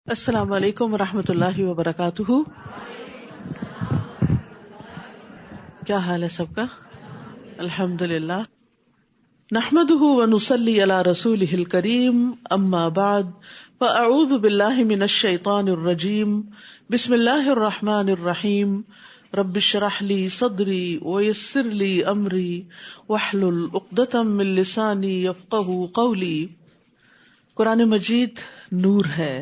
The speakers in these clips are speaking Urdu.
السلام علیکم ورحمۃ اللہ وبرکاتہ. کیا حال ہے سب کا؟ الحمد للہ. نحمده ونصلی علی رسوله الکریم. اما بعد فاعوذ باللہ من الشیطان الرجیم. بسم اللہ الرحمن الرحیم. رب اشرح لی صدری ویسر لی امری واحلل عقدۃ من لسانی یفقہوا قولی. قرآن مجید نور ہے.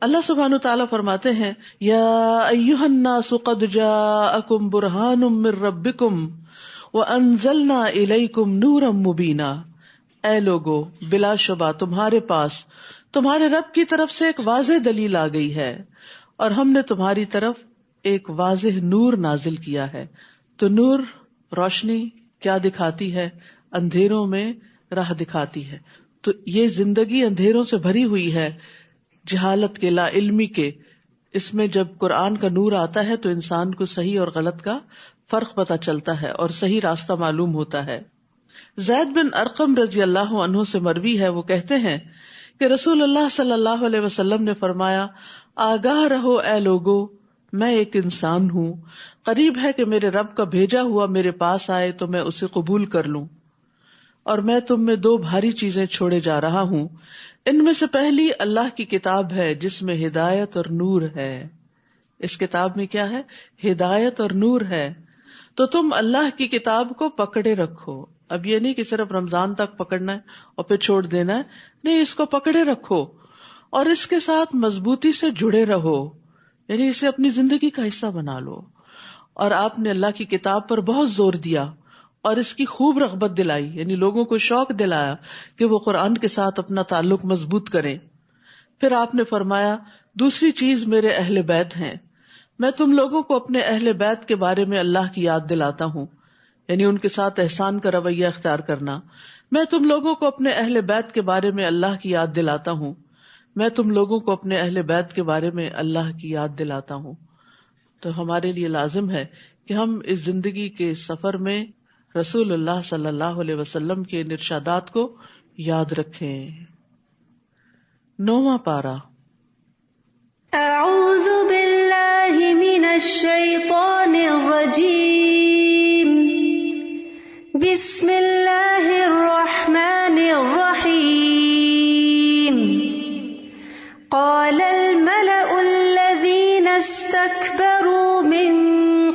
اللہ سبحانہ تعالیٰ فرماتے ہیں یا ایھا الناس قد جاءکم برہان من ربکم وانزلنا الیکم نورا مبینا. اے لوگو، بلا شبہ تمہارے پاس تمہارے رب کی طرف سے ایک واضح دلیل آ گئی ہے اور ہم نے تمہاری طرف ایک واضح نور نازل کیا ہے. تو نور روشنی کیا دکھاتی ہے؟ اندھیروں میں راہ دکھاتی ہے. تو یہ زندگی اندھیروں سے بھری ہوئی ہے، جہالت کے، لا علمی کے. اس میں جب قرآن کا نور آتا ہے تو انسان کو صحیح اور غلط کا فرق پتہ چلتا ہے اور صحیح راستہ معلوم ہوتا ہے. زید بن ارقم رضی اللہ عنہ سے مروی ہے، وہ کہتے ہیں کہ رسول اللہ صلی اللہ علیہ وسلم نے فرمایا آگاہ رہو اے لوگو، میں ایک انسان ہوں، قریب ہے کہ میرے رب کا بھیجا ہوا میرے پاس آئے تو میں اسے قبول کر لوں، اور میں تم میں دو بھاری چیزیں چھوڑے جا رہا ہوں. ان میں سے پہلی اللہ کی کتاب ہے جس میں ہدایت اور نور ہے. اس کتاب میں کیا ہے؟ ہدایت اور نور ہے. تو تم اللہ کی کتاب کو پکڑے رکھو. اب یہ نہیں کہ صرف رمضان تک پکڑنا ہے اور پھر چھوڑ دینا ہے، نہیں، اس کو پکڑے رکھو اور اس کے ساتھ مضبوطی سے جڑے رہو، یعنی اسے اپنی زندگی کا حصہ بنا لو. اور آپ نے اللہ کی کتاب پر بہت زور دیا اور اس کی خوب رغبت دلائی، یعنی لوگوں کو شوق دلایا کہ وہ قرآن کے ساتھ اپنا تعلق مضبوط کریں. پھر آپ نے فرمایا دوسری چیز میرے اہل بیت ہیں. میں تم لوگوں کو اپنے اہل بیت کے بارے میں اللہ کی یاد دلاتا ہوں، یعنی ان کے ساتھ احسان کا رویہ اختیار کرنا. میں تم لوگوں کو اپنے اہل بیت کے بارے میں اللہ کی یاد دلاتا ہوں. میں تم لوگوں کو اپنے اہل بیت کے بارے میں اللہ کی یاد دلاتا ہوں. تو ہمارے لیے لازم ہے کہ ہم اس زندگی کے سفر میں رسول اللہ صلی اللہ علیہ وسلم کے ان ارشادات کو یاد رکھیں. 9واں پارہ. اعوذ باللہ من الشیطان الرجیم. بسم اللہ الرحمن الرحیم. قال الملأ الذین استکبروا من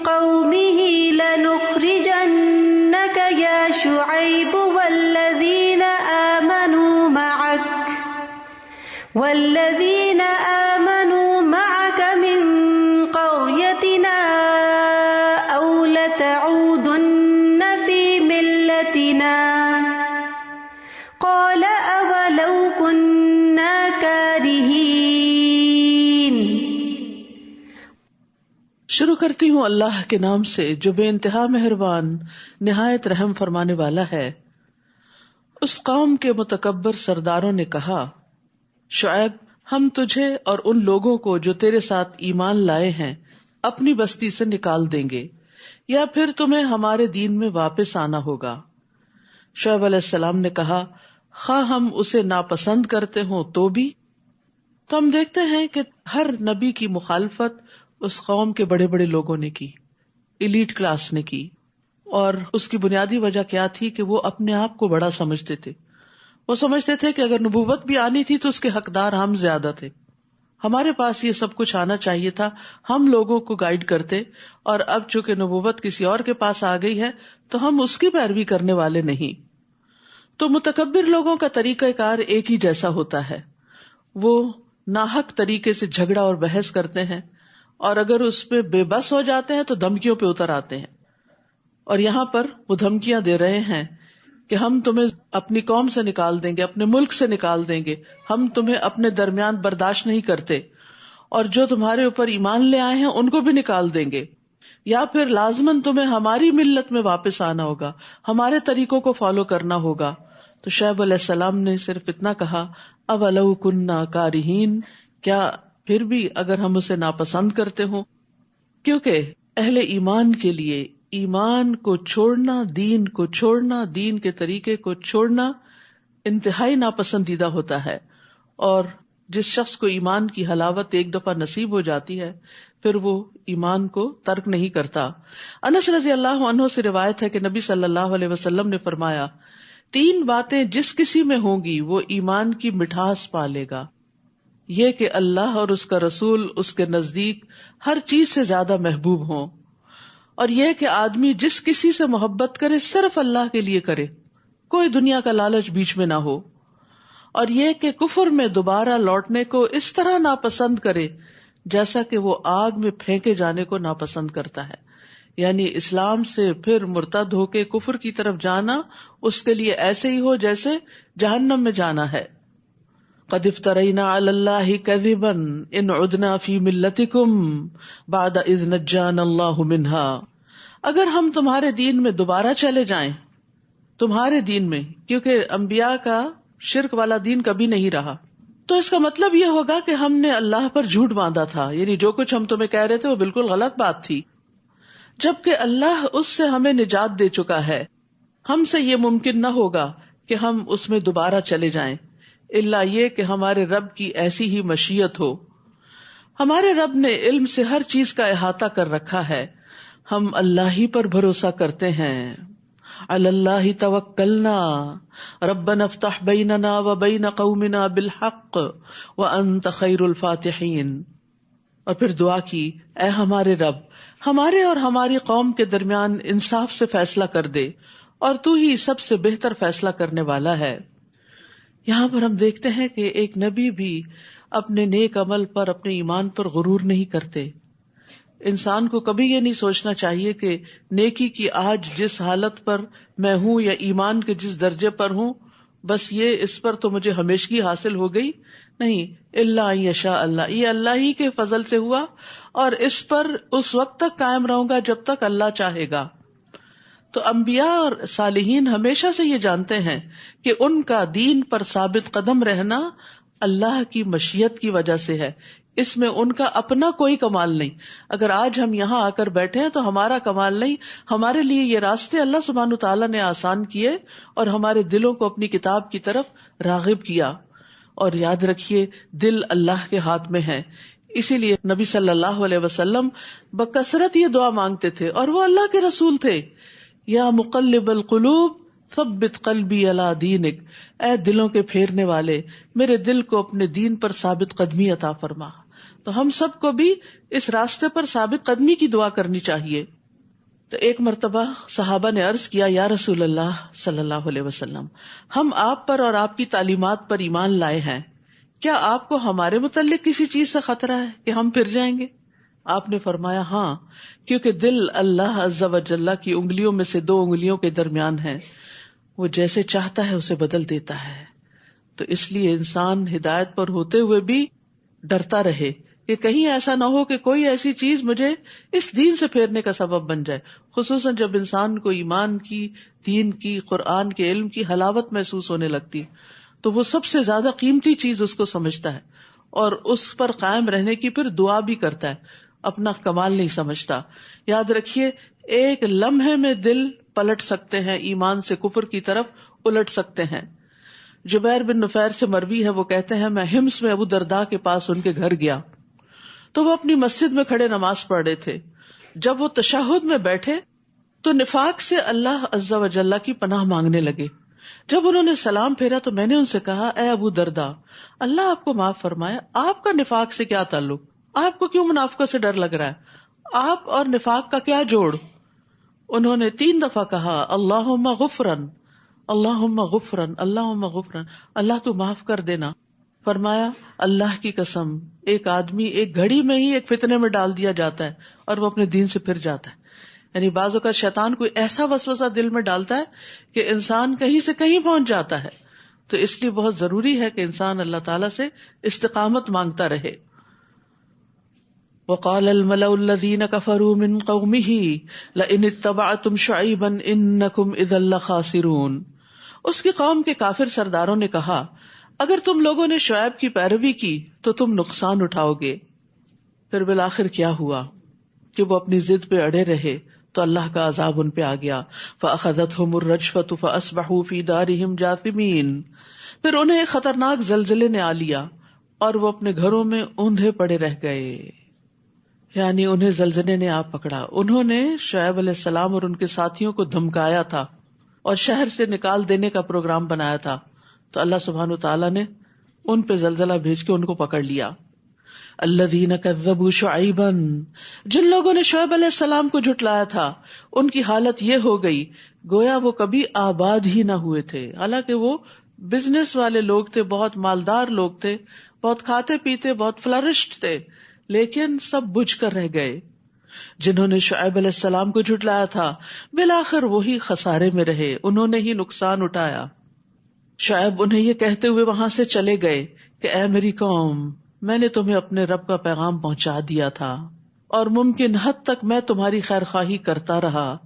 قومه لنخرجنك يا شعيب والذين آمنوا معك من قريتنا أو لتعودن في ملتنا قال أولو كنا كارهين. شروع کرتی ہوں اللہ کے نام سے جو بے انتہا مہربان نہایت رحم فرمانے والا ہے. اس قوم کے متکبر سرداروں نے کہا شعیب، ہم تجھے اور ان لوگوں کو جو تیرے ساتھ ایمان لائے ہیں اپنی بستی سے نکال دیں گے یا پھر تمہیں ہمارے دین میں واپس آنا ہوگا. شعیب علیہ السلام نے کہا خواہ ہم اسے ناپسند کرتے ہوں تو بھی. تو ہم دیکھتے ہیں کہ ہر نبی کی مخالفت اس قوم کے بڑے بڑے لوگوں نے کی، ایلیٹ کلاس نے کی، اور اس کی بنیادی وجہ کیا تھی کہ وہ اپنے آپ کو بڑا سمجھتے تھے. وہ سمجھتے تھے کہ اگر نبوت بھی آنی تھی تو اس کے حقدار ہم زیادہ تھے، ہمارے پاس یہ سب کچھ آنا چاہیے تھا، ہم لوگوں کو گائیڈ کرتے، اور اب چونکہ نبوت کسی اور کے پاس آ گئی ہے تو ہم اس کی پیروی کرنے والے نہیں. تو متکبر لوگوں کا طریقہ کار ایک ہی جیسا ہوتا ہے، وہ ناحق طریقے سے جھگڑا اور بحث کرتے ہیں، اور اگر اس پہ بے بس ہو جاتے ہیں تو دھمکیوں پہ اتر آتے ہیں. اور یہاں پر وہ دھمکیاں دے رہے ہیں کہ ہم تمہیں اپنی قوم سے نکال دیں گے، اپنے ملک سے نکال دیں گے، ہم تمہیں اپنے درمیان برداشت نہیں کرتے، اور جو تمہارے اوپر ایمان لے آئے ہیں ان کو بھی نکال دیں گے، یا پھر لازماً تمہیں ہماری ملت میں واپس آنا ہوگا، ہمارے طریقوں کو فالو کرنا ہوگا. تو شعیب علیہ السلام نے صرف اتنا کہا اولو کننا کارہین، کیا پھر بھی اگر ہم اسے ناپسند کرتے ہوں. کیونکہ اہل ایمان کے لیے ایمان کو چھوڑنا، دین کو چھوڑنا، دین کے طریقے کو چھوڑنا انتہائی ناپسندیدہ ہوتا ہے، اور جس شخص کو ایمان کی حلاوت ایک دفعہ نصیب ہو جاتی ہے پھر وہ ایمان کو ترک نہیں کرتا۔ انس رضی اللہ عنہ سے روایت ہے کہ نبی صلی اللہ علیہ وسلم نے فرمایا 3 باتیں جس کسی میں ہوں گی وہ ایمان کی مٹھاس پا لے گا، یہ کہ اللہ اور اس کا رسول اس کے نزدیک ہر چیز سے زیادہ محبوب ہوں، اور یہ کہ آدمی جس کسی سے محبت کرے صرف اللہ کے لیے کرے، کوئی دنیا کا لالچ بیچ میں نہ ہو، اور یہ کہ کفر میں دوبارہ لوٹنے کو اس طرح ناپسند کرے جیسا کہ وہ آگ میں پھینکے جانے کو ناپسند کرتا ہے، یعنی اسلام سے پھر مرتد ہو کے کفر کی طرف جانا اس کے لیے ایسے ہی ہو جیسے جہنم میں جانا ہے۔ قد افترینا علی اللہ کذبا ان عدنا فی ملتکم بعد اذ نجانا اللہ منہا، اگر ہم تمہارے دین میں دوبارہ چلے جائیں، تمہارے دین میں، کیونکہ انبیاء کا شرک والا دین کبھی نہیں رہا، تو اس کا مطلب یہ ہوگا کہ ہم نے اللہ پر جھوٹ باندھا تھا، یعنی جو کچھ ہم تمہیں کہہ رہے تھے وہ بالکل غلط بات تھی، جبکہ اللہ اس سے ہمیں نجات دے چکا ہے۔ ہم سے یہ ممکن نہ ہوگا کہ ہم اس میں دوبارہ چلے جائیں، الا یہ کہ ہمارے رب کی ایسی ہی مشیت ہو۔ ہمارے رب نے علم سے ہر چیز کا احاطہ کر رکھا ہے، ہم اللہ ہی پر بھروسہ کرتے ہیں۔ علی اللہ توکلنا ربنا افتح بیننا وبین قومنا بالحق وانت خیر الفاتحین، اور پھر دعا کی، اے ہمارے رب، ہمارے اور ہماری قوم کے درمیان انصاف سے فیصلہ کر دے، اور تو ہی سب سے بہتر فیصلہ کرنے والا ہے۔ یہاں پر ہم دیکھتے ہیں کہ ایک نبی بھی اپنے نیک عمل پر، اپنے ایمان پر غرور نہیں کرتے۔ انسان کو کبھی یہ نہیں سوچنا چاہیے کہ نیکی کی آج جس حالت پر میں ہوں یا ایمان کے جس درجے پر ہوں، بس یہ اس پر تو مجھے ہمیشگی حاصل ہو گئی، نہیں، الا ان یشاء اللہ، یہ اللہ ہی کے فضل سے ہوا، اور اس پر اس وقت تک قائم رہوں گا جب تک اللہ چاہے گا۔ تو انبیاء اور صالحین ہمیشہ سے یہ جانتے ہیں کہ ان کا دین پر ثابت قدم رہنا اللہ کی مشیت کی وجہ سے ہے، اس میں ان کا اپنا کوئی کمال نہیں۔ اگر آج ہم یہاں آ کر بیٹھے ہیں تو ہمارا کمال نہیں، ہمارے لیے یہ راستے اللہ سبحانہ تعالیٰ نے آسان کیے اور ہمارے دلوں کو اپنی کتاب کی طرف راغب کیا۔ اور یاد رکھیے دل اللہ کے ہاتھ میں ہے، اسی لیے نبی صلی اللہ علیہ وسلم بکثرت یہ دعا مانگتے تھے، اور وہ اللہ کے رسول تھے، یا مقلب القلوب ثبت قلبی علی دینک، اے دلوں کے پھیرنے والے، میرے دل کو اپنے دین پر ثابت قدمی عطا فرما۔ تو ہم سب کو بھی اس راستے پر ثابت قدمی کی دعا کرنی چاہیے۔ تو ایک مرتبہ صحابہ نے عرض کیا، یا رسول اللہ صلی اللہ علیہ وسلم، ہم آپ پر اور آپ کی تعلیمات پر ایمان لائے ہیں، کیا آپ کو ہمارے متعلق کسی چیز سے خطرہ ہے کہ ہم پھر جائیں گے؟ آپ نے فرمایا، ہاں، کیونکہ دل اللہ عز و جل کی انگلیوں میں سے 2 انگلیوں کے درمیان ہے، وہ جیسے چاہتا ہے اسے بدل دیتا ہے۔ تو اس لیے انسان ہدایت پر ہوتے ہوئے بھی ڈرتا رہے کہ کہیں ایسا نہ ہو کہ کوئی ایسی چیز مجھے اس دین سے پھیرنے کا سبب بن جائے، خصوصاً جب انسان کو ایمان کی، دین کی، قرآن کے علم کی حلاوت محسوس ہونے لگتی تو وہ سب سے زیادہ قیمتی چیز اس کو سمجھتا ہے، اور اس پر قائم رہنے کی پھر دعا بھی کرتا ہے، اپنا کمال نہیں سمجھتا۔ یاد رکھیے ایک لمحے میں دل پلٹ سکتے ہیں، ایمان سے کفر کی طرف الٹ سکتے ہیں۔ جبیر بن نفیر سے مروی ہے، وہ کہتے ہیں میں حمص میں ابو درداء کے پاس ان کے گھر گیا تو وہ اپنی مسجد میں کھڑے نماز پڑھ رہے تھے۔ جب وہ تشہد میں بیٹھے تو نفاق سے اللہ عز و جل کی پناہ مانگنے لگے۔ جب انہوں نے سلام پھیرا تو میں نے ان سے کہا، اے ابو درداء، اللہ آپ کو معاف فرمائے، آپ کا نفاق سے کیا تعلق؟ آپ کو کیوں منافقت سے ڈر لگ رہا ہے؟ آپ اور نفاق کا کیا جوڑ؟ انہوں نے 3 دفعہ کہا، اللہم غفرن، اللہم غفرن، اللہم غفرن، اللہ تو معاف کر دینا۔ فرمایا، اللہ کی قسم، ایک آدمی ایک گھڑی میں ہی ایک فتنے میں ڈال دیا جاتا ہے اور وہ اپنے دین سے پھر جاتا ہے۔ یعنی بعض اوقات شیطان کوئی ایسا وسوسہ دل میں ڈالتا ہے کہ انسان کہیں سے کہیں پہنچ جاتا ہے۔ تو اس لیے بہت ضروری ہے کہ انسان اللہ تعالیٰ سے استقامت مانگتا رہے۔ وقال الملأ الذين كفروا من قومه لئن اتبعتم شعيبا انكم اذا لخاسرون، اس کی قوم کے کافر سرداروں نے کہا، اگر تم لوگوں نے شعیب کی پیروی کی تو تم نقصان اٹھاؤ گے۔ پھر بالآخر کیا ہوا کہ وہ اپنی ضد پہ اڑے رہے تو اللہ کا عذاب ان پہ آ گیا۔ فأخذتهم الرجفة فأصبحوا في دارهم جاثمين، پھر انہیں ایک خطرناک زلزلے نے آ لیا اور وہ اپنے گھروں میں اوندھے پڑے رہ گئے، یعنی انہیں زلزلے نے آ پکڑا. انہوں نے شعیب علیہ السلام اور ان کے ساتھیوں کو دھمکایا تھا اور شہر سے نکال دینے کا پروگرام بنایا تھا، تو اللہ سبحانہ وتعالیٰ نے ان پہ زلزلہ بھیج کے ان کو پکڑ لیا. الذین کذبوا شعیبا، جن لوگوں نے شعیب علیہ السلام کو جھٹلایا تھا ان کی حالت یہ ہو گئی گویا وہ کبھی آباد ہی نہ ہوئے تھے. حالانکہ وہ بزنس والے لوگ تھے، بہت مالدار لوگ تھے، بہت کھاتے پیتے، بہت فلرشڈ تھے، لیکن سب بجھ کر رہ گئے. جنہوں نے شعیب علیہ السلام کو جھٹلایا تھا بالآخر وہی خسارے میں رہے، انہوں نے ہی نقصان اٹھایا. شعیب انہیں یہ کہتے ہوئے وہاں سے چلے گئے کہ اے میری قوم، میں نے تمہیں اپنے رب کا پیغام پہنچا دیا تھا اور ممکن حد تک میں تمہاری خیر خواہی کرتا رہا،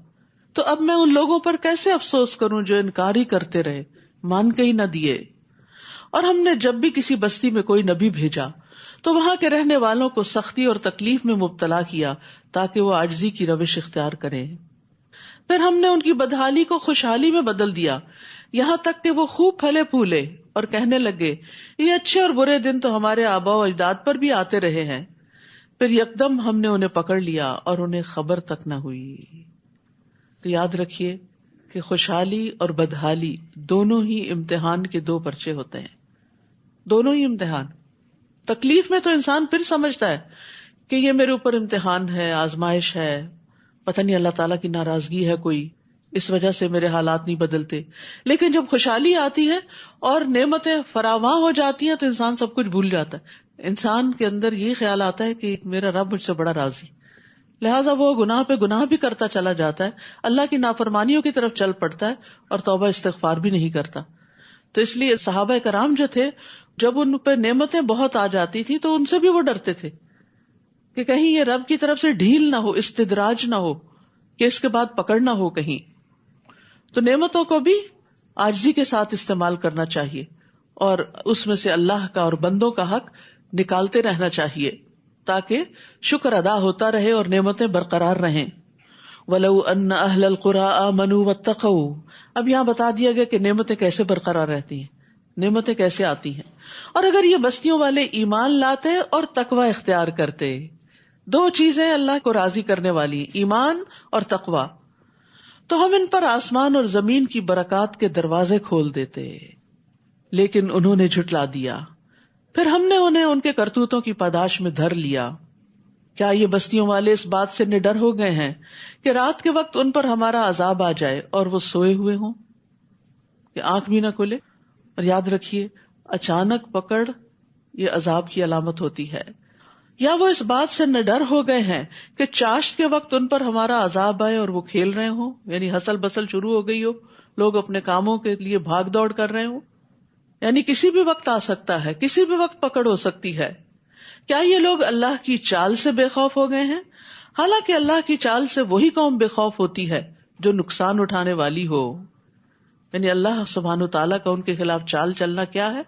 تو اب میں ان لوگوں پر کیسے افسوس کروں جو انکار ہی کرتے رہے، مان کے ہی نہ دیے. اور ہم نے جب بھی کسی بستی میں کوئی نبی بھیجا تو وہاں کے رہنے والوں کو سختی اور تکلیف میں مبتلا کیا تاکہ وہ عاجزی کی روش اختیار کریں. پھر ہم نے ان کی بدحالی کو خوشحالی میں بدل دیا، یہاں تک کہ وہ خوب پھلے پھولے اور کہنے لگے یہ اچھے اور برے دن تو ہمارے آباء و اجداد پر بھی آتے رہے ہیں. پھر یکدم ہم نے انہیں پکڑ لیا اور انہیں خبر تک نہ ہوئی. تو یاد رکھیے کہ خوشحالی اور بدحالی دونوں ہی امتحان کے دو پرچے ہوتے ہیں، دونوں ہی امتحان. تکلیف میں تو انسان پھر سمجھتا ہے کہ یہ میرے اوپر امتحان ہے، آزمائش ہے، پتہ نہیں اللہ تعالیٰ کی ناراضگی ہے کوئی، اس وجہ سے میرے حالات نہیں بدلتے. لیکن جب خوشحالی آتی ہے اور نعمتیں فراواں ہو جاتی ہیں تو انسان سب کچھ بھول جاتا ہے. انسان کے اندر یہ خیال آتا ہے کہ میرا رب مجھ سے بڑا راضی، لہٰذا وہ گناہ پہ گناہ بھی کرتا چلا جاتا ہے، اللہ کی نافرمانیوں کی طرف چل پڑتا ہے اور توبہ استغفار بھی نہیں کرتا. تو اس لیے صحابہ کرام جو تھے جب ان پہ نعمتیں بہت آ جاتی تھی تو ان سے بھی وہ ڈرتے تھے کہ کہیں یہ رب کی طرف سے ڈھیل نہ ہو، استدراج نہ ہو، کہ اس کے بعد پکڑ نہ ہو کہیں. تو نعمتوں کو بھی عاجزی کے ساتھ استعمال کرنا چاہیے اور اس میں سے اللہ کا اور بندوں کا حق نکالتے رہنا چاہیے تاکہ شکر ادا ہوتا رہے اور نعمتیں برقرار رہیں. وَلَوْ أَنَّ أَهْلَ الْقُرَىٰ آمَنُوا وَاتَّقَوْا، اب یہاں بتا دیا گیا کہ نعمتیں کیسے برقرار رہتی ہیں، نعمتیں کیسے آتی ہیں. اور اگر یہ بستیوں والے ایمان لاتے اور تقوی اختیار کرتے، دو چیزیں اللہ کو راضی کرنے والی، ایمان اور تقوی، تو ہم ان پر آسمان اور زمین کی برکات کے دروازے کھول دیتے. لیکن انہوں نے جھٹلا دیا، پھر ہم نے انہیں ان کے کرتوتوں کی پاداش میں دھر لیا. کیا یہ بستیوں والے اس بات سے نڈر ہو گئے ہیں کہ رات کے وقت ان پر ہمارا عذاب آ جائے اور وہ سوئے ہوئے ہوں، کہ آنکھ بھی نہ کھلے؟ اور یاد رکھیے اچانک پکڑ یہ عذاب کی علامت ہوتی ہے. یا وہ اس بات سے نڈر ہو گئے ہیں کہ چاشت کے وقت ان پر ہمارا عذاب آئے اور وہ کھیل رہے ہوں، یعنی ہسل بسل شروع ہو گئی ہو، لوگ اپنے کاموں کے لیے بھاگ دوڑ کر رہے ہوں، یعنی کسی بھی وقت آ سکتا ہے، کسی بھی وقت پکڑ ہو سکتی ہے. کیا یہ لوگ اللہ کی چال سے بے خوف ہو گئے ہیں؟ حالانکہ اللہ کی چال سے وہی قوم بے خوف ہوتی ہے جو نقصان اٹھانے والی ہو. یعنی اللہ سبحانہ تعالیٰ کا ان کے خلاف چال چلنا کیا ہے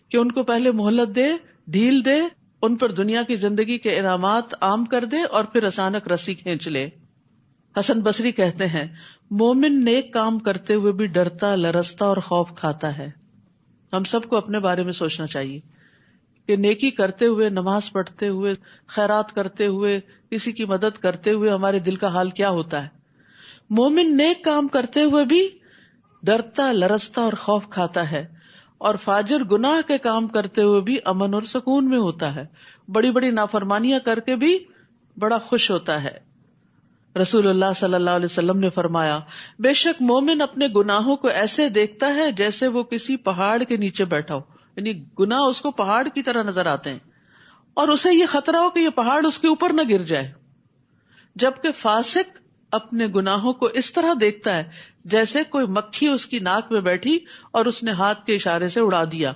کہ ان کو پہلے مہلت دے، ڈھیل دے، ان پر دنیا کی زندگی کے انعامات عام کر دے اور پھر اچانک رسی کھینچ لے. حسن بصری کہتے ہیں مومن نیک کام کرتے ہوئے بھی ڈرتا، لرزتا اور خوف کھاتا ہے. ہم سب کو اپنے بارے میں سوچنا چاہیے کہ نیکی کرتے ہوئے، نماز پڑھتے ہوئے، خیرات کرتے ہوئے، کسی کی مدد کرتے ہوئے ہمارے دل کا حال کیا ہوتا ہے. مومن نیک کام کرتے ہوئے بھی ڈرتا، لرزتا اور خوف کھاتا ہے، اور فاجر گناہ کے کام کرتے ہوئے بھی امن اور سکون میں ہوتا ہے، بڑی بڑی نافرمانیاں کر کے بھی بڑا خوش ہوتا ہے. رسول اللہ صلی اللہ علیہ وسلم نے فرمایا بے شک مومن اپنے گناہوں کو ایسے دیکھتا ہے جیسے وہ کسی پہاڑ کے نیچے بیٹھا ہو، یعنی گناہ اس کو پہاڑ کی طرح نظر آتے ہیں اور اسے یہ خطرہ ہو کہ یہ پہاڑ اس کے اوپر نہ گر جائے. جبکہ فاسق اپنے گناہوں کو اس طرح دیکھتا ہے جیسے کوئی مکھی اس کی ناک میں بیٹھی اور اس نے ہاتھ کے اشارے سے اڑا دیا،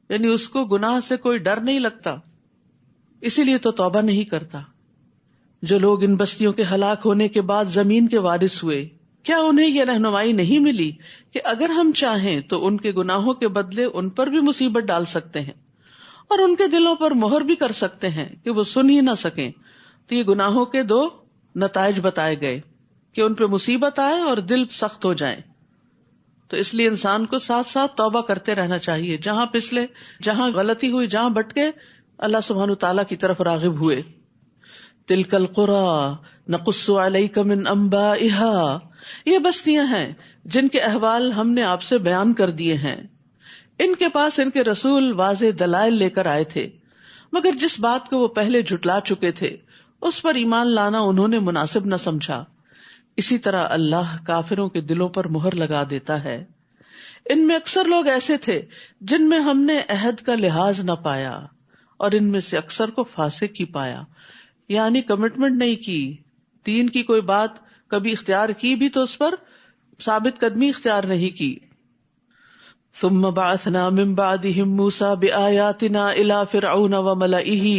یعنی اس کو گناہ سے کوئی ڈر نہیں لگتا، اسی لیے تو توبہ نہیں کرتا. جو لوگ ان بستیوں کے ہلاک ہونے کے بعد زمین کے وارث ہوئے، کیا انہیں یہ رہنمائی نہیں ملی کہ اگر ہم چاہیں تو ان کے گناہوں کے بدلے ان پر بھی مصیبت ڈال سکتے ہیں اور ان کے دلوں پر مہر بھی کر سکتے ہیں کہ وہ سن ہی نہ سکیں. تو یہ گناہوں کے دو نتائج بتائے گئے کہ ان پہ مصیبت آئے اور دل سخت ہو جائیں. تو اس لیے انسان کو ساتھ ساتھ توبہ کرتے رہنا چاہیے، جہاں پسلے، جہاں غلطی ہوئی، جہاں بھٹکے، اللہ سبحانہ تعالیٰ کی طرف راغب ہوئے. تلک القری نقص علیک من انبائها، یہ بستیاں ہیں جن کے احوال ہم نے آپ سے بیان کر دیے ہیں. ان کے پاس ان کے رسول واضح دلائل لے کر آئے تھے، مگر جس بات کو وہ پہلے جھٹلا چکے تھے اس پر ایمان لانا انہوں نے مناسب نہ سمجھا. اسی طرح اللہ کافروں کے دلوں پر مہر لگا دیتا ہے. ان میں اکثر لوگ ایسے تھے جن میں ہم نے عہد کا لحاظ نہ پایا، اور ان میں سے اکثر کو فاسق ہی پایا، یعنی کمٹمنٹ نہیں کی، دین کی کوئی بات کبھی اختیار کی بھی تو اس پر ثابت قدمی اختیار نہیں کی. ثم بعثنا من بعدهم موسى بآياتنا الى فرعون وملئه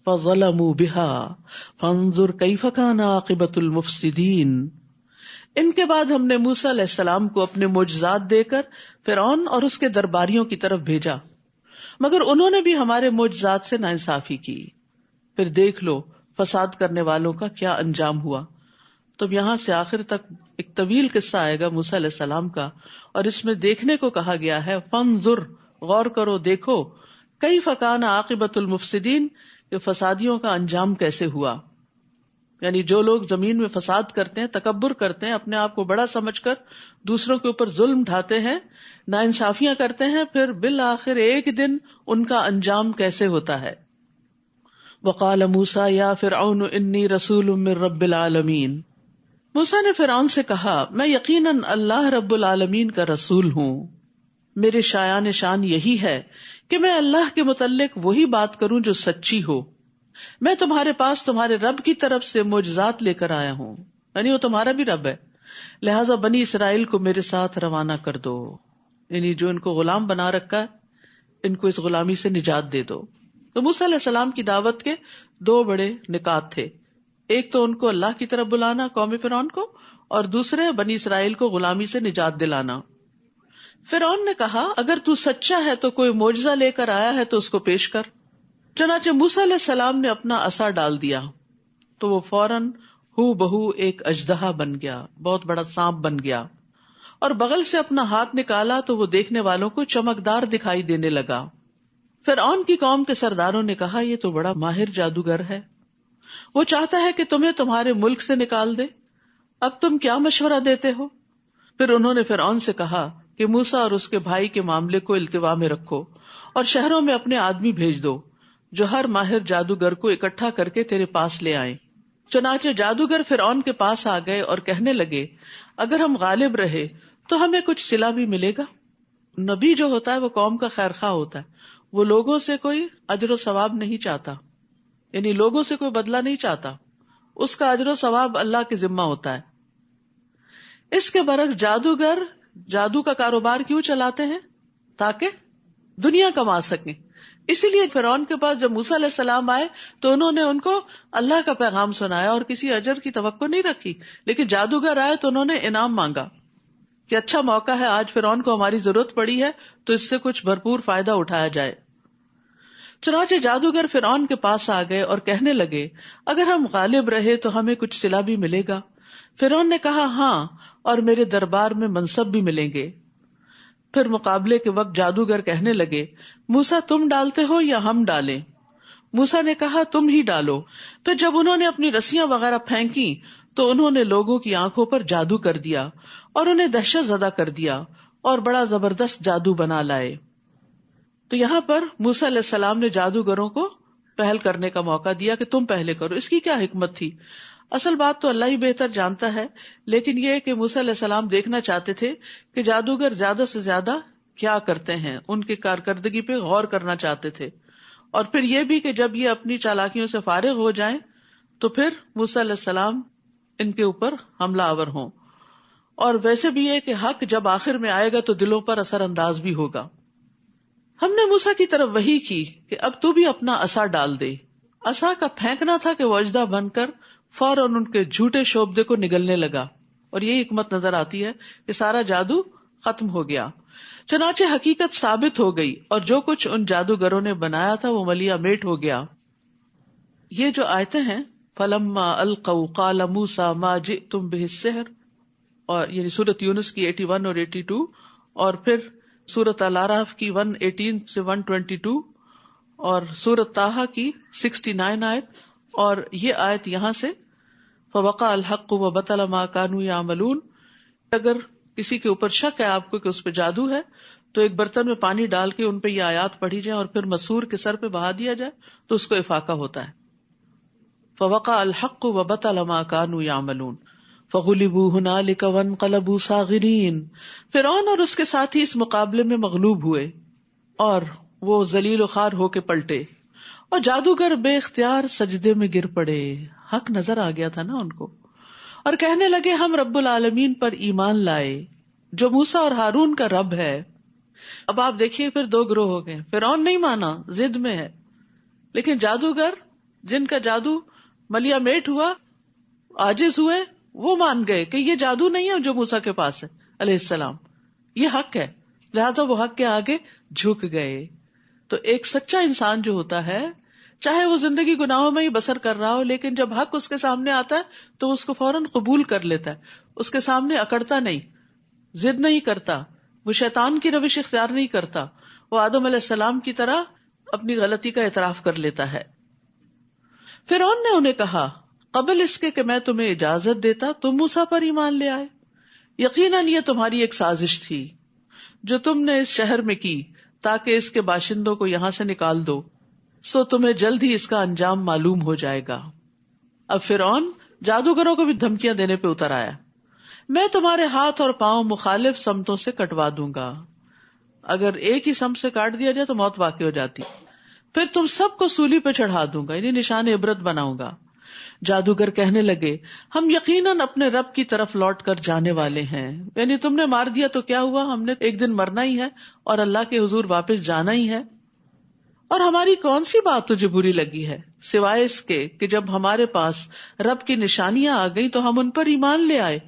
فظلموا بها فانظر كيف كان عاقبة المفسدين. ان کے بعد ہم نے موسیٰ علیہ السلام کو اپنے معجزات دے کر فرعون اور اس کے درباریوں کی طرف بھیجا، مگر انہوں نے بھی ہمارے معجزات سے ناانصافی کی. پھر دیکھ لو فساد کرنے والوں کا کیا انجام ہوا. تو یہاں سے آخر تک ایک طویل قصہ آئے گا موسیٰ علیہ السلام کا، اور اس میں دیکھنے کو کہا گیا ہے فانظر، غور کرو، دیکھو، کیف کان عاقبۃ المفسدین، کہ فسادیوں کا انجام کیسے ہوا. یعنی جو لوگ زمین میں فساد کرتے ہیں، تکبر کرتے ہیں، اپنے آپ کو بڑا سمجھ کر دوسروں کے اوپر ظلم ڈھاتے ہیں، ناانصافیاں کرتے ہیں، پھر بالآخر ایک دن ان کا انجام کیسے ہوتا ہے. وقال موسیٰ یا فرعون انی رسول من رب العالمین. موسیٰ نے فرعون سے کہا میں یقیناً اللہ رب العالمین کا رسول ہوں، میرے شایان شان یہی ہے کہ میں اللہ کے متعلق وہی بات کروں جو سچی ہو. میں تمہارے پاس تمہارے رب کی طرف سے معجزات لے کر آیا ہوں، یعنی وہ تمہارا بھی رب ہے، لہٰذا بنی اسرائیل کو میرے ساتھ روانہ کر دو. یعنی جو ان کو غلام بنا رکھا ہے ان کو اس غلامی سے نجات دے دو. تو موسیٰ علیہ السلام کی دعوت کے دو بڑے نکات تھے، ایک تو ان کو اللہ کی طرف بلانا قوم فرعون کو، اور دوسرے بنی اسرائیل کو غلامی سے نجات دلانا. فرعون نے کہا اگر تو سچا ہے تو کوئی معجزہ لے کر آیا ہے تو اس کو پیش کر. چنانچہ موسیٰ علیہ السلام نے اپنا عصا ڈال دیا تو وہ فوراً ہو بہو ایک اژدہا بن گیا، بہت بڑا سانپ بن گیا، اور بغل سے اپنا ہاتھ نکالا تو وہ دیکھنے والوں کو چمکدار دکھائی دینے لگا. فرعون کی قوم کے سرداروں نے کہا یہ تو بڑا ماہر جادوگر ہے، وہ چاہتا ہے کہ تمہیں تمہارے ملک سے نکال دے، اب تم کیا مشورہ دیتے ہو؟ پھر انہوں نے فرعون سے کہا کہ موسیٰ اور اس کے بھائی کے معاملے کو التوا میں رکھو اور شہروں میں اپنے آدمی بھیج دو جو ہر ماہر جادوگر کو اکٹھا کر کے تیرے پاس لے آئیں. چنانچہ جادوگر فرعون کے پاس آ گئے اور کہنے لگے اگر ہم غالب رہے تو ہمیں کچھ صلہ بھی ملے گا. نبی جو ہوتا ہے وہ قوم کا خیر خواہ ہوتا ہے، وہ لوگوں سے کوئی اجر و ثواب نہیں چاہتا، یعنی لوگوں سے کوئی بدلہ نہیں چاہتا، اس کا اجر و ثواب اللہ کے ذمہ ہوتا ہے. اس کے برعکس جادوگر جادو کا کاروبار کیوں چلاتے ہیں؟ تاکہ دنیا کما سکیں. اسی لیے فرعون کے پاس جب موسیٰ علیہ السلام آئے تو انہوں نے ان کو اللہ کا پیغام سنایا اور کسی اجر کی توقع نہیں رکھی، لیکن جادوگر آئے تو انہوں نے انعام مانگا کہ اچھا موقع ہے، آج فرعون کو ہماری ضرورت پڑی ہے تو اس سے کچھ بھرپور فائدہ اٹھایا جائے. چنانچہ جادوگر فرعون کے پاس آ گئے اور کہنے لگے اگر ہم غالب رہے تو ہمیں کچھ صلہ بھی ملے گا. فرعون نے کہا ہاں، اور میرے دربار میں منصب بھی ملیں گے. پھر مقابلے کے وقت جادوگر کہنے لگے موسیٰ تم ڈالتے ہو یا ہم ڈالیں؟ موسیٰ نے کہا تم ہی ڈالو. پھر جب انہوں نے اپنی رسیاں وغیرہ پھینکی تو انہوں نے لوگوں کی آنکھوں پر جادو کر دیا اور انہیں دہشت زدہ کر دیا اور بڑا زبردست جادو بنا لائے. تو یہاں پر موسیٰ علیہ السلام نے جادوگروں کو پہل کرنے کا موقع دیا کہ تم پہلے کرو. اس کی کیا حکمت تھی؟ اصل بات تو اللہ ہی بہتر جانتا ہے، لیکن یہ کہ موسیٰ علیہ السلام دیکھنا چاہتے تھے کہ جادوگر زیادہ سے زیادہ کیا کرتے ہیں، ان کی کارکردگی پہ غور کرنا چاہتے تھے، اور پھر یہ بھی کہ جب یہ اپنی چالاکیوں سے فارغ ہو جائیں تو پھر موسیٰ علیہ السلام ان کے اوپر حملہ آور ہوں. اور ویسے بھی یہ کہ حق جب آخر میں آئے گا تو دلوں پر اثر انداز بھی ہوگا. ہم نے موسیٰ کی طرف وحی کی کہ اب تو بھی اپنا عصا ڈال دے. عصا کا پھینکنا تھا کہ وہ اژدہا بن کر فوراً ان کے جھوٹے شعبدے کو نگلنے لگا، اور یہی حکمت نظر آتی ہے کہ سارا جادو ختم ہو گیا. چنانچہ حقیقت ثابت ہو گئی اور جو کچھ ان جادوگروں نے بنایا تھا وہ ملیا میٹ ہو گیا. یہ جو آیتیں ہیں فَلَمَّا أَلْقَوْا قَالَ مُوسَىٰ مَا جِئْتُمْ بِهِ السِّحْرُ اور یعنی سورت یونس کی 81 اور 82، اور پھر سورت الاعراف کی 118 سے 122، اور سورت طٰہٰ کی 69 آیت، اور یہ آیت یہاں سے فوقع الحق وبطل ما كانوا يعملون. اگر کسی کے اوپر شک ہے آپ کو کہ اس پہ جادو ہے تو ایک برتن میں پانی ڈال کے ان پہ یہ آیات پڑھی جائیں اور پھر مسحور کے سر پہ بہا دیا جائے تو اس کو افاقہ ہوتا ہے. فوقع الحق وبطل ما كانوا يعملون فغلبوا هنالك وانقلبوا صاغرين. فرعون اور اس کے ساتھی اس مقابلے میں مغلوب ہوئے اور وہ ذلیل و خوار ہو کے پلٹے، اور جادوگر بے اختیار سجدے میں گر پڑے. حق نظر آ گیا تھا نا ان کو، اور کہنے لگے ہم رب العالمین پر ایمان لائے جو موسیٰ اور ہارون کا رب ہے. اب آپ دیکھیے پھر دو گروہ ہو گئے. فرعون نہیں مانا، ضد میں ہے، لیکن جادوگر جن کا جادو ملیا میٹ ہوا، عاجز ہوئے، وہ مان گئے کہ یہ جادو نہیں ہے جو موسیٰ کے پاس ہے علیہ السلام، یہ حق ہے، لہذا وہ حق کے آگے جھک گئے. تو ایک سچا انسان جو ہوتا ہے، چاہے وہ زندگی گناہوں میں ہی بسر کر رہا ہو، لیکن جب حق اس کے سامنے آتا ہے تو اس کو فوراً قبول کر لیتا ہے، اس کے سامنے اکڑتا نہیں، ضد نہیں کرتا، وہ شیطان کی روش اختیار نہیں کرتا، وہ آدم علیہ السلام کی طرح اپنی غلطی کا اعتراف کر لیتا ہے. فرعون نے انہیں کہا قبل اس کے کہ میں تمہیں اجازت دیتا تم موسیٰ پر ایمان لے آئے. یقیناً یہ تمہاری ایک سازش تھی جو تم نے اس شہر میں کی تاکہ اس کے باشندوں کو یہاں سے نکال دو، سو تمہیں جلد ہی اس کا انجام معلوم ہو جائے گا. اب فرعون جادوگروں کو بھی دھمکیاں دینے پہ اتر آیا، میں تمہارے ہاتھ اور پاؤں مخالف سمتوں سے کٹوا دوں گا. اگر ایک ہی سمت سے کاٹ دیا جائے تو موت واقع ہو جاتی، پھر تم سب کو سولی پہ چڑھا دوں گا، یعنی نشان عبرت بناؤں گا. جادوگر کہنے لگے ہم یقیناً اپنے رب کی طرف لوٹ کر جانے والے ہیں، یعنی تم نے مار دیا تو کیا ہوا، ہم نے ایک دن مرنا ہی ہے اور اللہ کے حضور واپس جانا ہی ہے. اور ہماری کون سی بات تجھے بری لگی ہے سوائے اس کے کہ جب ہمارے پاس رب کی نشانیاں آ گئی تو ہم ان پر ایمان لے آئے،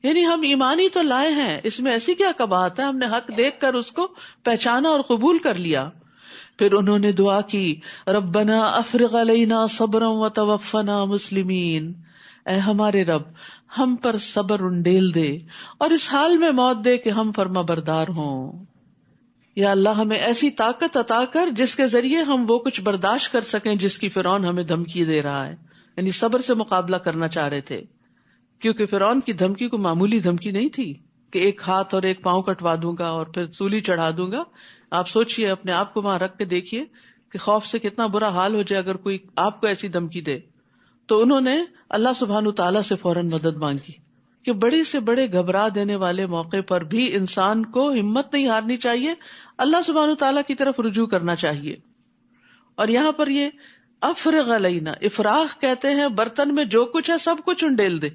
یعنی ہم ایمان ہی تو لائے ہیں، اس میں ایسی کیا قباحت ہے، ہم نے حق دیکھ کر اس کو پہچانا اور قبول کر لیا. پھر انہوں نے دعا کی ربنا افرغ علینا صبرا وتوفنا مسلمین، اے ہمارے رب ہم پر صبر انڈیل دے اور اس حال میں موت دے کہ ہم فرما بردار ہوں. یا اللہ ہمیں ایسی طاقت عطا کر جس کے ذریعے ہم وہ کچھ برداشت کر سکیں جس کی فرعون ہمیں دھمکی دے رہا ہے. یعنی صبر سے مقابلہ کرنا چاہ رہے تھے، کیونکہ فرعون کی دھمکی کو معمولی دھمکی نہیں تھی کہ ایک ہاتھ اور ایک پاؤں کٹوا دوں گا اور پھر سولی چڑھا دوں گا. آپ سوچئے، اپنے آپ کو وہاں رکھ کے دیکھیے کہ خوف سے کتنا برا حال ہو جائے اگر کوئی آپ کو ایسی دھمکی دے. تو انہوں نے اللہ سبحانہ تعالیٰ سے فوراً مدد مانگی کہ بڑے سے بڑے گھبرا دینے والے موقع پر بھی انسان کو ہمت نہیں ہارنی چاہیے، اللہ سبحانہ تعالیٰ کی طرف رجوع کرنا چاہیے. اور یہاں پر یہ افرغ علینا، افراغ کہتے ہیں برتن میں جو کچھ ہے سب کچھ انڈیل دے،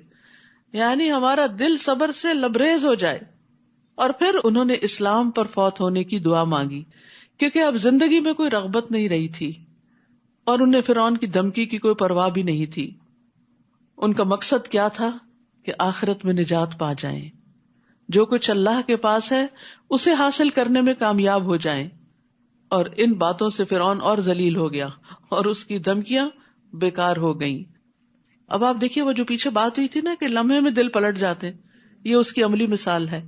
یعنی ہمارا دل صبر سے لبریز ہو جائے. اور پھر انہوں نے اسلام پر فوت ہونے کی دعا مانگی کیونکہ اب زندگی میں کوئی رغبت نہیں رہی تھی اور انہیں فرعون کی دھمکی کی کوئی پرواہ بھی نہیں تھی. ان کا مقصد کیا تھا کہ آخرت میں نجات پا جائیں، جو کچھ اللہ کے پاس ہے اسے حاصل کرنے میں کامیاب ہو جائیں. اور ان باتوں سے فرعون اور ذلیل ہو گیا اور اس کی دھمکیاں بیکار ہو گئیں. اب آپ دیکھیے وہ جو پیچھے بات ہوئی تھی نا کہ لمحے میں دل پلٹ جاتے، یہ اس کی عملی مثال ہے.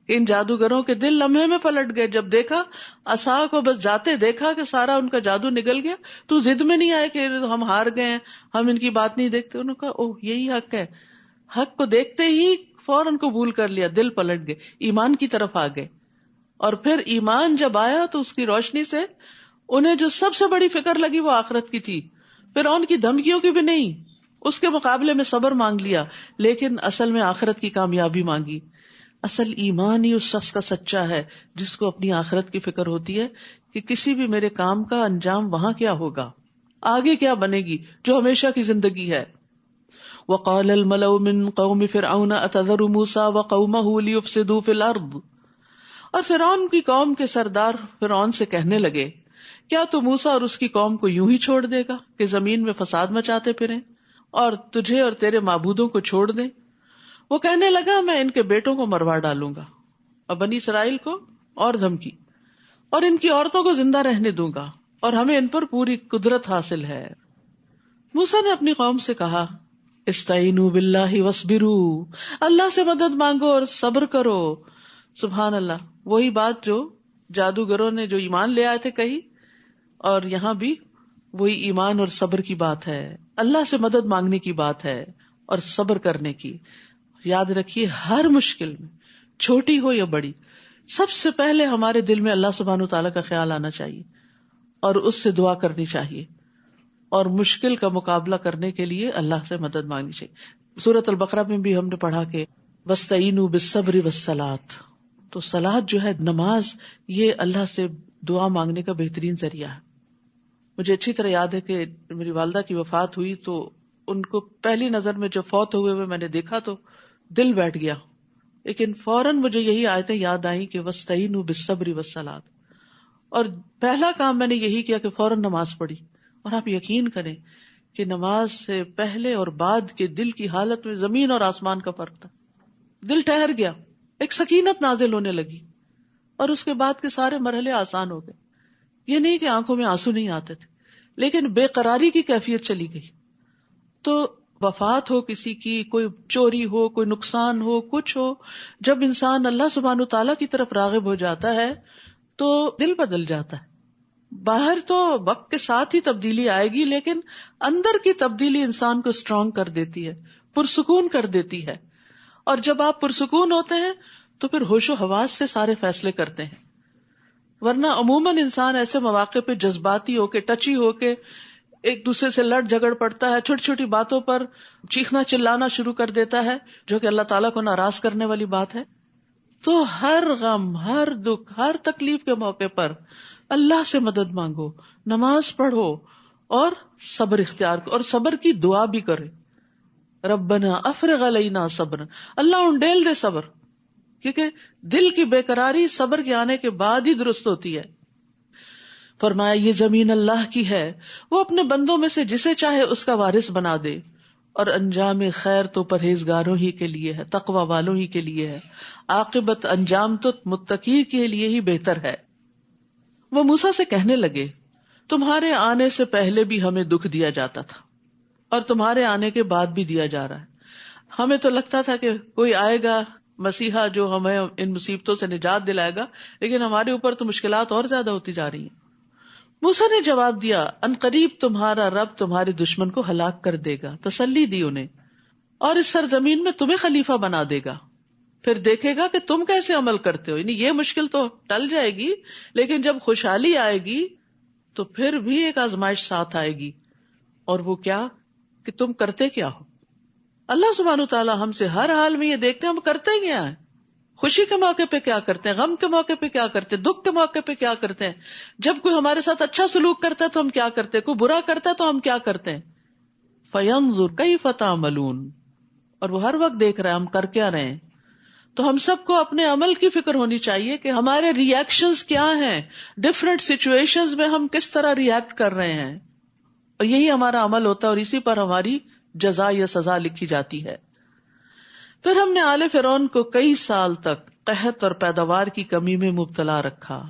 ان جادوگروں کے دل لمحے میں پلٹ گئے، جب دیکھا عصا کو بس جاتے دیکھا کہ سارا ان کا جادو نکل گیا تو ضد میں نہیں آئے کہ ہم ہار گئے ہیں، ہم ان کی بات نہیں دیکھتے. انہوں نے کہا اوہ یہی حق ہے، حق کو دیکھتے ہی فوراً قبول کر لیا، دل پلٹ گئے، ایمان کی طرف آ گئے. اور پھر ایمان جب آیا تو اس کی روشنی سے انہیں جو سب سے بڑی فکر لگی وہ آخرت کی تھی، فرعون کی دھمکیوں کی بھی نہیں، اس کے مقابلے میں صبر مانگ لیا، لیکن اصل میں آخرت کی کامیابی مانگی. اصل ایمان ہی اس شخص کا سچا ہے جس کو اپنی آخرت کی فکر ہوتی ہے کہ کسی بھی میرے کام کا انجام وہاں کیا ہوگا، آگے کیا بنے گی، جو ہمیشہ کی زندگی ہے. وقال الملأ من قوم فرعون اتذر موسى وقومه ليفسدوا في الارض، اور فرعون کی قوم کے سردار فرعون سے کہنے لگے کیا تو موسیٰ اور اس کی قوم کو یوں ہی چھوڑ دے گا کہ زمین میں فساد مچاتے پھریں اور تجھے اور تیرے معبودوں کو چھوڑ دیں. وہ کہنے لگا میں ان کے بیٹوں کو مروا ڈالوں گا اور بنی اسرائیل کو اور دھمکی، اور ان کی عورتوں کو زندہ رہنے دوں گا اور ہمیں ان پر پوری قدرت حاصل ہے. موسیٰ نے اپنی قوم سے کہا استعینوا باللہ واصبروا، اللہ سے مدد مانگو اور صبر کرو. سبحان اللہ، وہی بات جو جادوگروں نے جو ایمان لے آئے تھے کہی، اور یہاں بھی وہی ایمان اور صبر کی بات ہے. اللہ سے مدد مانگنے کی بات ہے اور صبر کرنے کی. یاد رکھیے ہر مشکل میں، چھوٹی ہو یا بڑی، سب سے پہلے ہمارے دل میں اللہ سبحانہ وتعالیٰ کا خیال آنا چاہیے اور اس سے دعا کرنی چاہیے، اور مشکل کا مقابلہ کرنے کے لیے اللہ سے مدد مانگنی چاہیے. سورۃ البقرہ میں بھی ہم نے پڑھا کہ وَاسْتَعِینُوا بِالصَّبْرِ وَالصَّلَاۃِ. تو صلاۃ جو ہے، نماز، یہ اللہ سے دعا مانگنے کا بہترین ذریعہ ہے. مجھے اچھی طرح یاد ہے کہ میری والدہ کی وفات ہوئی تو ان کو پہلی نظر میں جب فوت ہوئے میں نے دیکھا تو دل بیٹھ گیا، لیکن فوراً مجھے یہی آیتیں یاد آئیں کہ وَاسْتَعِینُوا بِالصَّبْرِ وَالصَّلَاۃِ، اور پہلا کام میں نے یہی کیا کہ فوراً نماز پڑھی. اور آپ یقین کریں کہ نماز سے پہلے اور بعد کے دل کی حالت میں زمین اور آسمان کا فرق تھا. دل ٹھہر گیا، ایک سکینت نازل ہونے لگی، اور اس کے بعد کے سارے مرحلے آسان ہو گئے. یہ نہیں کہ آنکھوں میں آنسو نہیں آتے تھے، لیکن بے قراری کی کیفیت چلی گئی. تو وفات ہو کسی کی، کوئی چوری ہو، کوئی نقصان ہو، کچھ ہو، جب انسان اللہ سبحانہ تعالیٰ کی طرف راغب ہو جاتا ہے تو دل بدل جاتا ہے. باہر تو وقت کے ساتھ ہی تبدیلی آئے گی، لیکن اندر کی تبدیلی انسان کو اسٹرانگ کر دیتی ہے، پرسکون کر دیتی ہے. اور جب آپ پرسکون ہوتے ہیں تو پھر ہوش و حواس سے سارے فیصلے کرتے ہیں. ورنہ عموماً انسان ایسے مواقع پہ جذباتی ہو کے، ٹچی ہو کے ایک دوسرے سے لڑ جھگڑ پڑتا ہے، چھوٹی چھوٹی باتوں پر چیخنا چلانا شروع کر دیتا ہے، جو کہ اللہ تعالیٰ کو ناراض کرنے والی بات ہے. تو ہر غم، ہر دکھ، ہر تکلیف کے موقع پر اللہ سے مدد مانگو، نماز پڑھو اور صبر اختیار کرو، اور صبر کی دعا بھی کرے. ربنا افرغ علینا صبرا، اللہ انڈیل دے صبر، کیونکہ دل کی بے قراری صبر کے آنے کے بعد ہی درست ہوتی ہے. فرمایا یہ زمین اللہ کی ہے، وہ اپنے بندوں میں سے جسے چاہے اس کا وارث بنا دے، اور انجام خیر تو پرہیزگاروں ہی کے لیے ہے، تقوی والوں ہی کے لیے ہے، عاقبت انجام تو متقی کے لیے ہی بہتر ہے. وہ موسیٰ سے کہنے لگے تمہارے آنے سے پہلے بھی ہمیں دکھ دیا جاتا تھا اور تمہارے آنے کے بعد بھی دیا جا رہا ہے. ہمیں تو لگتا تھا کہ کوئی آئے گا مسیحا جو ہمیں ان مصیبتوں سے نجات دلائے گا، لیکن ہمارے اوپر تو مشکلات اور زیادہ ہوتی جا رہی ہیں. موسیٰ نے جواب دیا ان قریب تمہارا رب تمہارے دشمن کو ہلاک کر دے گا. تسلی دی انہیں، اور اس سرزمین میں تمہیں خلیفہ بنا دے گا، پھر دیکھے گا کہ تم کیسے عمل کرتے ہو. یعنی یہ مشکل تو ٹل جائے گی، لیکن جب خوشحالی آئے گی تو پھر بھی ایک آزمائش ساتھ آئے گی. اور وہ کیا کہ تم کرتے کیا ہو. اللہ سبحانہ تعالیٰ ہم سے ہر حال میں یہ دیکھتے ہیں ہم کرتے ہی کیا ہیں. خوشی کے موقع پہ کیا کرتے ہیں، غم کے موقع پہ کیا کرتے ہیں، دکھ کے موقع پہ کیا کرتے ہیں. جب کوئی ہمارے ساتھ اچھا سلوک کرتا ہے تو ہم کیا کرتے ہیں، کوئی برا کرتا ہے تو ہم کیا کرتے ہیں. فَيَنظُرْ كَيْفَ تَعْمَلُونَ، اور وہ ہر وقت دیکھ رہے ہیں ہم کر کیا رہے ہیں. تو ہم سب کو اپنے عمل کی فکر ہونی چاہیے کہ ہمارے ری ایکشنز کیا ہیں، ڈفرینٹ سچویشنز میں ہم کس طرح ری ایکٹ کر رہے ہیں، اور یہی ہمارا عمل ہوتا ہے اور اسی پر ہماری جزا یا سزا لکھی جاتی ہے. پھر ہم نے آل فرعون کو کئی سال تک قحط اور پیداوار کی کمی میں مبتلا رکھا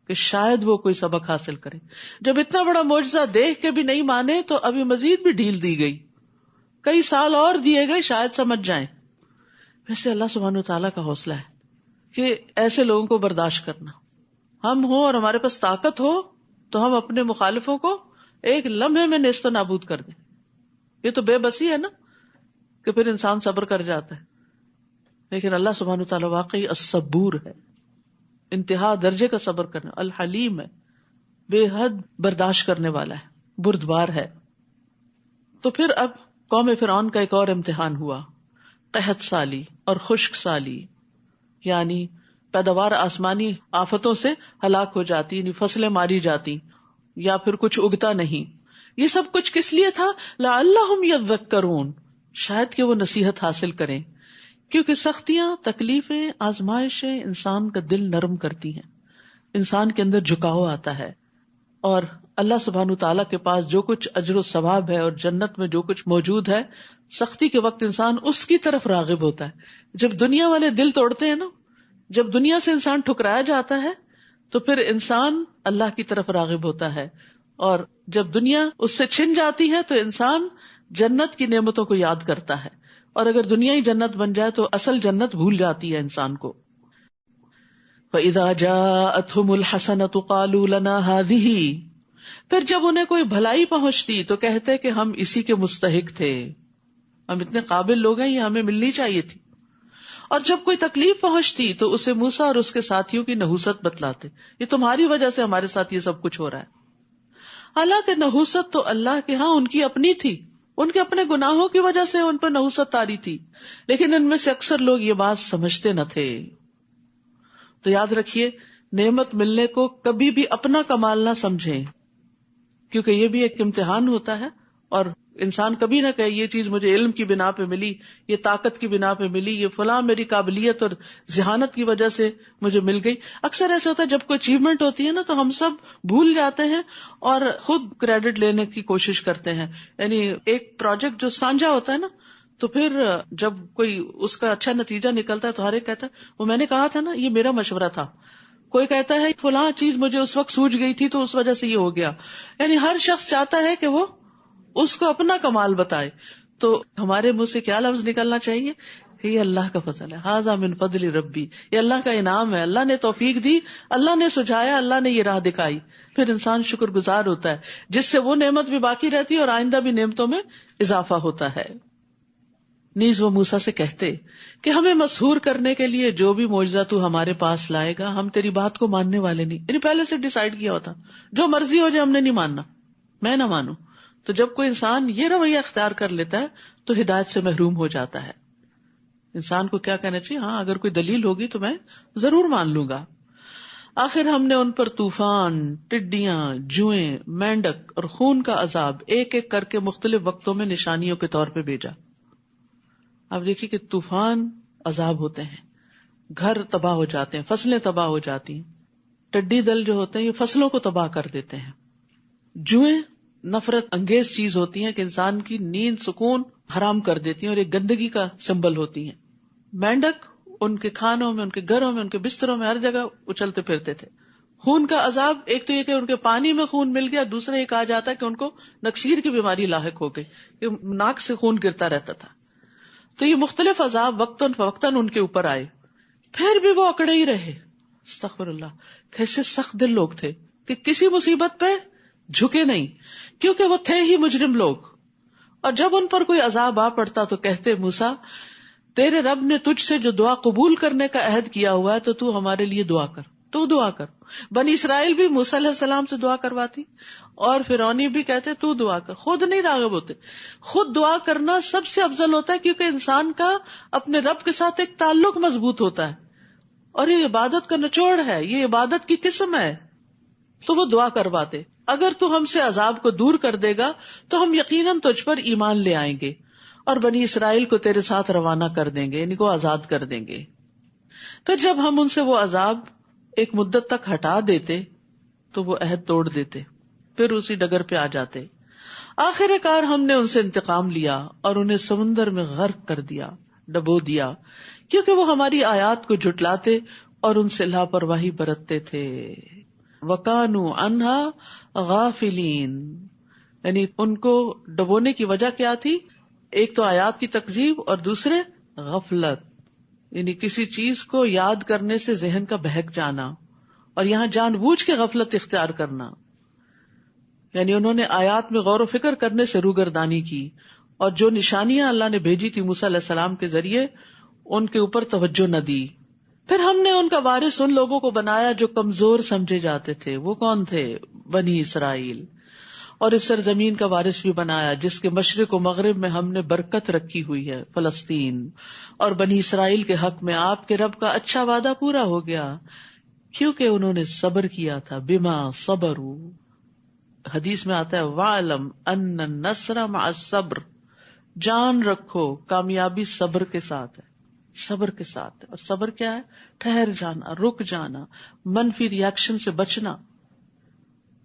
کہ شاید وہ کوئی سبق حاصل کرے. جب اتنا بڑا معجزہ دیکھ کے بھی نہیں مانے تو ابھی مزید بھی ڈھیل دی گئی، کئی سال اور دیے گئے شاید سمجھ جائیں. ویسے اللہ سبحانہ وتعالیٰ کا حوصلہ ہے کہ ایسے لوگوں کو برداشت کرنا. ہم ہوں اور ہمارے پاس طاقت ہو تو ہم اپنے مخالفوں کو ایک لمحے میں نیست و نابود کر دیں. یہ تو بے بسی ہے نا کہ پھر انسان صبر کر جاتا ہے. لیکن اللہ سبحانہ وتعالیٰ واقعی الصبور ہے، انتہا درجے کا صبر کرنا، الحلیم ہے، بے حد برداشت کرنے والا ہے، بردبار ہے. تو پھر اب قوم فرعون کا ایک اور امتحان ہوا، قحط سالی اور خشک سالی، یعنی پیداوار آسمانی آفتوں سے ہلاک ہو جاتی، یعنی فصلیں ماری جاتی یا پھر کچھ اگتا نہیں. یہ سب کچھ کس لیے تھا؟ لعلہم یذکرون، شاید کہ وہ نصیحت حاصل کریں، کیونکہ سختیاں، تکلیفیں، آزمائشیں انسان کا دل نرم کرتی ہیں، انسان کے اندر جھکاؤ آتا ہے، اور اللہ سبحانہ تعالیٰ کے پاس جو کچھ اجر و ثواب ہے اور جنت میں جو کچھ موجود ہے، سختی کے وقت انسان اس کی طرف راغب ہوتا ہے. جب دنیا والے دل توڑتے ہیں نا، جب دنیا سے انسان ٹھکرایا جاتا ہے تو پھر انسان اللہ کی طرف راغب ہوتا ہے، اور جب دنیا اس سے چھن جاتی ہے تو انسان جنت کی نعمتوں کو یاد کرتا ہے، اور اگر دنیا ہی جنت بن جائے تو اصل جنت بھول جاتی ہے انسان کو. فَإِذَا جَاءَتْهُمُ الْحَسَنَةُ قَالُوا لَنَا هَٰذِهِ، پھر جب انہیں کوئی بھلائی پہنچتی تو کہتے کہ ہم اسی کے مستحق تھے، ہم اتنے قابل لوگ ہیں، یہ ہمیں ملنی چاہیے تھی. اور جب کوئی تکلیف پہنچتی تو اسے موسیٰ اور اس کے ساتھیوں کی نحوست بتلاتے، یہ تمہاری وجہ سے ہمارے ساتھ یہ سب کچھ ہو رہا ہے. حالانکہ نحوست تو اللہ کے ہاں ان کی اپنی تھی، ان کے اپنے گناہوں کی وجہ سے ان پر نحوست طاری تھی، لیکن ان میں سے اکثر لوگ یہ بات سمجھتے نہ تھے. تو یاد رکھیے، نعمت ملنے کو کبھی بھی اپنا کمال نہ سمجھیں، کیونکہ یہ بھی ایک امتحان ہوتا ہے. اور انسان کبھی نہ کہے یہ چیز مجھے علم کی بنا پہ ملی، یہ طاقت کی بنا پہ ملی، یہ فلاں میری قابلیت اور ذہانت کی وجہ سے مجھے مل گئی. اکثر ایسا ہوتا ہے جب کوئی اچیومنٹ ہوتی ہے نا تو ہم سب بھول جاتے ہیں اور خود کریڈٹ لینے کی کوشش کرتے ہیں. یعنی ایک پروجیکٹ جو سانجا ہوتا ہے نا، تو پھر جب کوئی اس کا اچھا نتیجہ نکلتا ہے تو ہر ایک کہتا ہے وہ میں نے کہا تھا نا، یہ میرا مشورہ تھا. کوئی کہتا ہے فلاں چیز مجھے اس وقت سوجھ گئی تھی تو اس وجہ سے یہ ہو گیا. یعنی ہر شخص چاہتا ہے کہ وہ اس کو اپنا کمال بتائے. تو ہمارے منہ سے کیا لفظ نکلنا چاہیے؟ یہ اللہ کا فضل ہے، ھذا من فضل ربی، یہ اللہ کا انعام ہے، اللہ نے توفیق دی، اللہ نے سجھایا، اللہ نے یہ راہ دکھائی. پھر انسان شکر گزار ہوتا ہے، جس سے وہ نعمت بھی باقی رہتی ہے اور آئندہ بھی نعمتوں میں اضافہ ہوتا ہے. نیز وہ موسیٰ سے کہتے کہ ہمیں مسحور کرنے کے لیے جو بھی معجزہ تو ہمارے پاس لائے گا ہم تیری بات کو ماننے والے نہیں. یعنی پہلے سے ڈیسائیڈ کیا ہوتا، جو مرضی ہو جائے ہم نے نہیں ماننا، میں نہ مانوں. تو جب کوئی انسان یہ رویہ اختیار کر لیتا ہے تو ہدایت سے محروم ہو جاتا ہے. انسان کو کیا کہنا چاہیے؟ ہاں اگر کوئی دلیل ہوگی تو میں ضرور مان لوں گا. آخر ہم نے ان پر طوفان، ٹڈیاں، جوئیں، مینڈک اور خون کا عذاب ایک ایک کر کے مختلف وقتوں میں نشانیوں کے طور پہ بھیجا. اب دیکھیے کہ طوفان عذاب ہوتے ہیں، گھر تباہ ہو جاتے ہیں، فصلیں تباہ ہو جاتی ہیں. ٹڈی دل جو ہوتے ہیں یہ فصلوں کو تباہ کر دیتے ہیں. جوئیں نفرت انگیز چیز ہوتی ہیں کہ انسان کی نیند سکون حرام کر دیتی ہیں اور ایک گندگی کا سمبل ہوتی ہیں. مینڈک ان کے کھانوں میں، ان کے گھروں میں، ان کے بستروں میں ہر جگہ اچھلتے پھرتے تھے. خون کا عذاب ایک تو یہ کہ ان کے پانی میں خون مل گیا، دوسرا یہ کہا جاتا ہے کہ ان کو نکسیر کی بیماری لاحق ہو گئی، کہ ناک سے خون گرتا رہتا تھا. تو یہ مختلف عذاب وقتاً فوقتاً ان کے اوپر آئے، پھر بھی وہ اکڑے ہی رہے. استغفر اللہ، کیسے سخت دل لوگ تھے کہ کسی مصیبت پہ جھکے نہیں، کیونکہ وہ تھے ہی مجرم لوگ. اور جب ان پر کوئی عذاب آ پڑتا تو کہتے موسیٰ تیرے رب نے تجھ سے جو دعا قبول کرنے کا عہد کیا ہوا ہے تو ہمارے لیے دعا کر، تو دعا کر. بنی اسرائیل بھی موسیٰ علیہ السلام سے دعا کرواتی اور فرعونی بھی کہتے تو دعا کر. خود نہیں راغب ہوتے. خود دعا کرنا سب سے افضل ہوتا ہے، کیونکہ انسان کا اپنے رب کے ساتھ ایک تعلق مضبوط ہوتا ہے اور یہ عبادت کا نچوڑ ہے، یہ عبادت کی قسم ہے. تو وہ دعا کرواتے اگر تو ہم سے عذاب کو دور کر دے گا تو ہم یقیناً تجھ پر ایمان لے آئیں گے اور بنی اسرائیل کو تیرے ساتھ روانہ کر دیں گے، ان کو آزاد کر دیں گے. پھر جب ہم ان سے وہ عذاب ایک مدت تک ہٹا دیتے تو وہ عہد توڑ دیتے، پھر اسی ڈگر پہ آ جاتے. آخر کار ہم نے ان سے انتقام لیا اور انہیں سمندر میں غرق کر دیا، ڈبو دیا، کیونکہ وہ ہماری آیات کو جھٹلاتے اور ان سے لاپرواہی برتتے تھے. وَكَانُوا عَنْهَا غَافِلِينَ، یعنی ان کو ڈبونے کی وجہ کیا تھی؟ ایک تو آیات کی تکذیب اور دوسرے غفلت، یعنی کسی چیز کو یاد کرنے سے ذہن کا بہک جانا، اور یہاں جان بوجھ کے غفلت اختیار کرنا. یعنی انہوں نے آیات میں غور و فکر کرنے سے روگردانی کی اور جو نشانیاں اللہ نے بھیجی تھی موسیٰ علیہ السلام کے ذریعے ان کے اوپر توجہ نہ دی. پھر ہم نے ان کا وارث ان لوگوں کو بنایا جو کمزور سمجھے جاتے تھے. وہ کون تھے؟ بنی اسرائیل. اور اس سرزمین کا وارث بھی بنایا جس کے مشرق و مغرب میں ہم نے برکت رکھی ہوئی ہے، فلسطین. اور بنی اسرائیل کے حق میں آپ کے رب کا اچھا وعدہ پورا ہو گیا کیونکہ انہوں نے صبر کیا تھا. بما صبروا، حدیث میں آتا ہے وَعْلَمْ أَنَّ النَّصْرَ مَعَ الصَّبْرِ، جان رکھو کامیابی صبر کے ساتھ ہے، صبر کے ساتھ ہے. اور صبر کیا ہے؟ ٹھہر جانا، رک جانا، منفی ری ایکشن سے بچنا.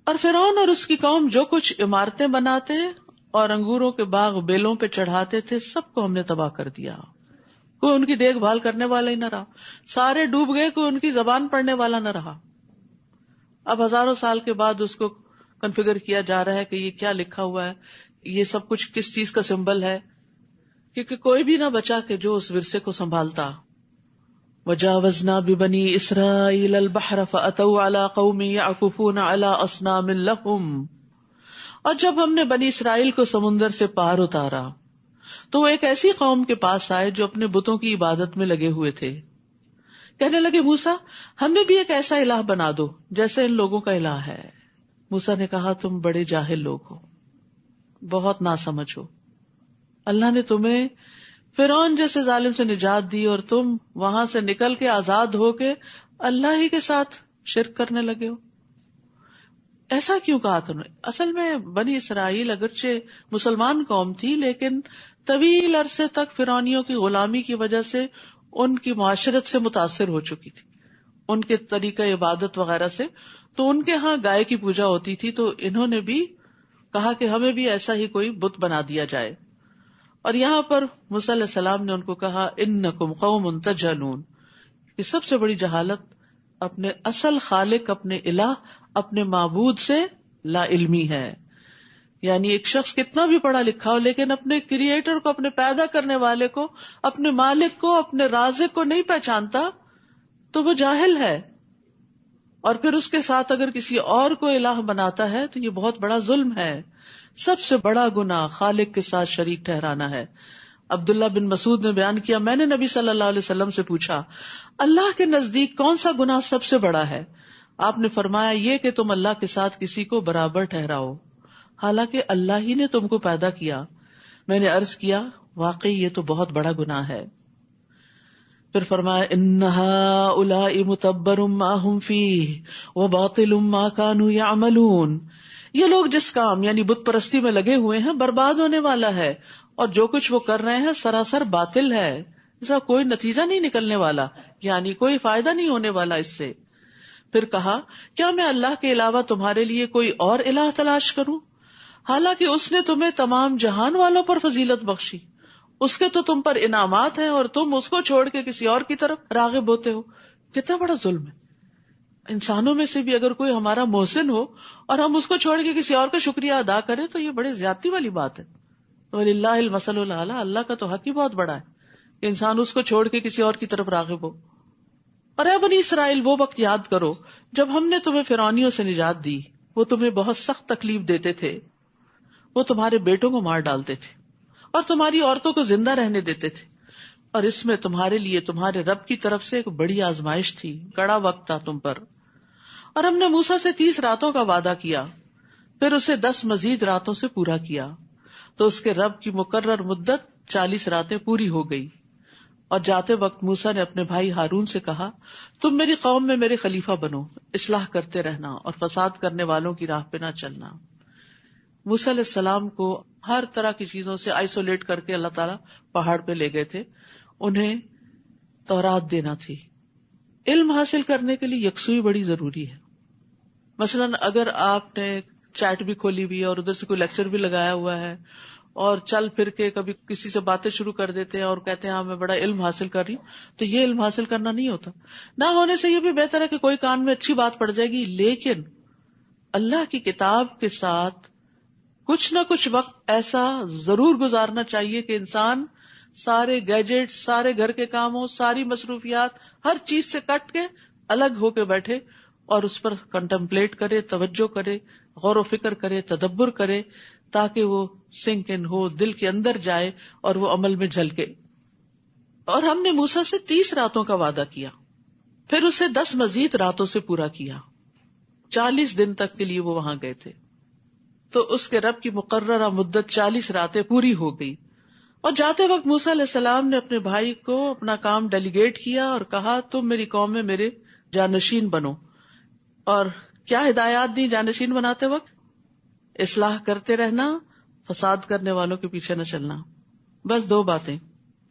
اور فرعون اور اس کی قوم جو کچھ عمارتیں بناتے اور انگوروں کے باغ بیلوں پہ چڑھاتے تھے سب کو ہم نے تباہ کر دیا. کوئی ان کی دیکھ بھال کرنے والا ہی نہ رہا، سارے ڈوب گئے، کوئی ان کی زبان پڑھنے والا نہ رہا. اب ہزاروں سال کے بعد اس کو کنفیگر کیا جا رہا ہے کہ یہ کیا لکھا ہوا ہے، یہ سب کچھ کس چیز کا سمبل ہے؟ کیونکہ کوئی بھی نہ بچا کہ جو اس ورثے کو سنبھالتا. وجاوزنا ببنی اسرائیل البحر فاتوا علی قوم یعکفون علی اصنام لہم. اور جب ہم نے بنی اسرائیل کو سمندر سے پار اتارا تو وہ ایک ایسی قوم کے پاس آئے جو اپنے بتوں کی عبادت میں لگے ہوئے تھے. کہنے لگے موسیٰ ہمیں بھی ایک ایسا الہ بنا دو جیسے ان لوگوں کا الہ ہے. موسیٰ نے کہا تم بڑے جاہل لوگ ہو, بہت ناسمجھ ہو. اللہ نے تمہیں فرعون جیسے ظالم سے نجات دی اور تم وہاں سے نکل کے آزاد ہو کے اللہ ہی کے ساتھ شرک کرنے لگے ہو. ایسا کیوں کہا تم نے؟ اصل میں بنی اسرائیل اگرچہ مسلمان قوم تھی لیکن طویل عرصے تک فرعونیوں کی غلامی کی وجہ سے ان کی معاشرت سے متاثر ہو چکی تھی, ان کے طریقہ عبادت وغیرہ سے. تو ان کے ہاں گائے کی پوجا ہوتی تھی, تو انہوں نے بھی کہا کہ ہمیں بھی ایسا ہی کوئی بت بنا دیا جائے. اور یہاں پر موسیٰ علیہ السلام نے ان کو کہا انکم قوم تجہلون. یہ سب سے بڑی جہالت اپنے اصل خالق, اپنے الہ, اپنے معبود سے لا علمی ہے. یعنی ایک شخص کتنا بھی پڑھا لکھا ہو لیکن اپنے کریٹر کو, اپنے پیدا کرنے والے کو, اپنے مالک کو, اپنے رازق کو نہیں پہچانتا تو وہ جاہل ہے. اور پھر اس کے ساتھ اگر کسی اور کو الہ بناتا ہے تو یہ بہت بڑا ظلم ہے. سب سے بڑا گناہ خالق کے ساتھ شریک ٹھہرانا ہے. عبداللہ بن مسعود نے بیان کیا, میں نے نبی صلی اللہ علیہ وسلم سے پوچھا اللہ کے نزدیک کون سا گناہ سب سے بڑا ہے؟ آپ نے فرمایا یہ کہ تم اللہ کے ساتھ کسی کو برابر ٹھہراؤ حالانکہ اللہ ہی نے تم کو پیدا کیا. میں نے عرض کیا واقعی یہ تو بہت بڑا گناہ ہے. پھر فرمایا ان ہؤلاء متبر ما هم فیہ وباطل ما كانوا يعملون. یہ لوگ جس کام یعنی بت پرستی میں لگے ہوئے ہیں برباد ہونے والا ہے, اور جو کچھ وہ کر رہے ہیں سراسر باطل ہے, اس کا کوئی نتیجہ نہیں نکلنے والا, یعنی کوئی فائدہ نہیں ہونے والا اس سے. پھر کہا کیا میں اللہ کے علاوہ تمہارے لیے کوئی اور الہ تلاش کروں حالانکہ اس نے تمہیں تمام جہان والوں پر فضیلت بخشی, اس کے تو تم پر انعامات ہیں اور تم اس کو چھوڑ کے کسی اور کی طرف راغب ہوتے ہو. کتنا بڑا ظلم ہے. انسانوں میں سے بھی اگر کوئی ہمارا محسن ہو اور ہم اس کو چھوڑ کے کسی اور کا شکریہ ادا کریں تو یہ بڑے زیادتی والی بات ہے. وَلِلَّهِ الْمَثَلُ الْأَعْلَىٰ, اللہ کا تو حق ہی بہت بڑا ہے کہ انسان اس کو چھوڑ کے کسی اور کی طرف راغب ہو. اور اے بنی اسرائیل وہ وقت یاد کرو جب ہم نے تمہیں فرعونیوں سے نجات دی, وہ تمہیں بہت سخت تکلیف دیتے تھے, وہ تمہارے بیٹوں کو مار ڈالتے تھے اور تمہاری عورتوں کو زندہ رہنے دیتے تھے, اور اس میں تمہارے لیے تمہارے رب کی طرف سے ایک بڑی آزمائش تھی, کڑا وقت تھا تم پر. اور ہم نے موسیٰ سے 30 راتوں کا وعدہ کیا, پھر اسے 10 مزید راتوں سے پورا کیا, تو اس کے رب کی مقرر مدت 40 راتیں پوری ہو گئی. اور جاتے وقت موسیٰ نے اپنے بھائی ہارون سے کہا تم میری قوم میں میرے خلیفہ بنو, اصلاح کرتے رہنا اور فساد کرنے والوں کی راہ پہ نہ چلنا. موسیٰ علیہ السلام کو ہر طرح کی چیزوں سے آئسولیٹ کر کے اللہ تعالیٰ پہاڑ پہ لے گئے تھے. انہیں تورات دینا تھی. علم حاصل کرنے کے لیے یکسوئی بڑی ضروری ہے. مثلاً اگر آپ نے چیٹ بھی کھولی ہوئی ہے اور ادھر سے کوئی لیکچر بھی لگایا ہوا ہے اور چل پھر کے کبھی کسی سے باتیں شروع کر دیتے ہیں اور کہتے ہیں ہاں میں بڑا علم حاصل کر رہی ہوں, تو یہ علم حاصل کرنا نہیں ہوتا. نہ ہونے سے یہ بھی بہتر ہے کہ کوئی کان میں اچھی بات پڑ جائے گی, لیکن اللہ کی کتاب کے ساتھ کچھ نہ کچھ وقت ایسا ضرور گزارنا چاہیے کہ انسان سارے گیجٹ, سارے گھر کے کاموں, ساری مصروفیات, ہر چیز سے کٹ کے الگ ہو کے بیٹھے اور اس پر کنٹمپلیٹ کرے, توجہ کرے, غور و فکر کرے, تدبر کرے, تاکہ وہ سنک ان ہو, دل کے اندر جائے اور وہ عمل میں جھلکے. اور ہم نے موسیٰ سے 30 راتوں کا وعدہ کیا, پھر اسے 10 مزید راتوں سے پورا کیا. 40 دن تک کے لیے وہ وہاں گئے تھے, تو اس کے رب کی مقررہ مدت 40 راتیں پوری ہو گئی. اور جاتے وقت موسیٰ علیہ السلام نے اپنے بھائی کو اپنا کام ڈیلیگیٹ کیا اور کہا تم میری قوم میں میرے جانشین بنو. اور کیا ہدایات دی جانشین بناتے وقت؟ اصلاح کرتے رہنا, فساد کرنے والوں کے پیچھے نہ چلنا. بس 2 باتیں,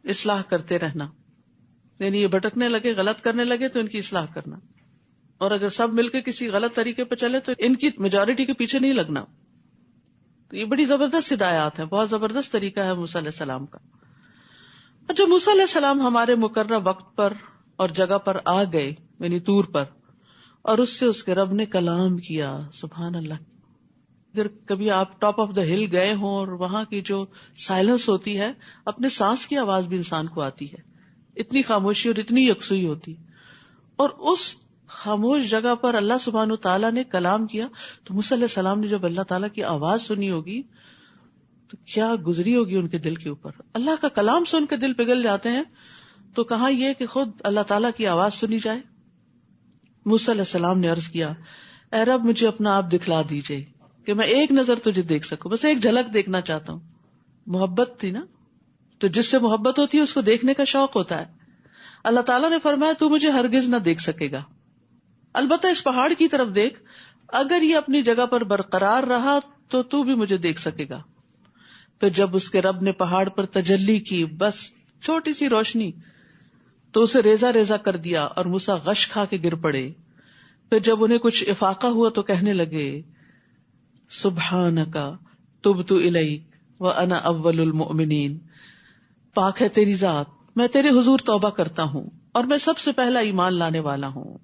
اصلاح کرتے رہنا, یعنی یہ بھٹکنے لگے, غلط کرنے لگے تو ان کی اصلاح کرنا, اور اگر سب مل کے کسی غلط طریقے پہ چلے تو ان کی میجورٹی کے پیچھے نہیں لگنا. تو یہ بڑی زبردست ہدایات ہیں, بہت زبردست طریقہ ہے موسیٰ علیہ السلام کا. اور جب موسیٰ علیہ السلام ہمارے مقررہ وقت پر اور جگہ پر آ گئے, یعنی طور پر, اور اس سے اس کے رب نے کلام کیا, سبحان اللہ, اگر کبھی آپ ٹاپ آف دا ہل گئے ہوں اور وہاں کی جو سائلنس ہوتی ہے، اپنے سانس کی آواز بھی انسان کو آتی ہے، اتنی خاموشی اور اتنی یکسوئی ہوتی. اور اس خاموش جگہ پر اللہ سبحانہ تعالیٰ نے کلام کیا تو موسیٰ علیہ السلام نے جب اللہ تعالیٰ کی آواز سنی ہوگی تو کیا گزری ہوگی ان کے دل کے اوپر. اللہ کا کلام سن کے دل پگھل جاتے ہیں، تو کہاں یہ کہ خود اللہ تعالیٰ کی آواز سنی جائے. موسیٰ علیہ السلام نے عرض کیا، اے رب مجھے اپنا آپ دکھلا دیجئے کہ میں ایک نظر تجھے دیکھ سکوں، بس ایک جھلک دیکھنا چاہتا ہوں. محبت تھی نا، تو جس سے محبت ہوتی ہے اس کو دیکھنے کا شوق ہوتا ہے. اللہ تعالیٰ نے فرمایا تو مجھے ہرگز نہ دیکھ سکے گا، البتہ اس پہاڑ کی طرف دیکھ، اگر یہ اپنی جگہ پر برقرار رہا تو بھی مجھے دیکھ سکے گا. پھر جب اس کے رب نے پہاڑ پر تجلی کی، بس چھوٹی سی روشنی، تو اسے ریزہ ریزہ کر دیا اور موسیٰ غش کھا کے گر پڑے. پھر جب انہیں کچھ افاقہ ہوا تو کہنے لگے، سبحانک تبت الیک وانا اول المؤمنین، پاک ہے تیری ذات، میں تیرے حضور توبہ کرتا ہوں اور میں سب سے پہلا ایمان لانے والا ہوں.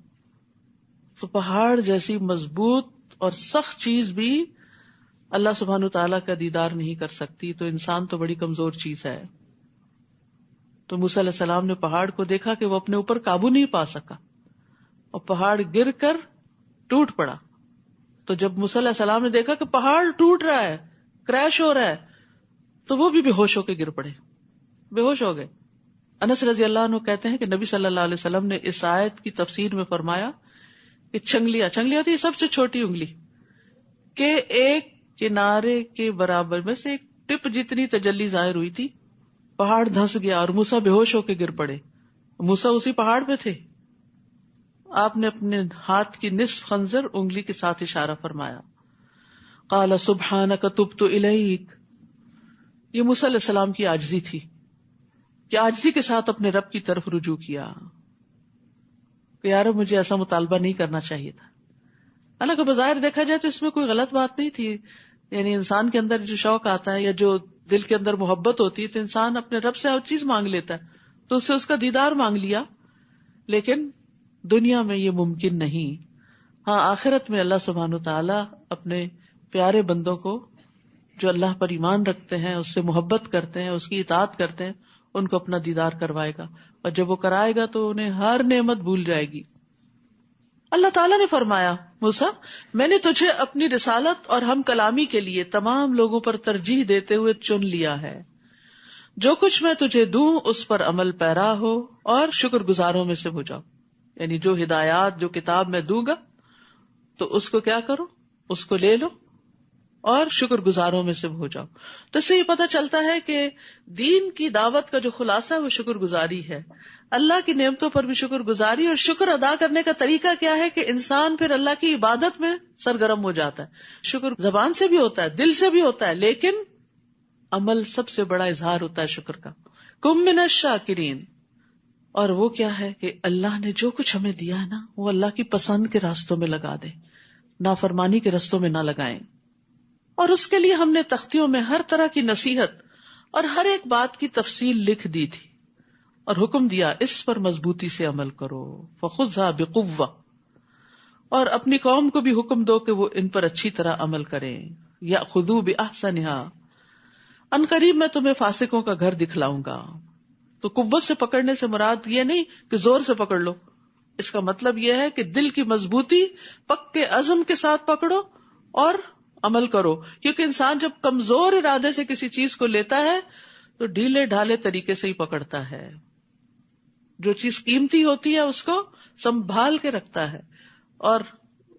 تو پہاڑ جیسی مضبوط اور سخت چیز بھی اللہ سبحانہ تعالیٰ کا دیدار نہیں کر سکتی، تو انسان تو بڑی کمزور چیز ہے. تو موسیٰ علیہ السلام نے پہاڑ کو دیکھا کہ وہ اپنے اوپر قابو نہیں پا سکا اور پہاڑ گر کر ٹوٹ پڑا. تو جب موسیٰ علیہ السلام نے دیکھا کہ پہاڑ ٹوٹ رہا ہے، کریش ہو رہا ہے، تو وہ بھی بے ہوش ہو کے گر پڑے، بے ہوش ہو گئے. انس رضی اللہ عنہ کہتے ہیں کہ نبی صلی اللہ علیہ وسلم نے اس آیت کی تفسیر میں فرمایا کہ چنگلیاں ہوتی ہے سب سے چھوٹی انگلی کہ ایک کنارے کے برابر میں سے ایک ٹپ جتنی تجلی ظاہر ہوئی تھی، پہاڑ دھنس گیا اور موسیٰ بے ہوش ہو کے گر پڑے. موسیٰ اسی پہاڑ پہ تھے. آپ نے اپنے ہاتھ کی نصف خنجر انگلی کے ساتھ اشارہ فرمایا. قال سبحانک تبت الیک، یہ موسیٰ علیہ السلام کی عاجزی تھی کہ عاجزی کے ساتھ اپنے رب کی طرف رجوع کیا کہ یار مجھے ایسا مطالبہ نہیں کرنا چاہیے تھا. حالانکہ بظاہر دیکھا جائے تو اس میں کوئی غلط بات نہیں تھی، یعنی انسان کے اندر جو شوق آتا ہے یا جو دل کے اندر محبت ہوتی ہے تو انسان اپنے رب سے ہر چیز مانگ لیتا ہے، تو اس سے اس کا دیدار مانگ لیا. لیکن دنیا میں یہ ممکن نہیں. ہاں آخرت میں اللہ سبحانہ تعالیٰ اپنے پیارے بندوں کو جو اللہ پر ایمان رکھتے ہیں، اس سے محبت کرتے ہیں، اس کی اطاعت کرتے ہیں، ان کو اپنا دیدار کروائے گا، اور جب وہ کرائے گا تو انہیں ہر نعمت بھول جائے گی. اللہ تعالیٰ نے فرمایا، موسیٰ میں نے تجھے اپنی رسالت اور ہم کلامی کے لیے تمام لوگوں پر ترجیح دیتے ہوئے چن لیا ہے. جو کچھ میں تجھے دوں اس پر عمل پیرا ہو اور شکر گزاروں میں سے ہو جاؤ. یعنی جو ہدایات، جو کتاب میں دوں گا تو اس کو کیا کرو، اس کو لے لو اور شکر گزاروں میں سے ہو جاؤ. تو اس سے یہ پتہ چلتا ہے کہ دین کی دعوت کا جو خلاصہ ہے وہ شکر گزاری ہے. اللہ کی نعمتوں پر بھی شکر گزاری، اور شکر ادا کرنے کا طریقہ کیا ہے کہ انسان پھر اللہ کی عبادت میں سرگرم ہو جاتا ہے. شکر زبان سے بھی ہوتا ہے، دل سے بھی ہوتا ہے، لیکن عمل سب سے بڑا اظہار ہوتا ہے شکر کا. کم من الشاکرین. اور وہ کیا ہے کہ اللہ نے جو کچھ ہمیں دیا ہے نا وہ اللہ کی پسند کے راستوں میں لگا دیں، نافرمانی کے رستوں میں نہ لگائیں. اور اس کے لیے ہم نے تختیوں میں ہر طرح کی نصیحت اور ہر ایک بات کی تفصیل لکھ دی تھی اور حکم دیا اس پر مضبوطی سے عمل کرو. فخذها بقوة. اور اپنی قوم کو بھی حکم دو کہ وہ ان پر اچھی طرح عمل کریں. یأخذوا بأحسنها. ان قریب میں تمہیں فاسقوں کا گھر دکھلاؤں گا. تو قوت سے پکڑنے سے مراد یہ نہیں کہ زور سے پکڑ لو، اس کا مطلب یہ ہے کہ دل کی مضبوطی، پکے عزم کے ساتھ پکڑو اور عمل کرو. کیونکہ انسان جب کمزور ارادے سے کسی چیز کو لیتا ہے تو ڈھیلے ڈھالے طریقے سے ہی پکڑتا ہے. جو چیز قیمتی ہوتی ہے اس کو سنبھال کے رکھتا ہے اور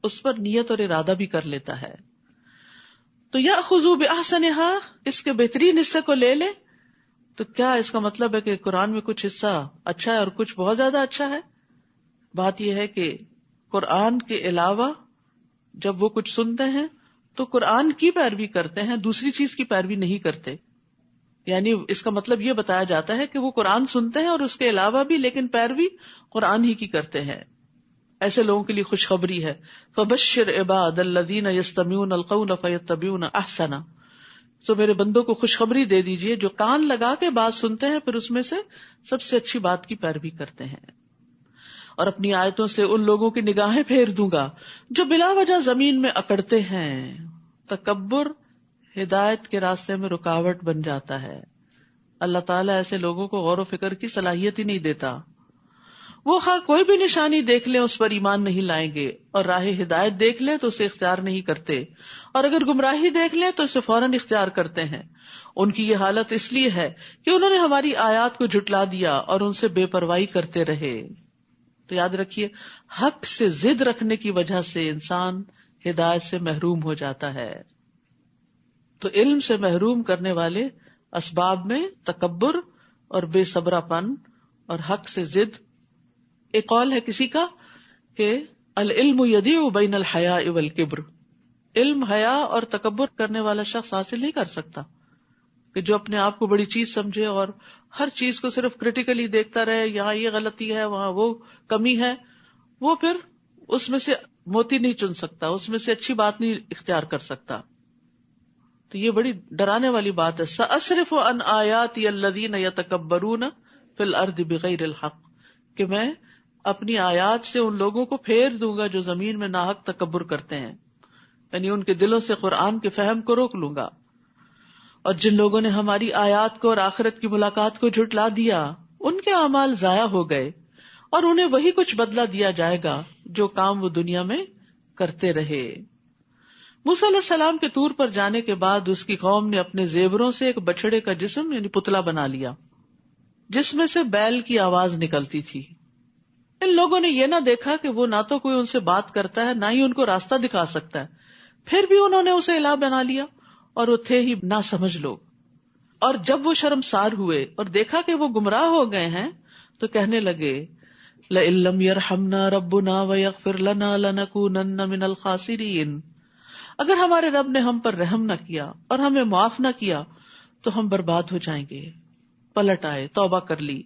اس پر نیت اور ارادہ بھی کر لیتا ہے. تو یأخذوا بأحسنها، اس کے بہترین حصے کو لے لے. تو کیا اس کا مطلب ہے کہ قرآن میں کچھ حصہ اچھا ہے اور کچھ بہت زیادہ اچھا ہے؟ بات یہ ہے کہ قرآن کے علاوہ جب وہ کچھ سنتے ہیں تو قرآن کی پیروی کرتے ہیں، دوسری چیز کی پیروی نہیں کرتے. یعنی اس کا مطلب یہ بتایا جاتا ہے کہ وہ قرآن سنتے ہیں اور اس کے علاوہ بھی لیکن پیروی قرآن ہی کی کرتے ہیں. ایسے لوگوں کے لیے خوشخبری ہے. فبشر عباد الذین یستمعون القول فیتبعون احسنہ. تو میرے بندوں کو خوشخبری دے دیجئے جو کان لگا کے بات سنتے ہیں پھر اس میں سے سب سے اچھی بات کی پیروی کرتے ہیں. اور اپنی آیتوں سے ان لوگوں کی نگاہیں پھیر دوں گا جو بلا وجہ زمین میں اکڑتے ہیں. تکبر ہدایت کے راستے میں رکاوٹ بن جاتا ہے. اللہ تعالیٰ ایسے لوگوں کو غور و فکر کی صلاحیت ہی نہیں دیتا. وہ خواہ کوئی بھی نشانی دیکھ لیں اس پر ایمان نہیں لائیں گے، اور راہ ہدایت دیکھ لیں تو اسے اختیار نہیں کرتے، اور اگر گمراہی دیکھ لیں تو اسے فوراً اختیار کرتے ہیں. ان کی یہ حالت اس لیے ہے کہ انہوں نے ہماری آیات کو جھٹلا دیا اور ان سے بے پرواہی کرتے رہے. تو یاد رکھیے، حق سے ضد رکھنے کی وجہ سے انسان ہدایت سے محروم ہو جاتا ہے. تو علم سے محروم کرنے والے اسباب میں تکبر اور بے صبرا پن اور حق سے ضد. ایک قول ہے کسی کا کہ العلم یضیع بین الحیاء والکبر، علم حیا اور تکبر کرنے والا شخص حاصل نہیں کر سکتا، کہ جو اپنے آپ کو بڑی چیز سمجھے اور ہر چیز کو صرف کریٹیکلی دیکھتا رہے، یہاں یہ غلطی ہے وہاں وہ کمی ہے، وہ پھر اس میں سے موتی نہیں چن سکتا، اس میں سے اچھی بات نہیں اختیار کر سکتا. تو یہ بڑی ڈرانے والی بات ہے. سأصرف عن آیاتی الذین یتکبرون فی الارض بغیر الحق، کہ میں اپنی آیات سے ان لوگوں کو پھیر دوں گا جو زمین میں ناحق تکبر کرتے ہیں، یعنی ان کے دلوں سے قرآن کے فہم کو روک لوں گا. اور جن لوگوں نے ہماری آیات کو اور آخرت کی ملاقات کو جھٹلا دیا، ان کے اعمال ضائع ہو گئے اور انہیں وہی کچھ بدلہ دیا جائے گا جو کام وہ دنیا میں کرتے رہے. موسیٰ علیہ السلام کے طور پر جانے کے بعد اس کی قوم نے اپنے زیوروں سے ایک بچڑے کا جسم یعنی پتلا بنا لیا جس میں سے بیل کی آواز نکلتی تھی. ان لوگوں نے یہ نہ دیکھا کہ وہ نہ تو کوئی ان سے بات کرتا ہے نہ ہی ان کو راستہ دکھا سکتا ہے، پھر بھی انہوں نے اسے الہ بنا لیا، اور وہ تھے ہی نہ سمجھ لوگ. اور جب وہ شرمسار ہوئے اور دیکھا کہ وہ گمراہ ہو گئے ہیں تو کہنے لگے لئن لم یرحمنا ربنا ویغفر لنا لنکونن من الخاسرین، اگر ہمارے رب نے ہم پر رحم نہ کیا اور ہمیں معاف نہ کیا تو ہم برباد ہو جائیں گے. پلٹ آئے، توبہ کر لی.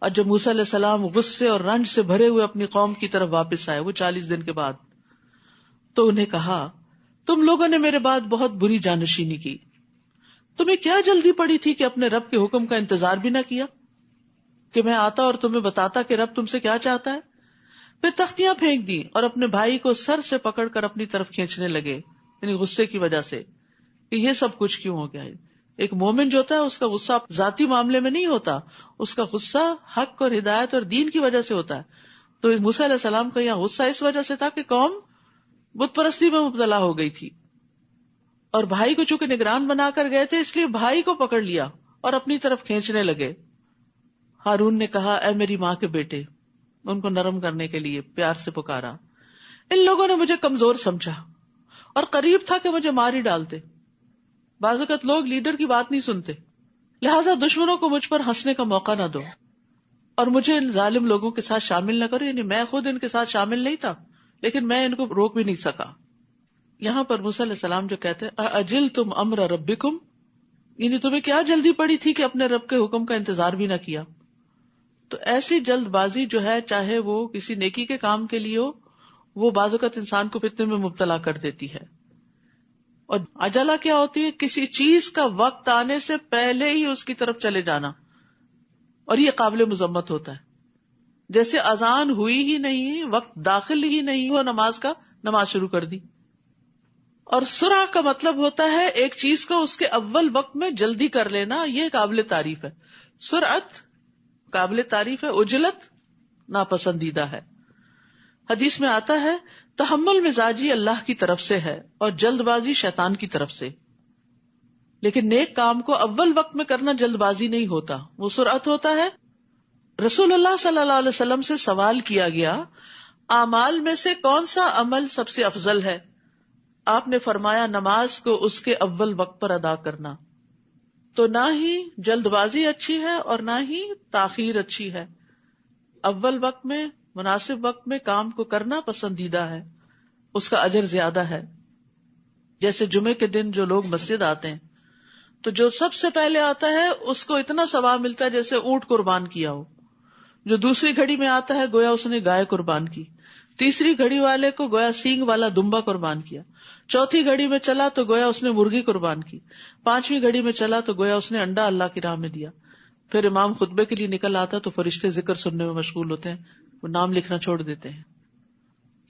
اور جب موسیٰ علیہ السلام غصے اور رنج سے بھرے ہوئے اپنی قوم کی طرف واپس آئے، وہ 40 دن کے بعد، تو انہیں کہا تم لوگوں نے میرے بعد بہت بری جانشینی کی، تمہیں کیا جلدی پڑی تھی کہ اپنے رب کے حکم کا انتظار بھی نہ کیا کہ میں آتا اور تمہیں بتاتا کہ رب تم سے کیا چاہتا ہے. پھر تختیاں پھینک دی اور اپنے بھائی کو سر سے پکڑ کر اپنی طرف کھینچنے لگے، یعنی غصے کی وجہ سے کہ یہ سب کچھ کیوں ہو گیا ہے. ایک مومن جو ہوتا ہے اس کا غصہ ذاتی معاملے میں نہیں ہوتا، اس کا غصہ حق اور ہدایت اور دین کی وجہ سے ہوتا ہے. تو موسیٰ علیہ السلام کا یہاں غصہ اس وجہ سے تھا کہ قوم بت پرستی میں مبتلا ہو گئی تھی، اور بھائی کو چونکہ نگران بنا کر گئے تھے اس لیے بھائی کو پکڑ لیا اور اپنی طرف کھینچنے لگے. ہارون نے کہا اے میری ماں کے بیٹے، ان کو نرم کرنے کے لیے پیار سے پکارا. ان لوگوں نے مجھے کمزور سمجھا اور قریب تھا کہ مجھے مار ہی ڈالتے. بعض اوقات لوگ لیڈر کی بات نہیں سنتے، لہٰذا دشمنوں کو مجھ پر ہنسنے کا موقع نہ دو اور مجھے ان ظالم لوگوں کے ساتھ شامل نہ کرو. یعنی میں خود ان کے ساتھ شامل نہیں تھا لیکن میں ان کو روک بھی نہیں سکا. یہاں پر موسیٰ علیہ السلام جو کہتے ہیں اجلتم امر ربکم، یعنی تمہیں کیا جلدی پڑی تھی کہ اپنے رب کے حکم کا انتظار بھی نہ کیا. تو ایسی جلد بازی جو ہے، چاہے وہ کسی نیکی کے کام کے لیے ہو، وہ بعض اوقات انسان کو فتنے میں مبتلا کر دیتی ہے. اور عجلہ کیا ہوتی ہے؟ کسی چیز کا وقت آنے سے پہلے ہی اس کی طرف چلے جانا، اور یہ قابل مذمت ہوتا ہے. جیسے اذان ہوئی ہی نہیں، وقت داخل ہی نہیں ہوا نماز کا، نماز شروع کر دی. اور سرعہ کا مطلب ہوتا ہے ایک چیز کو اس کے اول وقت میں جلدی کر لینا، یہ قابل تعریف ہے. سرعت قابل تعریف ہے، عجلت ناپسندیدہ ہے. حدیث میں آتا ہے تحمل مزاجی اللہ کی طرف سے ہے اور جلد بازی شیطان کی طرف سے. لیکن نیک کام کو اول وقت میں کرنا جلد بازی نہیں ہوتا، وہ سرعت ہوتا ہے. رسول اللہ صلی اللہ علیہ وسلم سے سوال کیا گیا اعمال میں سے کون سا عمل سب سے افضل ہے؟ آپ نے فرمایا نماز کو اس کے اول وقت پر ادا کرنا. تو نہ ہی جلد بازی اچھی ہے اور نہ ہی تاخیر اچھی ہے. اول وقت میں، مناسب وقت میں کام کو کرنا پسندیدہ ہے، اس کا اجر زیادہ ہے. جیسے جمعے کے دن جو لوگ مسجد آتے ہیں تو جو سب سے پہلے آتا ہے اس کو اتنا ثواب ملتا ہے جیسے اونٹ قربان کیا ہو. جو دوسری گھڑی میں آتا ہے گویا اس نے گائے قربان کی، تیسری گھڑی والے کو گویا سینگ والا دمبا قربان کیا، چوتھی گھڑی میں چلا تو گویا اس نے مرغی قربان کی، پانچویں گھڑی میں چلا تو گویا اس نے انڈا اللہ کی راہ میں دیا. پھر امام خطبے کے لیے نکل آتا تو فرشتے ذکر سننے میں مشغول ہوتے ہیں، وہ نام لکھنا چھوڑ دیتے ہیں.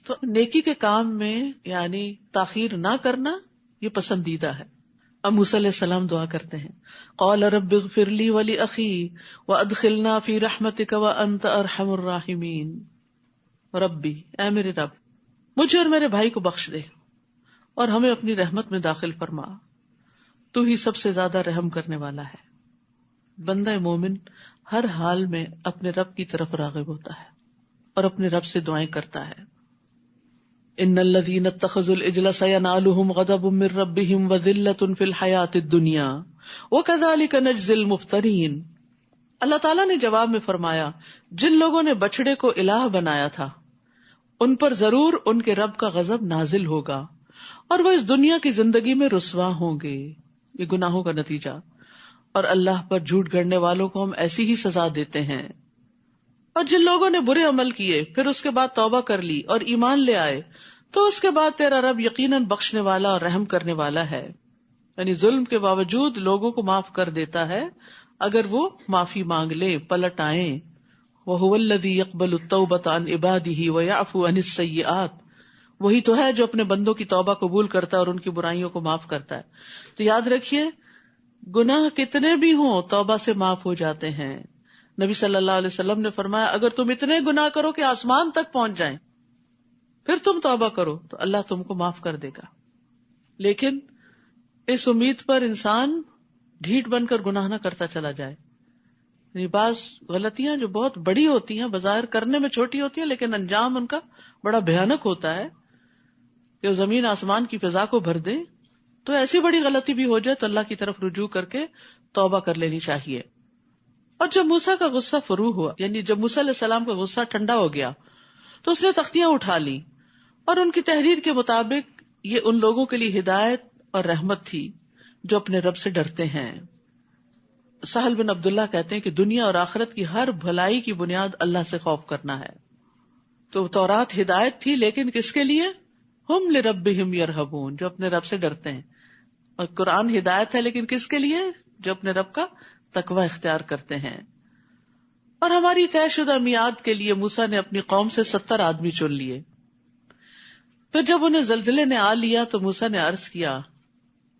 تو نیکی کے کام میں یعنی تاخیر نہ کرنا یہ پسندیدہ ہے. اب موسیٰ علیہ السلام دعا کرتے ہیں قال رب اغفر لی ولأخی وادخلنا فی رحمتک وانت ارحم الراحمین. ربی، اے میرے رب، مجھے اور میرے بھائی کو بخش دے اور ہمیں اپنی رحمت میں داخل فرما، تو ہی سب سے زیادہ رحم کرنے والا ہے. بندہ مومن ہر حال میں اپنے رب کی طرف راغب ہوتا ہے اور اپنے رب سے دعائیں کرتا ہے. ان الذین اتخذوا العجل سینالهم غضب من ربهم وذلۃ فی الحیاۃ الدنیا وکذالک نجزی المفترین. اللہ تعالیٰ نے جواب میں فرمایا، جن لوگوں نے بچڑے کو الہ بنایا تھا ان پر ضرور ان کے رب کا غضب نازل ہوگا اور وہ اس دنیا کی زندگی میں رسوا ہوں گے. یہ گناہوں کا نتیجہ. اور اللہ پر جھوٹ گھڑنے والوں کو ہم ایسی ہی سزا دیتے ہیں. اور جن لوگوں نے برے عمل کیے پھر اس کے بعد توبہ کر لی اور ایمان لے آئے تو اس کے بعد تیرا رب یقیناً بخشنے والا اور رحم کرنے والا ہے. یعنی ظلم کے باوجود لوگوں کو معاف کر دیتا ہے اگر وہ معافی مانگ لیں، پلٹ آئیں. وَهُوَ الَّذِي يَقْبَلُ التَّوْبَةَ عَنْ عِبَادِهِ وَيَعْفُو عَنِ السَّيِّئَاتِ. وہی تو ہے جو اپنے بندوں کی توبہ قبول کرتا ہے اور ان کی برائیوں کو معاف کرتا ہے. تو یاد رکھیے، گناہ کتنے بھی ہوں توبہ سے معاف ہو جاتے ہیں. نبی صلی اللہ علیہ وسلم نے فرمایا، اگر تم اتنے گناہ کرو کہ آسمان تک پہنچ جائیں پھر تم توبہ کرو تو اللہ تم کو معاف کر دے گا. لیکن اس امید پر انسان ڈھیٹ بن کر گناہ نہ کرتا چلا جائے. یعنی بعض غلطیاں جو بہت بڑی ہوتی ہیں، بظاہر کرنے میں چھوٹی ہوتی ہیں لیکن انجام ان کا بڑا بھیانک ہوتا ہے کہ وہ زمین آسمان کی فضا کو بھر دے. تو ایسی بڑی غلطی بھی ہو جائے تو اللہ کی طرف رجوع کر کے توبہ کر لینی چاہیے. اور جب موسیٰ کا غصہ فرو ہوا، یعنی جب موسیٰ علیہ السلام کا غصہ ٹھنڈا ہو گیا تو اس نے تختیاں اٹھا لی اور ان کی تحریر کے مطابق یہ ان لوگوں کے لیے ہدایت اور رحمت تھی جو اپنے رب سے ڈرتے ہیں. سہل بن عبداللہ کہتے ہیں کہ دنیا اور آخرت کی ہر بھلائی کی بنیاد اللہ سے خوف کرنا ہے. تو تورات ہدایت تھی لیکن کس کے لیے؟ ہم لربہم یرہبون، جو اپنے رب سے ڈرتے ہیں. اور قرآن ہدایت ہے لیکن کس کے لیے؟ جو اپنے رب کا تقوی اختیار کرتے ہیں. اور ہماری طے شدہ میعاد کے لیے موسیٰ نے اپنی قوم سے 70 آدمی چن لیے. پھر جب انہیں زلزلے نے آ لیا تو موسیٰ نے عرض کیا،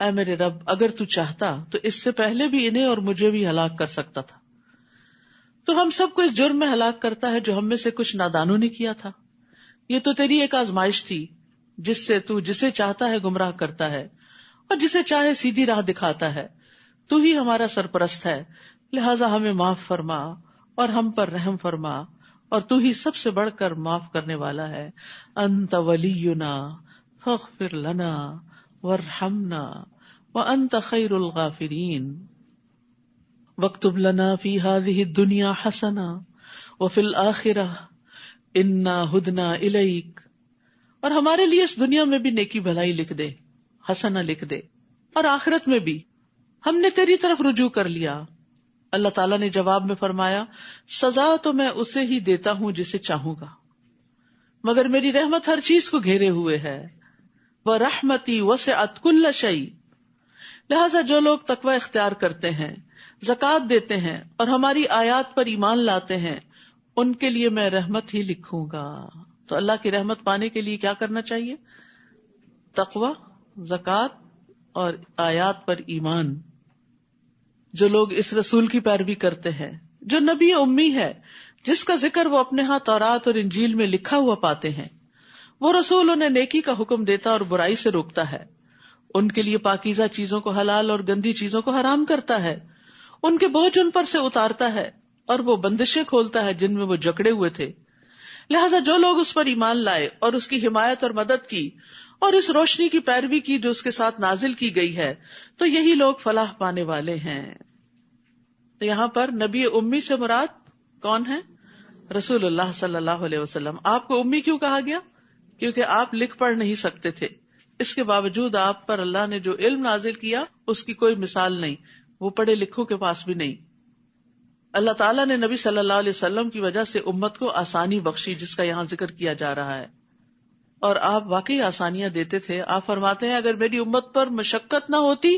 اے میرے رب، اگر تو چاہتا تو اس سے پہلے بھی انہیں اور مجھے بھی ہلاک کر سکتا تھا. تو ہم سب کو اس جرم میں ہلاک کرتا ہے جو ہم میں سے کچھ نادانوں نے کیا تھا. یہ تو تیری ایک آزمائش تھی جس سے تو جسے چاہتا ہے گمراہ کرتا ہے اور جسے چاہے سیدھی راہ دکھاتا ہے. تو ہی ہمارا سرپرست ہے، لہٰذا ہمیں معاف فرما اور ہم پر رحم فرما، اور تو ہی سب سے بڑھ کر معاف کرنے والا ہے. انت ولینا فاغفر لنا وارحمنا وانت خیر الغافرین واکتب لنا فی هذه الدنیا حسنہ وفی الآخرہ انا ہدنا الیک. اور ہمارے لیے اس دنیا میں بھی نیکی بھلائی لکھ دے، حسنہ لکھ دے، اور آخرت میں بھی ہم نے تیری طرف رجوع کر لیا. اللہ تعالیٰ نے جواب میں فرمایا، سزا تو میں اسے ہی دیتا ہوں جسے چاہوں گا، مگر میری رحمت ہر چیز کو گھیرے ہوئے ہے. وَرَحْمَتِي وَسِعَتْ كُلَّ شَيْءٍ. لہٰذا جو لوگ تقوی اختیار کرتے ہیں، زکوٰۃ دیتے ہیں اور ہماری آیات پر ایمان لاتے ہیں، ان کے لیے میں رحمت ہی لکھوں گا. تو اللہ کی رحمت پانے کے لیے کیا کرنا چاہیے؟ تقوی، زکوٰۃ اور آیات پر ایمان. جو لوگ اس رسول کی پیروی کرتے ہیں جو نبی امی ہے، جس کا ذکر وہ اپنے ہاں تورات اور انجیل میں لکھا ہوا پاتے ہیں، وہ رسول انہیں نیکی کا حکم دیتا اور برائی سے روکتا ہے. ان کے لیے پاکیزہ چیزوں کو حلال اور گندی چیزوں کو حرام کرتا ہے. ان کے بوجھ ان پر سے اتارتا ہے اور وہ بندشیں کھولتا ہے جن میں وہ جکڑے ہوئے تھے. لہٰذا جو لوگ اس پر ایمان لائے اور اس کی حمایت اور مدد کی اور اس روشنی کی پیروی کی جو اس کے ساتھ نازل کی گئی ہے، تو یہی لوگ فلاح پانے والے ہیں. تو یہاں پر نبی امی سے مراد کون ہے؟ رسول اللہ صلی اللہ علیہ وسلم. آپ کو امی کیوں کہا گیا؟ کیونکہ آپ لکھ پڑھ نہیں سکتے تھے. اس کے باوجود آپ پر اللہ نے جو علم نازل کیا اس کی کوئی مثال نہیں، وہ پڑھے لکھوں کے پاس بھی نہیں. اللہ تعالیٰ نے نبی صلی اللہ علیہ وسلم کی وجہ سے امت کو آسانی بخشی، جس کا یہاں ذکر کیا جا رہا ہے. اور آپ واقعی آسانیاں دیتے تھے. آپ فرماتے ہیں اگر میری امت پر مشقت نہ ہوتی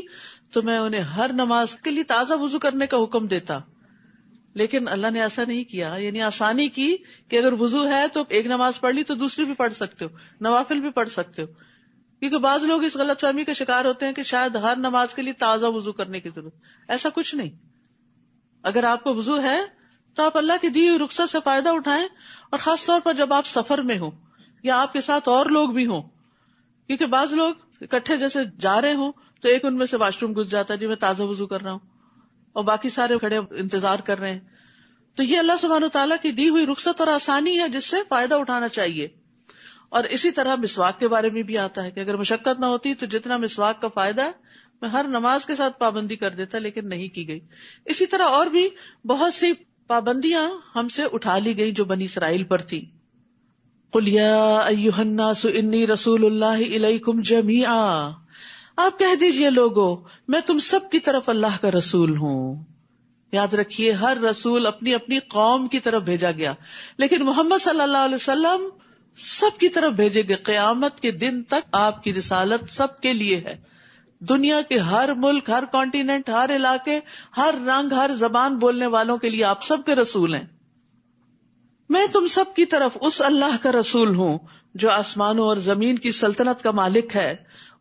تو میں انہیں ہر نماز کے لیے تازہ وضو کرنے کا حکم دیتا. لیکن اللہ نے ایسا نہیں کیا، یعنی آسانی کی کہ اگر وضو ہے تو ایک نماز پڑھ لی تو دوسری بھی پڑھ سکتے ہو، نوافل بھی پڑھ سکتے ہو. کیونکہ بعض لوگ اس غلط فہمی کا شکار ہوتے ہیں کہ شاید ہر نماز کے لیے تازہ وضو کرنے کی ضرورت. ایسا کچھ نہیں. اگر آپ کو وضو ہے تو آپ اللہ کی دی ہوئی رخصت سے فائدہ اٹھائیں, اور خاص طور پر جب آپ سفر میں ہوں یا آپ کے ساتھ اور لوگ بھی ہوں, کیونکہ بعض لوگ اکٹھے جیسے جا رہے ہوں تو ایک ان میں سے واش روم گھس جاتا ہے جی میں تازہ وضو کر رہا ہوں, اور باقی سارے کھڑے انتظار کر رہے ہیں. تو یہ اللہ سبحانہ وتعالیٰ کی دی ہوئی رخصت اور آسانی ہے جس سے فائدہ اٹھانا چاہیے. اور اسی طرح مسواک کے بارے میں بھی آتا ہے کہ اگر مشقت نہ ہوتی تو جتنا مسواک کا فائدہ ہے میں ہر نماز کے ساتھ پابندی کر دیتا, لیکن نہیں کی گئی. اسی طرح اور بھی بہت سی پابندیاں ہم سے اٹھا لی گئی جو بنی اسرائیل پر تھی. قُلْ يَا أَيُّهَا النَّاسُ إِنِّي رَسُولُ اللَّهِ إِلَيْكُمْ جَمِيعًا, آپ کہہ دیجئے لوگو میں تم سب کی طرف اللہ کا رسول ہوں. یاد رکھیے ہر رسول اپنی اپنی قوم کی طرف بھیجا گیا, لیکن محمد صلی اللہ علیہ وسلم سب کی طرف بھیجے گئے. قیامت کے دن تک آپ کی رسالت سب کے لیے ہے. دنیا کے ہر ملک, ہر کانٹیننٹ, ہر علاقے, ہر رنگ, ہر زبان بولنے والوں کے لیے آپ سب کے رسول ہیں. میں تم سب کی طرف اس اللہ کا رسول ہوں جو آسمانوں اور زمین کی سلطنت کا مالک ہے,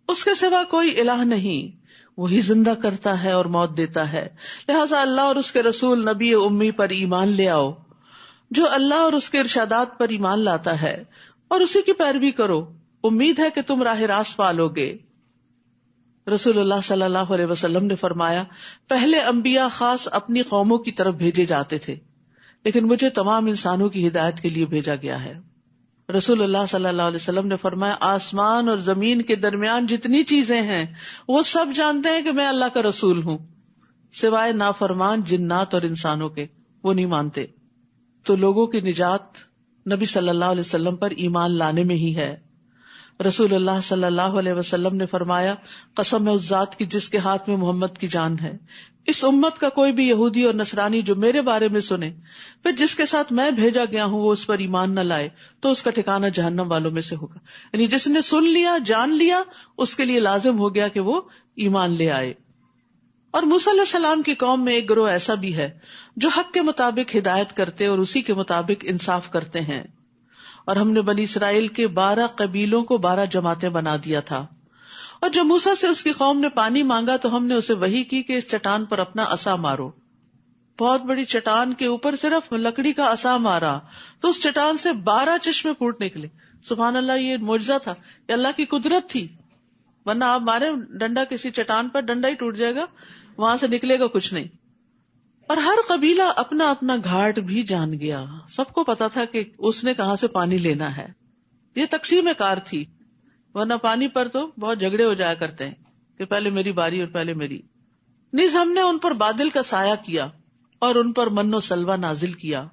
اس کے سوا کوئی الہ نہیں, وہی زندہ کرتا ہے اور موت دیتا ہے. لہٰذا اللہ اور اس کے رسول نبی امی پر ایمان لے آؤ. جو اللہ اور اس کے ارشادات پر ایمان لاتا ہے اور اسی کی پیروی کرو, امید ہے کہ تم راہ راست پالو گے. رسول اللہ صلی اللہ علیہ وسلم نے فرمایا پہلے انبیاء خاص اپنی قوموں کی طرف بھیجے جاتے تھے, لیکن مجھے تمام انسانوں کی ہدایت کے لیے بھیجا گیا ہے. رسول اللہ صلی اللہ علیہ وسلم نے فرمایا آسمان اور زمین کے درمیان جتنی چیزیں ہیں وہ سب جانتے ہیں کہ میں اللہ کا رسول ہوں, سوائے نافرمان جنات اور انسانوں کے, وہ نہیں مانتے. تو لوگوں کی نجات نبی صلی اللہ علیہ وسلم پر ایمان لانے میں ہی ہے. رسول اللہ صلی اللہ علیہ وسلم نے فرمایا قسم ہے اس ذات کی جس کے ہاتھ میں محمد کی جان ہے, اس امت کا کوئی بھی یہودی اور نصرانی جو میرے بارے میں سنے پھر جس کے ساتھ میں بھیجا گیا ہوں وہ اس پر ایمان نہ لائے تو اس کا ٹھکانہ جہنم والوں میں سے ہوگا. یعنی جس نے سن لیا, جان لیا, اس کے لیے لازم ہو گیا کہ وہ ایمان لے آئے. اور موسیٰ علیہ السلام کی قوم میں ایک گروہ ایسا بھی ہے جو حق کے مطابق ہدایت کرتے اور اسی کے مطابق انصاف کرتے ہیں. اور ہم نے بنی اسرائیل کے 12 قبیلوں کو 12 جماعتیں بنا دیا تھا. اور جب موسیٰ سے اس کی قوم نے پانی مانگا تو ہم نے اسے وحی کی کہ اس چٹان پر اپنا عصا مارو. بہت بڑی چٹان کے اوپر صرف لکڑی کا عصا مارا تو اس چٹان سے 12 چشمے پھوٹ نکلے. سبحان اللہ, یہ معجزہ تھا, یہ اللہ کی قدرت تھی. ورنہ آپ مارے ڈنڈا کسی چٹان پر, ڈنڈا ہی ٹوٹ جائے گا, وہاں سے نکلے گا کچھ نہیں. اور ہر قبیلہ اپنا اپنا گھاٹ بھی جان گیا, سب کو پتا تھا کہ اس نے کہاں سے پانی لینا ہے. یہ تقسیم کار تھی, ورنہ پانی پر تو بہت جھگڑے ہو جایا کرتے ہیں کہ پہلے میری باری اور پہلے میری. نیز ہم نے ان پر بادل کا سایہ کیا اور ان پر من و سلوہ نازل کیا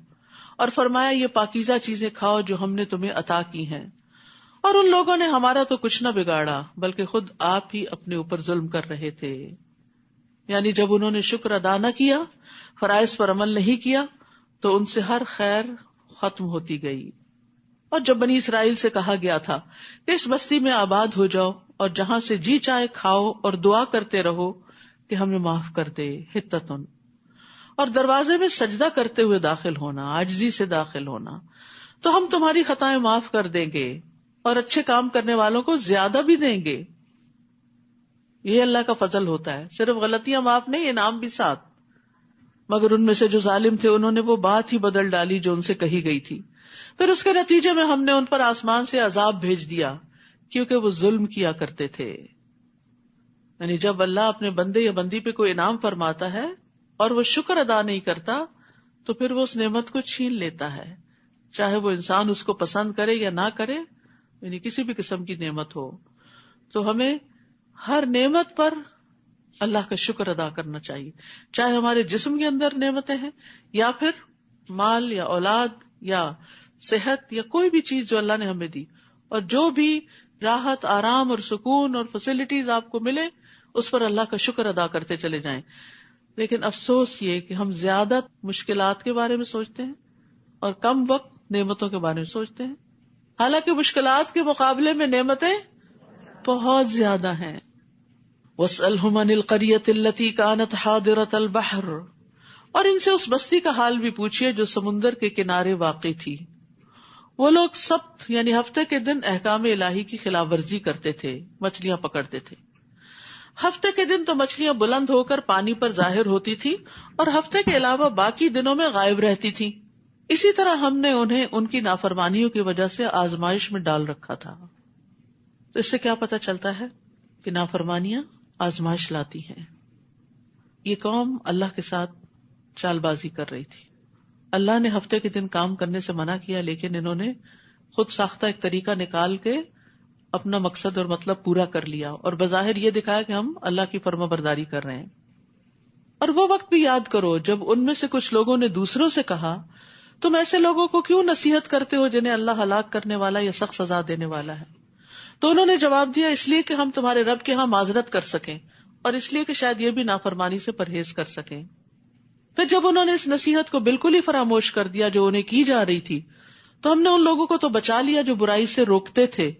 اور فرمایا یہ پاکیزہ چیزیں کھاؤ جو ہم نے تمہیں عطا کی ہیں. اور ان لوگوں نے ہمارا تو کچھ نہ بگاڑا بلکہ خود آپ ہی اپنے اوپر ظلم کر رہے تھے. یعنی جب انہوں نے شکر ادا نہ کیا, فرائض پر عمل نہیں کیا تو ان سے ہر خیر ختم ہوتی گئی. اور جب بنی اسرائیل سے کہا گیا تھا کہ اس بستی میں آباد ہو جاؤ اور جہاں سے جی چاہے کھاؤ اور دعا کرتے رہو کہ ہمیں معاف کر دے, حتتن, اور دروازے میں سجدہ کرتے ہوئے داخل ہونا, عاجزی سے داخل ہونا, تو ہم تمہاری خطائیں معاف کر دیں گے اور اچھے کام کرنے والوں کو زیادہ بھی دیں گے. یہ اللہ کا فضل ہوتا ہے, صرف غلطیاں معاف نہیں, انعام بھی ساتھ. مگر ان میں سے جو ظالم تھے انہوں نے وہ بات ہی بدل ڈالی جو ان سے کہی گئی تھی. پھر اس کے نتیجے میں ہم نے ان پر آسمان سے عذاب بھیج دیا کیونکہ وہ ظلم کیا کرتے تھے. یعنی جب اللہ اپنے بندے یا بندی پہ کوئی انعام فرماتا ہے اور وہ شکر ادا نہیں کرتا تو پھر وہ اس نعمت کو چھین لیتا ہے, چاہے وہ انسان اس کو پسند کرے یا نہ کرے, یعنی کسی بھی قسم کی نعمت ہو. تو ہمیں ہر نعمت پر اللہ کا شکر ادا کرنا چاہیے, چاہے ہمارے جسم کے اندر نعمتیں ہیں یا پھر مال یا اولاد یا صحت یا کوئی بھی چیز جو اللہ نے ہمیں دی, اور جو بھی راحت, آرام اور سکون اور فیسلٹیز آپ کو ملے اس پر اللہ کا شکر ادا کرتے چلے جائیں. لیکن افسوس یہ کہ ہم زیادہ مشکلات کے بارے میں سوچتے ہیں اور کم وقت نعمتوں کے بارے میں سوچتے ہیں, حالانکہ مشکلات کے مقابلے میں نعمتیں بہت زیادہ ہیں. وَاسْأَلْهُمْ عَنِ الْقَرْيَةِ الَّتِي كَانَتْ حَاضِرَةَ الْبَحْرِ, اور ان سے اس بستی کا حال بھی پوچھئے جو سمندر کے کنارے واقع تھی. وہ لوگ سبت یعنی ہفتے کے دن احکام الہی کی خلاف ورزی کرتے تھے، مچھلیاں پکڑتے تھے. ہفتے کے دن تو مچھلیاں بلند ہو کر پانی پر ظاہر ہوتی تھی اور ہفتے کے علاوہ باقی دنوں میں غائب رہتی تھی. اسی طرح ہم نے انہیں ان کی نافرمانیوں کی وجہ سے آزمائش میں ڈال رکھا تھا. تو اس سے کیا پتہ چلتا ہے کہ نافرمانیاں آزمائش لاتی ہیں. یہ قوم اللہ کے ساتھ چال بازی کر رہی تھی. اللہ نے ہفتے کے دن کام کرنے سے منع کیا، لیکن انہوں نے خود ساختہ ایک طریقہ نکال کے اپنا مقصد اور مطلب پورا کر لیا اور بظاہر یہ دکھایا کہ ہم اللہ کی فرما برداری کر رہے ہیں. اور وہ وقت بھی یاد کرو جب ان میں سے کچھ لوگوں نے دوسروں سے کہا، تم ایسے لوگوں کو کیوں نصیحت کرتے ہو جنہیں اللہ ہلاک کرنے والا یا سخت سزا دینے والا ہے؟ تو انہوں نے جواب دیا، اس لیے کہ ہم تمہارے رب کے ہاں معذرت کر سکیں اور اس لیے کہ شاید یہ بھی نافرمانی سے پرہیز کر سکیں. پھر جب انہوں نے اس نصیحت کو بالکل ہی فراموش کر دیا جو انہیں کی جا رہی تھی، تو ہم نے ان لوگوں کو تو بچا لیا جو برائی سے روکتے تھے،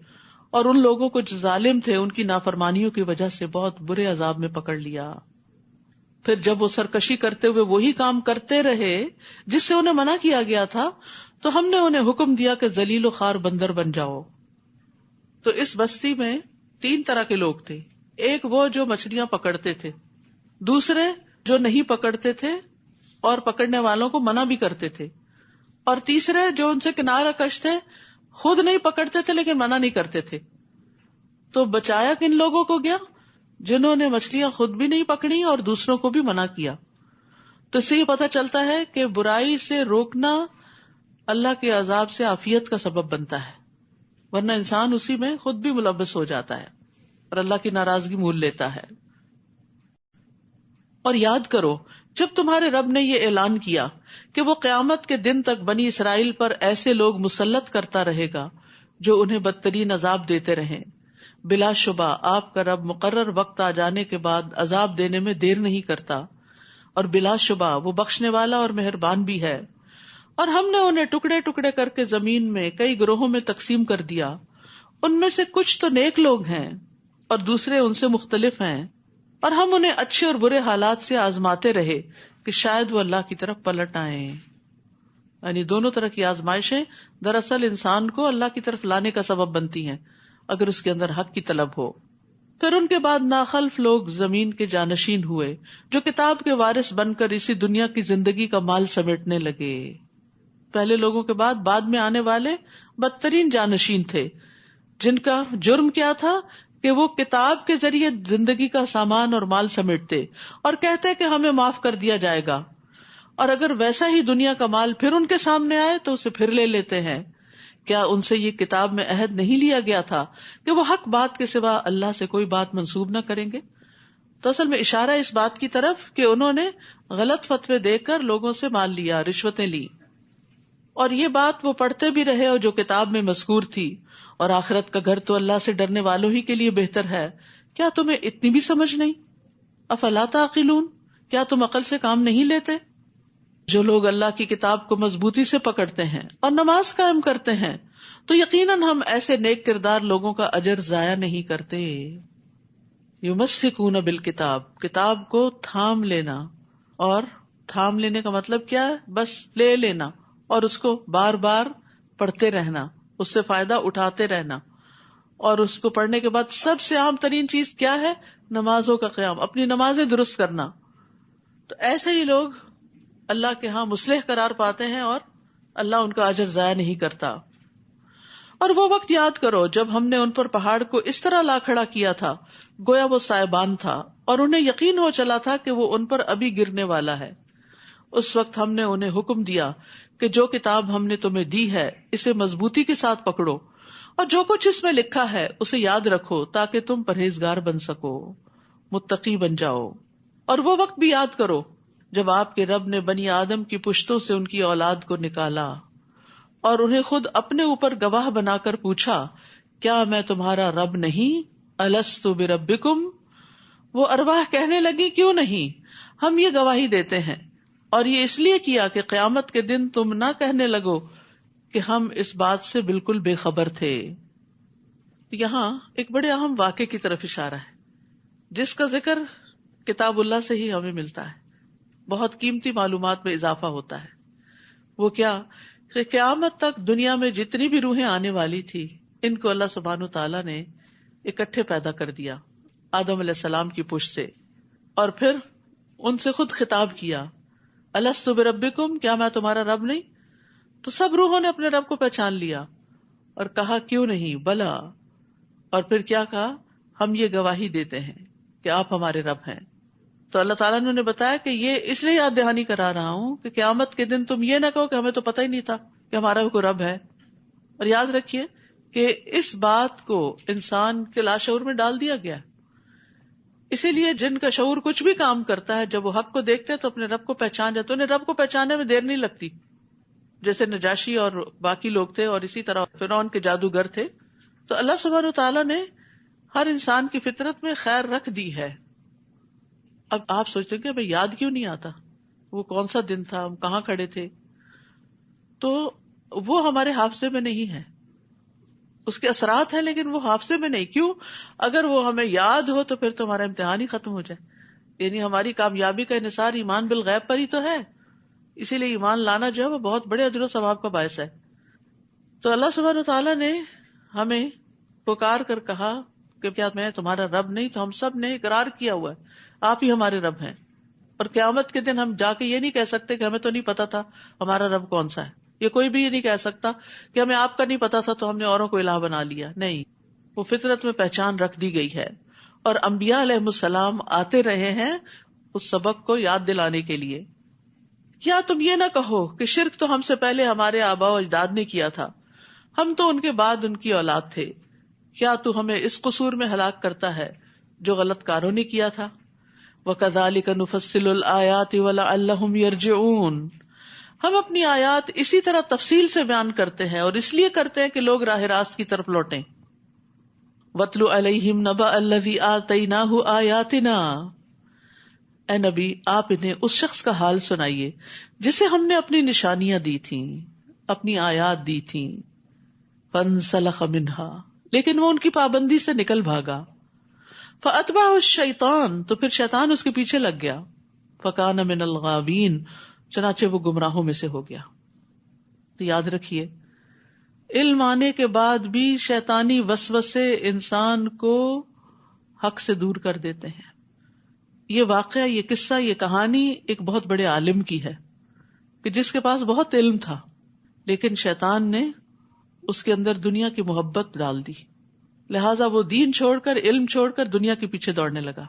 اور ان لوگوں کو جو ظالم تھے ان کی نافرمانیوں کی وجہ سے بہت برے عذاب میں پکڑ لیا. پھر جب وہ سرکشی کرتے ہوئے وہی کام کرتے رہے جس سے انہیں منع کیا گیا تھا، تو ہم نے انہیں حکم دیا کہ ذلیل و خوار بندر بن جاؤ. تو اس بستی میں 3 طرح کے لوگ تھے. ایک وہ جو مچھلیاں پکڑتے تھے، دوسرے جو نہیں پکڑتے تھے اور پکڑنے والوں کو منع بھی کرتے تھے، اور تیسرے جو ان سے کنارہ کش تھے، خود نہیں پکڑتے تھے لیکن منع نہیں کرتے تھے. تو بچایا کن لوگوں کو گیا؟ جنہوں نے مچھلیاں خود بھی نہیں پکڑی اور دوسروں کو بھی منع کیا. تو اس سے یہ پتہ چلتا ہے کہ برائی سے روکنا اللہ کے عذاب سے عافیت کا سبب بنتا ہے، ورنہ انسان اسی میں خود بھی ملوث ہو جاتا ہے اور اللہ کی ناراضگی مول لیتا ہے. اور یاد کرو جب تمہارے رب نے یہ اعلان کیا کہ وہ قیامت کے دن تک بنی اسرائیل پر ایسے لوگ مسلط کرتا رہے گا جو انہیں بدترین عذاب دیتے رہیں. بلا شبہ آپ کا رب مقرر وقت آ جانے کے بعد عذاب دینے میں دیر نہیں کرتا، اور بلا شبہ وہ بخشنے والا اور مہربان بھی ہے. اور ہم نے انہیں ٹکڑے ٹکڑے کر کے زمین میں کئی گروہوں میں تقسیم کر دیا. ان میں سے کچھ تو نیک لوگ ہیں اور دوسرے ان سے مختلف ہیں، اور ہم انہیں اچھے اور برے حالات سے آزماتے رہے کہ شاید وہ اللہ کی طرف پلٹ آئیں. یعنی دونوں طرح کی آزمائشیں دراصل انسان کو اللہ کی طرف لانے کا سبب بنتی ہیں اگر اس کے اندر حق کی طلب ہو. پھر ان کے بعد ناخلف لوگ زمین کے جانشین ہوئے جو کتاب کے وارث بن کر اسی دنیا کی زندگی کا مال سمیٹنے لگے. پہلے لوگوں کے بعد میں آنے والے بدترین جانشین تھے، جن کا جرم کیا تھا کہ وہ کتاب کے ذریعے زندگی کا سامان اور مال سمیٹتے اور کہتے کہ ہمیں معاف کر دیا جائے گا، اور اگر ویسا ہی دنیا کا مال پھر ان کے سامنے آئے تو اسے پھر لے لیتے ہیں. کیا ان سے یہ کتاب میں عہد نہیں لیا گیا تھا کہ وہ حق بات کے سوا اللہ سے کوئی بات منسوب نہ کریں گے؟ تو اصل میں اشارہ اس بات کی طرف کہ انہوں نے غلط فتوے دے کر لوگوں سے مال لیا، رشوتیں لی. اور یہ بات وہ پڑھتے بھی رہے اور جو کتاب میں مذکور تھی، اور آخرت کا گھر تو اللہ سے ڈرنے والوں ہی کے لیے بہتر ہے. کیا تمہیں اتنی بھی سمجھ نہیں؟ افلا تعقلون، کیا تم عقل سے کام نہیں لیتے؟ جو لوگ اللہ کی کتاب کو مضبوطی سے پکڑتے ہیں اور نماز قائم کرتے ہیں تو یقیناً ہم ایسے نیک کردار لوگوں کا اجر ضائع نہیں کرتے. یمسکون بالکتاب، کتاب کو تھام لینا. اور تھام لینے کا مطلب کیا ہے؟ بس لے لینا اور اس کو بار بار پڑھتے رہنا، اس سے فائدہ اٹھاتے رہنا. اور اس کو پڑھنے کے بعد سب سے عام ترین چیز کیا ہے؟ نمازوں کا قیام، اپنی نمازیں درست کرنا. تو ایسے ہی لوگ اللہ کے ہاں مصلح قرار پاتے ہیں اور اللہ ان کا اجر ضائع نہیں کرتا. اور وہ وقت یاد کرو جب ہم نے ان پر پہاڑ کو اس طرح لا کھڑا کیا تھا گویا وہ سائبان تھا، اور انہیں یقین ہو چلا تھا کہ وہ ان پر ابھی گرنے والا ہے. اس وقت ہم نے انہیں حکم دیا کہ جو کتاب ہم نے تمہیں دی ہے اسے مضبوطی کے ساتھ پکڑو، اور جو کچھ اس میں لکھا ہے اسے یاد رکھو تاکہ تم پرہیزگار بن سکو، متقی بن جاؤ. اور وہ وقت بھی یاد کرو جب آپ کے رب نے بنی آدم کی پشتوں سے ان کی اولاد کو نکالا اور انہیں خود اپنے اوپر گواہ بنا کر پوچھا، کیا میں تمہارا رب نہیں؟ الست بربکم؟ وہ ارواح کہنے لگی، کیوں نہیں، ہم یہ گواہی دیتے ہیں، اور یہ اس لیے کیا کہ قیامت کے دن تم نہ کہنے لگو کہ ہم اس بات سے بالکل بے خبر تھے. یہاں ایک بڑے اہم واقعے کی طرف اشارہ ہے جس کا ذکر کتاب اللہ سے ہی ہمیں ملتا ہے. بہت قیمتی معلومات میں اضافہ ہوتا ہے. وہ کیا کہ قیامت تک دنیا میں جتنی بھی روحیں آنے والی تھی ان کو اللہ سبحانہ تعالیٰ نے اکٹھے پیدا کر دیا آدم علیہ السلام کی پشت سے، اور پھر ان سے خود خطاب کیا، الست بربکم، کیا میں تمہارا رب نہیں؟ تو سب روحوں نے اپنے رب کو پہچان لیا اور کہا کیوں نہیں، بلا، اور پھر کیا کہا، ہم یہ گواہی دیتے ہیں کہ آپ ہمارے رب ہیں۔ تو اللہ تعالیٰ نے انہیں بتایا کہ یہ اس لیے یاد دہانی کرا رہا ہوں کہ قیامت کے دن تم یہ نہ کہو کہ ہمیں تو پتہ ہی نہیں تھا کہ ہمارا کوئی رب ہے۔ اور یاد رکھیے کہ اس بات کو انسان کے لاشعور میں ڈال دیا گیا، اسی لیے جن کا شعور کچھ بھی کام کرتا ہے جب وہ حق کو دیکھتے ہیں تو اپنے رب کو پہچان جاتے، انہیں رب کو پہچاننے میں دیر نہیں لگتی، جیسے نجاشی اور باقی لوگ تھے اور اسی طرح فرعون کے جادوگر تھے۔ تو اللہ سبحانہ وتعالیٰ نے ہر انسان کی فطرت میں خیر رکھ دی ہے۔ اب آپ سوچتے ہیں کہ ہمیں یاد کیوں نہیں آتا وہ کون سا دن تھا، ہم کہاں کھڑے تھے؟ تو وہ ہمارے حافظے میں نہیں ہے، اس کے اثرات ہیں لیکن وہ حافظے میں نہیں۔ کیوں؟ اگر وہ ہمیں یاد ہو تو پھر تو ہمارا امتحان ہی ختم ہو جائے، یعنی ہماری کامیابی کا انحصار ایمان بالغیب پر ہی تو ہے، اسی لیے ایمان لانا جو ہے وہ بہت بڑے اجر و ثواب کا باعث ہے۔ تو اللہ سبحانہ تعالیٰ نے ہمیں پکار کر کہا کہ کیا میں تمہارا رب نہیں؟ تو ہم سب نے اقرار کیا ہوا ہے آپ ہی ہمارے رب ہیں، اور قیامت کے دن ہم جا کے یہ نہیں کہہ سکتے کہ ہمیں تو نہیں پتا تھا ہمارا رب کون سا ہے، یہ کوئی بھی یہ نہیں کہہ سکتا کہ ہمیں آپ کا نہیں پتا تھا تو ہم نے اوروں کو الہ بنا لیا، نہیں، وہ فطرت میں پہچان رکھ دی گئی ہے، اور انبیاء علیہ السلام آتے رہے ہیں اس سبق کو یاد دلانے کے لیے۔ یا تم یہ نہ کہو کہ شرک تو ہم سے پہلے ہمارے آباء و اجداد نے کیا تھا، ہم تو ان کے بعد ان کی اولاد تھے، کیا تو ہمیں اس قصور میں ہلاک کرتا ہے جو غلط کاروں نے کیا تھا؟ وَكَذَلِكَ نُفَصِّلُ الْآيَاتِ وَلَعَلَّهُمْ يَرْجِعُونَ، ہم اپنی آیات اسی طرح تفصیل سے بیان کرتے ہیں اور اس لیے کرتے ہیں کہ لوگ راہ راست کی طرف لوٹیں۔ وَاتْلُ عَلَيْهِمْ نَبَأَ الَّذِي آتَيْنَاهُ آيَاتِنَا، اے نبی آپ انہیں اس شخص کا حال سنائیے جسے ہم نے اپنی نشانیاں دی تھیں، اپنی آیات دی تھیں۔ فَانْسَلَخَ مِنْهَا، لیکن وہ ان کی پابندی سے نکل بھاگا۔ فَأَتْبَعَهُ الشَّيْطَانُ، تو پھر شیطان اس کے پیچھے لگ گیا۔ فَكَانَ مِنَ الْغَاوِينَ، چنانچہ وہ گمراہوں میں سے ہو گیا۔ تو یاد رکھیے علم آنے کے بعد بھی شیطانی وسوسے انسان کو حق سے دور کر دیتے ہیں۔ یہ واقعہ، یہ قصہ، یہ کہانی ایک بہت بڑے عالم کی ہے کہ جس کے پاس بہت علم تھا لیکن شیطان نے اس کے اندر دنیا کی محبت ڈال دی، لہٰذا وہ دین چھوڑ کر، علم چھوڑ کر دنیا کے پیچھے دوڑنے لگا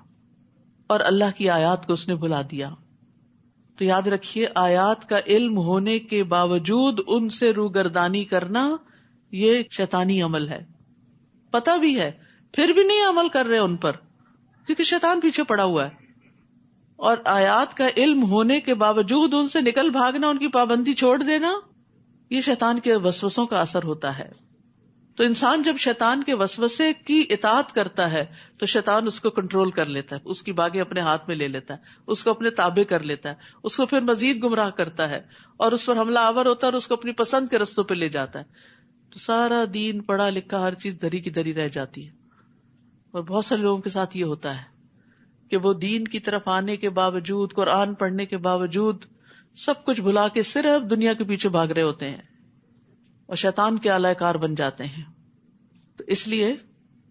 اور اللہ کی آیات کو اس نے بھلا دیا۔ تو یاد رکھیے آیات کا علم ہونے کے باوجود ان سے روگردانی کرنا یہ شیطانی عمل ہے، پتہ بھی ہے پھر بھی نہیں عمل کر رہے ان پر کیونکہ شیطان پیچھے پڑا ہوا ہے، اور آیات کا علم ہونے کے باوجود ان سے نکل بھاگنا، ان کی پابندی چھوڑ دینا، یہ شیطان کے وسوسوں کا اثر ہوتا ہے۔ تو انسان جب شیطان کے وسوسے کی اطاعت کرتا ہے تو شیطان اس کو کنٹرول کر لیتا ہے، اس کی باگیں اپنے ہاتھ میں لے لیتا ہے، اس کو اپنے تابع کر لیتا ہے، اس کو پھر مزید گمراہ کرتا ہے اور اس پر حملہ آور ہوتا ہے اور اس کو اپنی پسند کے رستوں پہ لے جاتا ہے۔ تو سارا دین، پڑھا لکھا، ہر چیز دری کی دری رہ جاتی ہے۔ اور بہت سارے لوگوں کے ساتھ یہ ہوتا ہے کہ وہ دین کی طرف آنے کے باوجود، قرآن پڑھنے کے باوجود سب کچھ بھلا کے صرف دنیا کے پیچھے بھاگ رہے ہوتے ہیں اور شیطان کے آلہ کار بن جاتے ہیں۔ تو اس لیے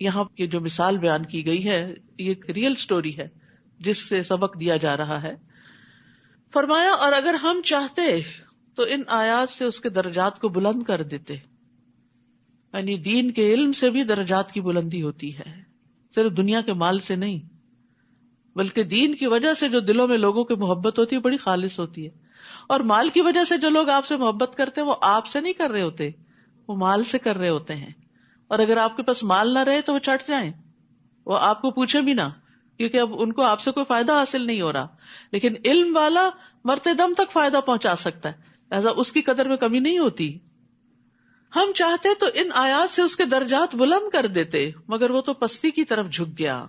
یہاں کی جو مثال بیان کی گئی ہے یہ ایک ریئل سٹوری ہے جس سے سبق دیا جا رہا ہے۔ فرمایا اور اگر ہم چاہتے تو ان آیات سے اس کے درجات کو بلند کر دیتے، یعنی دین کے علم سے بھی درجات کی بلندی ہوتی ہے، صرف دنیا کے مال سے نہیں، بلکہ دین کی وجہ سے جو دلوں میں لوگوں کی محبت ہوتی ہے بڑی خالص ہوتی ہے۔ اور مال کی وجہ سے جو لوگ آپ سے محبت کرتے ہیں وہ آپ سے نہیں کر رہے ہوتے، وہ مال سے کر رہے ہوتے ہیں۔ اور اگر آپ کے پاس مال نہ رہے تو وہ چٹ جائیں، وہ آپ کو پوچھے بھی نہ، کیونکہ اب ان کو آپ سے کوئی فائدہ حاصل نہیں ہو رہا، لیکن علم والا مرتے دم تک فائدہ پہنچا سکتا ہے، لہذا اس کی قدر میں کمی نہیں ہوتی۔ ہم چاہتے تو ان آیات سے اس کے درجات بلند کر دیتے، مگر وہ تو پستی کی طرف جھک گیا۔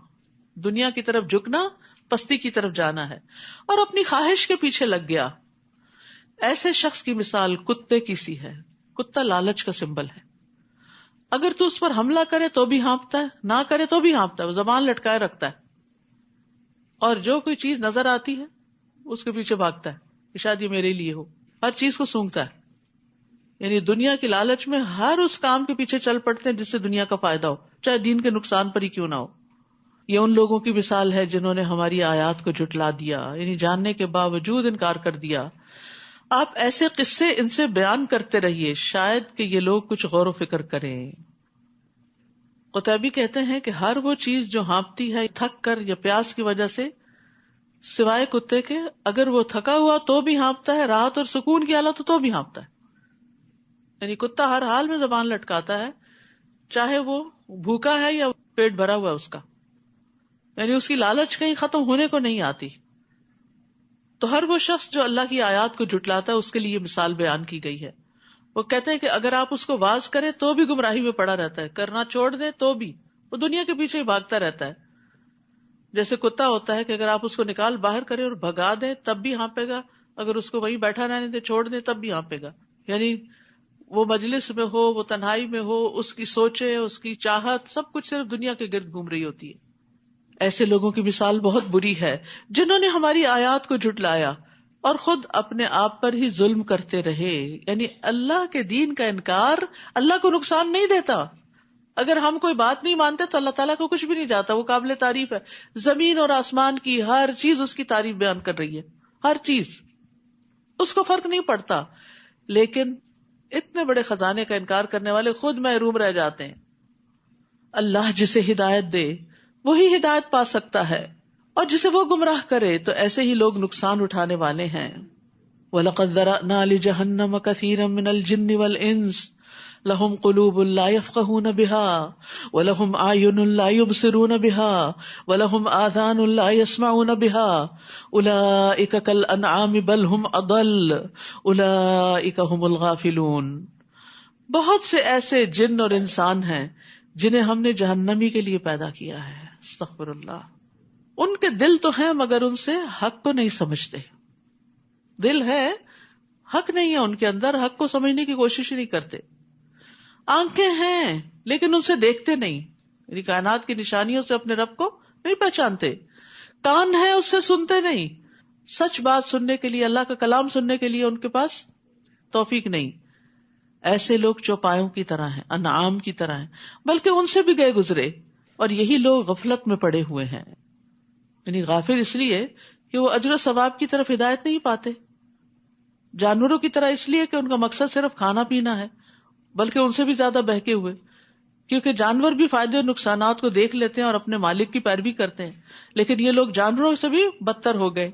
دنیا کی طرف جھکنا پستی کی طرف جانا ہے، اور اپنی خواہش کے پیچھے لگ گیا۔ ایسے شخص کی مثال کتے کی سی ہے۔ کتا لالچ کا سمبل ہے، اگر تو اس پر حملہ کرے تو بھی ہانپتا ہے، نہ کرے تو بھی ہانپتا ہے، وہ زبان لٹکائے رکھتا ہے، اور جو کوئی چیز نظر آتی ہے اس کے پیچھے بھاگتا ہے کہ شاید یہ میرے لیے ہو، ہر چیز کو سونگتا ہے۔ یعنی دنیا کی لالچ میں ہر اس کام کے پیچھے چل پڑتے ہیں جس سے دنیا کا فائدہ ہو، چاہے دین کے نقصان پر ہی کیوں نہ ہو. یہ ان لوگوں کی مثال ہے جنہوں نے ہماری آیات کو جھٹلا دیا، یعنی جاننے کے باوجود انکار کر دیا. آپ ایسے قصے ان سے بیان کرتے رہیے، شاید کہ یہ لوگ کچھ غور و فکر کریں. قطبی کہتے ہیں کہ ہر وہ چیز جو ہانپتی ہے تھک کر یا پیاس کی وجہ سے، سوائے کتے کے، اگر وہ تھکا ہوا تو بھی ہانپتا ہے، راحت اور سکون کی حالت تو بھی ہانپتا ہے. یعنی کتا ہر حال میں زبان لٹکاتا ہے، چاہے وہ بھوکا ہے یا پیٹ بھرا ہوا ہے اس کا، یعنی اس کی لالچ کہیں ختم ہونے کو نہیں آتی. تو ہر وہ شخص جو اللہ کی آیات کو جھٹلاتا ہے اس کے لیے مثال بیان کی گئی ہے. وہ کہتے ہیں کہ اگر آپ اس کو واز کریں تو بھی گمراہی میں پڑا رہتا ہے، کرنا چھوڑ دیں تو بھی وہ دنیا کے پیچھے ہی بھاگتا رہتا ہے. جیسے کتا ہوتا ہے کہ اگر آپ اس کو نکال باہر کریں اور بھگا دیں تب بھی ہانپے گا، اگر اس کو وہیں بیٹھا رہنے دیں چھوڑ دیں تب بھی ہانپے گا. یعنی وہ مجلس میں ہو، وہ تنہائی میں ہو، اس کی سوچیں، اس کی چاہت، سب کچھ صرف دنیا کے گرد گھوم رہی ہوتی ہے. ایسے لوگوں کی مثال بہت بری ہے جنہوں نے ہماری آیات کو جھٹلایا اور خود اپنے آپ پر ہی ظلم کرتے رہے. یعنی اللہ کے دین کا انکار اللہ کو نقصان نہیں دیتا. اگر ہم کوئی بات نہیں مانتے تو اللہ تعالیٰ کو کچھ بھی نہیں جاتا، وہ قابل تعریف ہے. زمین اور آسمان کی ہر چیز اس کی تعریف بیان کر رہی ہے، ہر چیز، اس کو فرق نہیں پڑتا. لیکن اتنے بڑے خزانے کا انکار کرنے والے خود محروم رہ جاتے ہیں. اللہ جسے ہدایت دے وہی ہدایت پا سکتا ہے، اور جسے وہ گمراہ کرے تو ایسے ہی لوگ نقصان اٹھانے والے ہیں. وَلَقَدْ ذَرَأْنَا لِجَهَنَّمَ كَثِيرًا مِنَ الْجِنِّ وَالْإِنسِ لَهُمْ قُلُوبٌ لَا يَفْقَهُونَ بِهَا وَلَهُمْ أَعْيُنٌ لَا يُبْصِرُونَ بِهَا وَلَهُمْ آذَانٌ لَا يَسْمَعُونَ بِهَا أُولَئِكَ كَالْأَنْعَامِ بَلْ هُمْ أَضَلُّ أُولَئِكَ هُمُ الْغَافِلُونَ. بہت سے ایسے جن اور انسان ہیں جنہیں ہم نے جہنمی کے لیے پیدا کیا ہے. استغفر اللہ. ان کے دل تو ہیں مگر ان سے حق کو نہیں سمجھتے. دل ہے، حق نہیں ہے ان کے اندر، حق کو سمجھنے کی کوشش نہیں کرتے. آنکھیں ہیں لیکن ان سے دیکھتے نہیں، یعنی کائنات کی نشانیوں سے اپنے رب کو نہیں پہچانتے. کان ہے، اس سے سنتے نہیں، سچ بات سننے کے لیے، اللہ کا کلام سننے کے لیے ان کے پاس توفیق نہیں. ایسے لوگ چوپایوں کی طرح ہیں، انعام کی طرح ہیں، بلکہ ان سے بھی گئے گزرے. اور یہی لوگ غفلت میں پڑے ہوئے ہیں. یعنی غافل اس لیے کہ وہ اجر و ثواب کی طرف ہدایت نہیں پاتے. جانوروں کی طرح اس لیے کہ ان کا مقصد صرف کھانا پینا ہے، بلکہ ان سے بھی زیادہ بہکے ہوئے، کیونکہ جانور بھی فائدے اور نقصانات کو دیکھ لیتے ہیں اور اپنے مالک کی پیروی کرتے ہیں، لیکن یہ لوگ جانوروں سے بھی بدتر ہو گئے.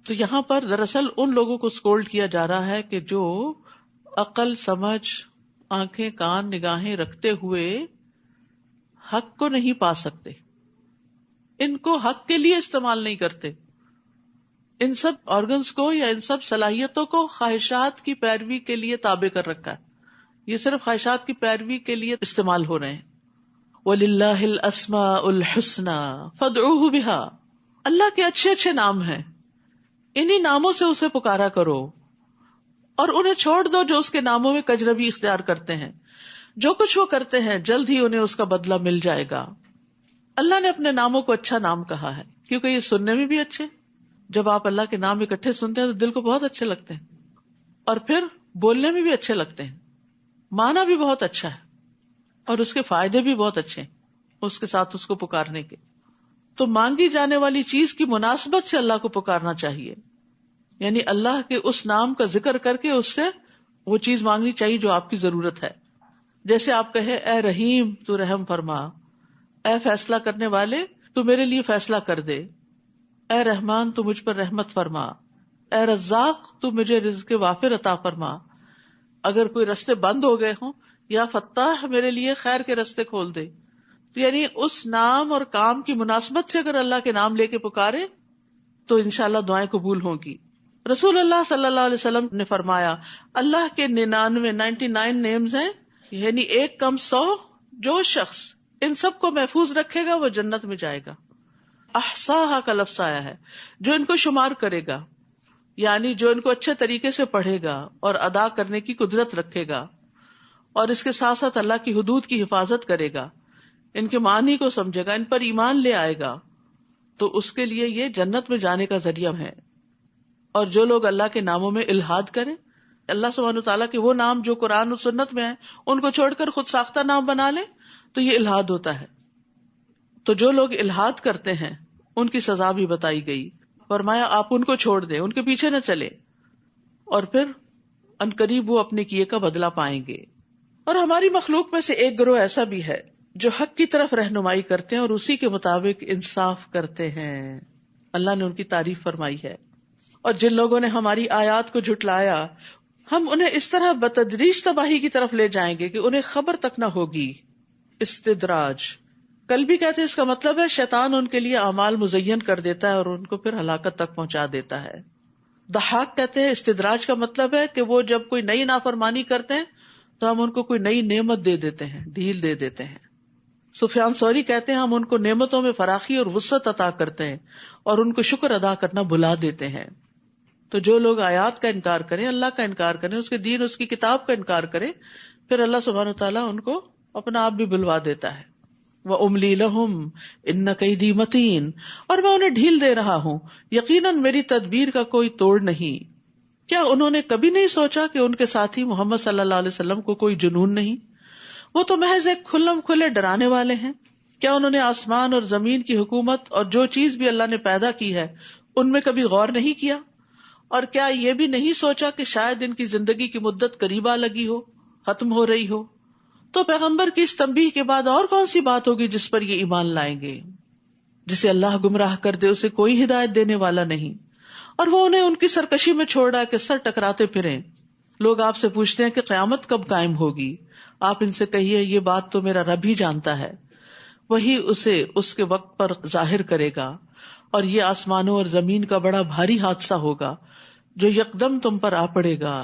تو یہاں پر دراصل ان لوگوں کو سکولڈ کیا جا رہا ہے کہ جو عقل، سمجھ، آنکھیں، کان، نگاہیں رکھتے ہوئے حق کو نہیں پا سکتے، ان کو حق کے لیے استعمال نہیں کرتے. ان سب آرگنز کو یا ان سب صلاحیتوں کو خواہشات کی پیروی کے لیے تابع کر رکھا ہے. یہ صرف خواہشات کی پیروی کے لیے استعمال ہو رہے ہیں. وَلِلَّهِ الْأَسْمَاءُ الْحُسْنَى فَادْعُوهُ بِهَا. اللہ کے اچھے اچھے نام ہیں، انہی ناموں سے اسے پکارا کرو اور انہیں چھوڑ دو جو اس کے ناموں میں کجروی اختیار کرتے ہیں. جو کچھ وہ کرتے ہیں جلد ہی انہیں اس کا بدلہ مل جائے گا. اللہ نے اپنے ناموں کو اچھا نام کہا ہے کیونکہ یہ سننے میں بھی اچھے، جب آپ اللہ کے نام اکٹھے سنتے ہیں تو دل کو بہت اچھے لگتے ہیں، اور پھر بولنے میں بھی اچھے لگتے ہیں، معنی بھی بہت اچھا ہے اور اس کے فائدے بھی بہت اچھے ہیں اس کے ساتھ اس کو پکارنے کے. تو مانگی جانے والی چیز کی مناسبت سے اللہ کو پکارنا چاہیے، یعنی اللہ کے اس نام کا ذکر کر کے اس سے وہ چیز مانگنی چاہیے جو آپ کی ضرورت ہے. جیسے آپ کہے اے رحیم تو رحم فرما، اے فیصلہ کرنے والے تو میرے لیے فیصلہ کر دے، اے رحمان تو مجھ پر رحمت فرما، اے رزاق تو مجھے رزق وافر عطا فرما. اگر کوئی رستے بند ہو گئے ہوں، یا فتاح میرے لیے خیر کے رستے کھول دے. تو یعنی اس نام اور کام کی مناسبت سے اگر اللہ کے نام لے کے پکارے تو انشاءاللہ دعائیں قبول ہوں گی. رسول اللہ صلی اللہ علیہ وسلم نے فرمایا اللہ کے 99 نیمز ہیں، یعنی 1 کم 100. جو شخص ان سب کو محفوظ رکھے گا وہ جنت میں جائے گا. احصاها کا لفظ آیا ہے، جو ان کو شمار کرے گا، یعنی جو ان کو اچھے طریقے سے پڑھے گا اور ادا کرنے کی قدرت رکھے گا، اور اس کے ساتھ ساتھ اللہ کی حدود کی حفاظت کرے گا، ان کے معنی کو سمجھے گا، ان پر ایمان لے آئے گا، تو اس کے لیے یہ جنت میں جانے کا ذریعہ ہے. اور جو لوگ اللہ کے ناموں میں الحاد کریں، اللہ سبحانہ تعالیٰ کے وہ نام جو قرآن اور سنت میں ہیں ان کو چھوڑ کر خود ساختہ نام بنا لیں تو یہ الحاد ہوتا ہے. تو جو لوگ الحاد کرتے ہیں ان کی سزا بھی بتائی گئی. فرمایا آپ ان کو چھوڑ دیں، ان کے پیچھے نہ چلے، اور پھر عنقریب وہ اپنے کیے کا بدلہ پائیں گے. اور ہماری مخلوق میں سے ایک گروہ ایسا بھی ہے جو حق کی طرف رہنمائی کرتے ہیں اور اسی کے مطابق انصاف کرتے ہیں. اللہ نے ان کی تعریف فرمائی ہے. اور جن لوگوں نے ہماری آیات کو جھٹلایا ہم انہیں اس طرح بتدریج تباہی کی طرف لے جائیں گے کہ انہیں خبر تک نہ ہوگی. استدراج کل بھی کہتے ہیں اس کا مطلب ہے شیطان ان کے لیے اعمال مزین کر دیتا ہے اور ان کو پھر ہلاکت تک پہنچا دیتا ہے. ضحاک کہتے ہیں استدراج کا مطلب ہے کہ وہ جب کوئی نئی نافرمانی کرتے ہیں تو ہم ان کو کوئی نئی نعمت دے دیتے ہیں، ڈھیل دے دیتے ہیں. سفیان ثوری کہتے ہیں ہم ان کو نعمتوں میں فراخی اور وسعت عطا کرتے ہیں اور ان کو شکر ادا کرنا بھلا دیتے ہیں. تو جو لوگ آیات کا انکار کریں، اللہ کا انکار کریں، اس کے دین، اس کی کتاب کا انکار کریں، پھر اللہ سبحانہ وتعالیٰ ان کو اپنا آپ بھی بلوا دیتا ہے. وَأُمْلِي لَهُمْ إِنَّ كَيْدِي مَتِينٌ، اور میں انہیں ڈھیل دے رہا ہوں، یقیناً میری تدبیر کا کوئی توڑ نہیں. کیا انہوں نے کبھی نہیں سوچا کہ ان کے ساتھی محمد صلی اللہ علیہ وسلم کو کوئی جنون نہیں؟ وہ تو محض ایک کھلم کھلے ڈرانے والے ہیں. کیا انہوں نے آسمان اور زمین کی حکومت اور جو چیز بھی اللہ نے پیدا کی ہے ان میں کبھی غور نہیں کیا؟ اور کیا یہ بھی نہیں سوچا کہ شاید ان کی زندگی کی مدت قریب آ لگی ہو، ختم ہو رہی ہو؟ تو پیغمبر کی اس تنبیہ کے بعد اور کون سی بات ہوگی جس پر یہ ایمان لائیں گے؟ جسے اللہ گمراہ کر دے اسے کوئی ہدایت دینے والا نہیں، اور وہ انہیں ان کی سرکشی میں چھوڑ رہا ہے کہ سر ٹکراتے پھریں. لوگ آپ سے پوچھتے ہیں کہ قیامت کب قائم ہوگی؟ آپ ان سے کہیے یہ بات تو میرا رب ہی جانتا ہے، وہی اسے اس کے وقت پر ظاہر کرے گا. اور یہ آسمانوں اور زمین کا بڑا بھاری حادثہ ہوگا جو یکدم تم پر آ پڑے گا.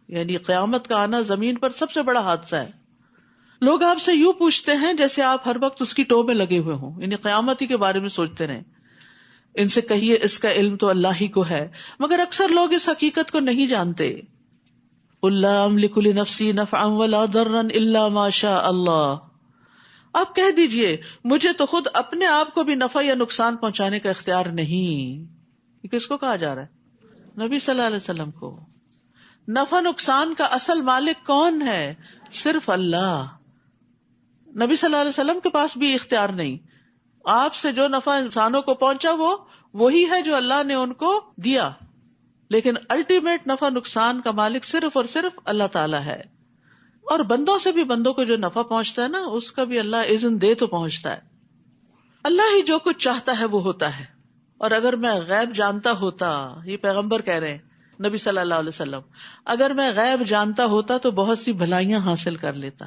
یعنی قیامت کا آنا زمین پر سب سے بڑا حادثہ ہے. لوگ آپ سے یوں پوچھتے ہیں جیسے آپ ہر وقت اس کی ٹو میں لگے ہوئے ہوں، یعنی قیامت ہی کے بارے میں سوچتے رہیں. ان سے کہیے اس کا علم تو اللہ ہی کو ہے، مگر اکثر لوگ اس حقیقت کو نہیں جانتے. قُل لَا أَمْلِكُ لِنَفْسِي نَفْعًا وَلَا ضَرًّا إِلَّا مَا شَاءَ اللَّهُ، آپ کہہ دیجئے مجھے تو خود اپنے آپ کو بھی نفع یا نقصان پہنچانے کا اختیار نہیں. یہ کس کو کہا جا رہا ہے؟ نبی صلی اللہ علیہ وسلم کو. نفع نقصان کا اصل مالک کون ہے؟ صرف اللہ. نبی صلی اللہ علیہ وسلم کے پاس بھی اختیار نہیں. آپ سے جو نفع انسانوں کو پہنچا وہ وہی ہے جو اللہ نے ان کو دیا، لیکن الٹیمیٹ نفع نقصان کا مالک صرف اور صرف اللہ تعالیٰ ہے. اور بندوں سے بھی بندوں کو جو نفع پہنچتا ہے نا اس کا بھی اللہ اذن دے تو پہنچتا ہے. اللہ ہی جو کچھ چاہتا ہے وہ ہوتا ہے. اور اگر میں غیب جانتا ہوتا، یہ پیغمبر کہہ رہے ہیں نبی صلی اللہ علیہ وسلم، اگر میں غیب جانتا ہوتا تو بہت سی بھلائیاں حاصل کر لیتا،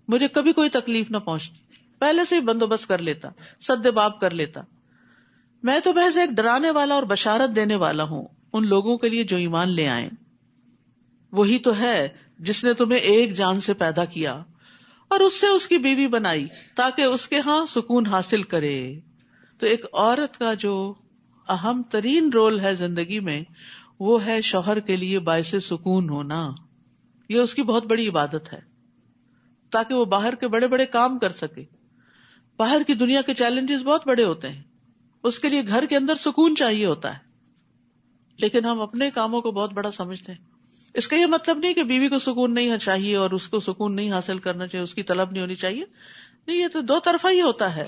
مجھے کبھی کوئی تکلیف نہ پہنچتی، پہلے سے ہی بندوبست کر لیتا، سد باب کر لیتا. میں تو محض ایک ڈرانے والا اور بشارت دینے والا ہوں ان لوگوں کے لیے جو ایمان لے آئیں. وہی تو ہے جس نے تمہیں ایک جان سے پیدا کیا اور اس سے اس کی بیوی بنائی تاکہ اس کے ہاں سکون حاصل کرے. تو ایک عورت کا جو اہم ترین رول ہے زندگی میں وہ ہے شوہر کے لیے باعث سکون ہونا. یہ اس کی بہت بڑی عبادت ہے تاکہ وہ باہر کے بڑے بڑے کام کر سکے. باہر کی دنیا کے چیلنجز بہت بڑے ہوتے ہیں، اس کے لیے گھر کے اندر سکون چاہیے ہوتا ہے، لیکن ہم اپنے کاموں کو بہت بڑا سمجھتے ہیں. اس کا یہ مطلب نہیں کہ بیوی کو سکون نہیں چاہیے اور اس کو سکون نہیں حاصل کرنا چاہیے، اس کی طلب نہیں ہونی چاہیے. نہیں، یہ تو دو طرفہ ہی ہوتا ہے،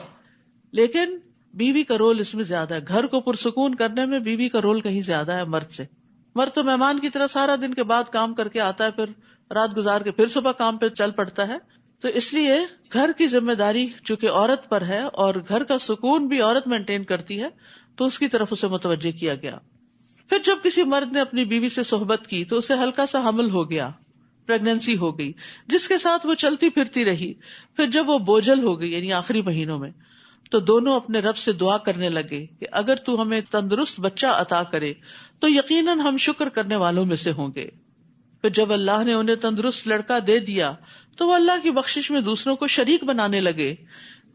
لیکن بیوی کا رول اس میں زیادہ ہے. گھر کو پرسکون کرنے میں بیوی کا رول کہیں زیادہ ہے مرد سے. مرد تو مہمان کی طرح سارا دن کے بعد کام کر کے آتا ہے، پھر رات گزار کے پھر صبح کام پہ چل پڑتا ہے. تو اس لیے گھر کی ذمہ داری چونکہ عورت پر ہے اور گھر کا سکون بھی عورت مینٹین کرتی ہے تو اس کی طرف اسے متوجہ کیا گیا. پھر جب کسی مرد نے اپنی بیوی سے صحبت کی تو اسے ہلکا سا حمل ہو گیا، پریگننسی ہو گئی، جس کے ساتھ وہ چلتی پھرتی رہی. پھر جب وہ بوجھل ہو گئی یعنی آخری مہینوں میں، تو دونوں اپنے رب سے دعا کرنے لگے کہ اگر تو ہمیں تندرست بچہ عطا کرے تو یقیناً ہم شکر کرنے والوں میں سے ہوں گے. پھر جب اللہ نے انہیں تندرست لڑکا دے دیا تو وہ اللہ کی بخشش میں دوسروں کو شریک بنانے لگے،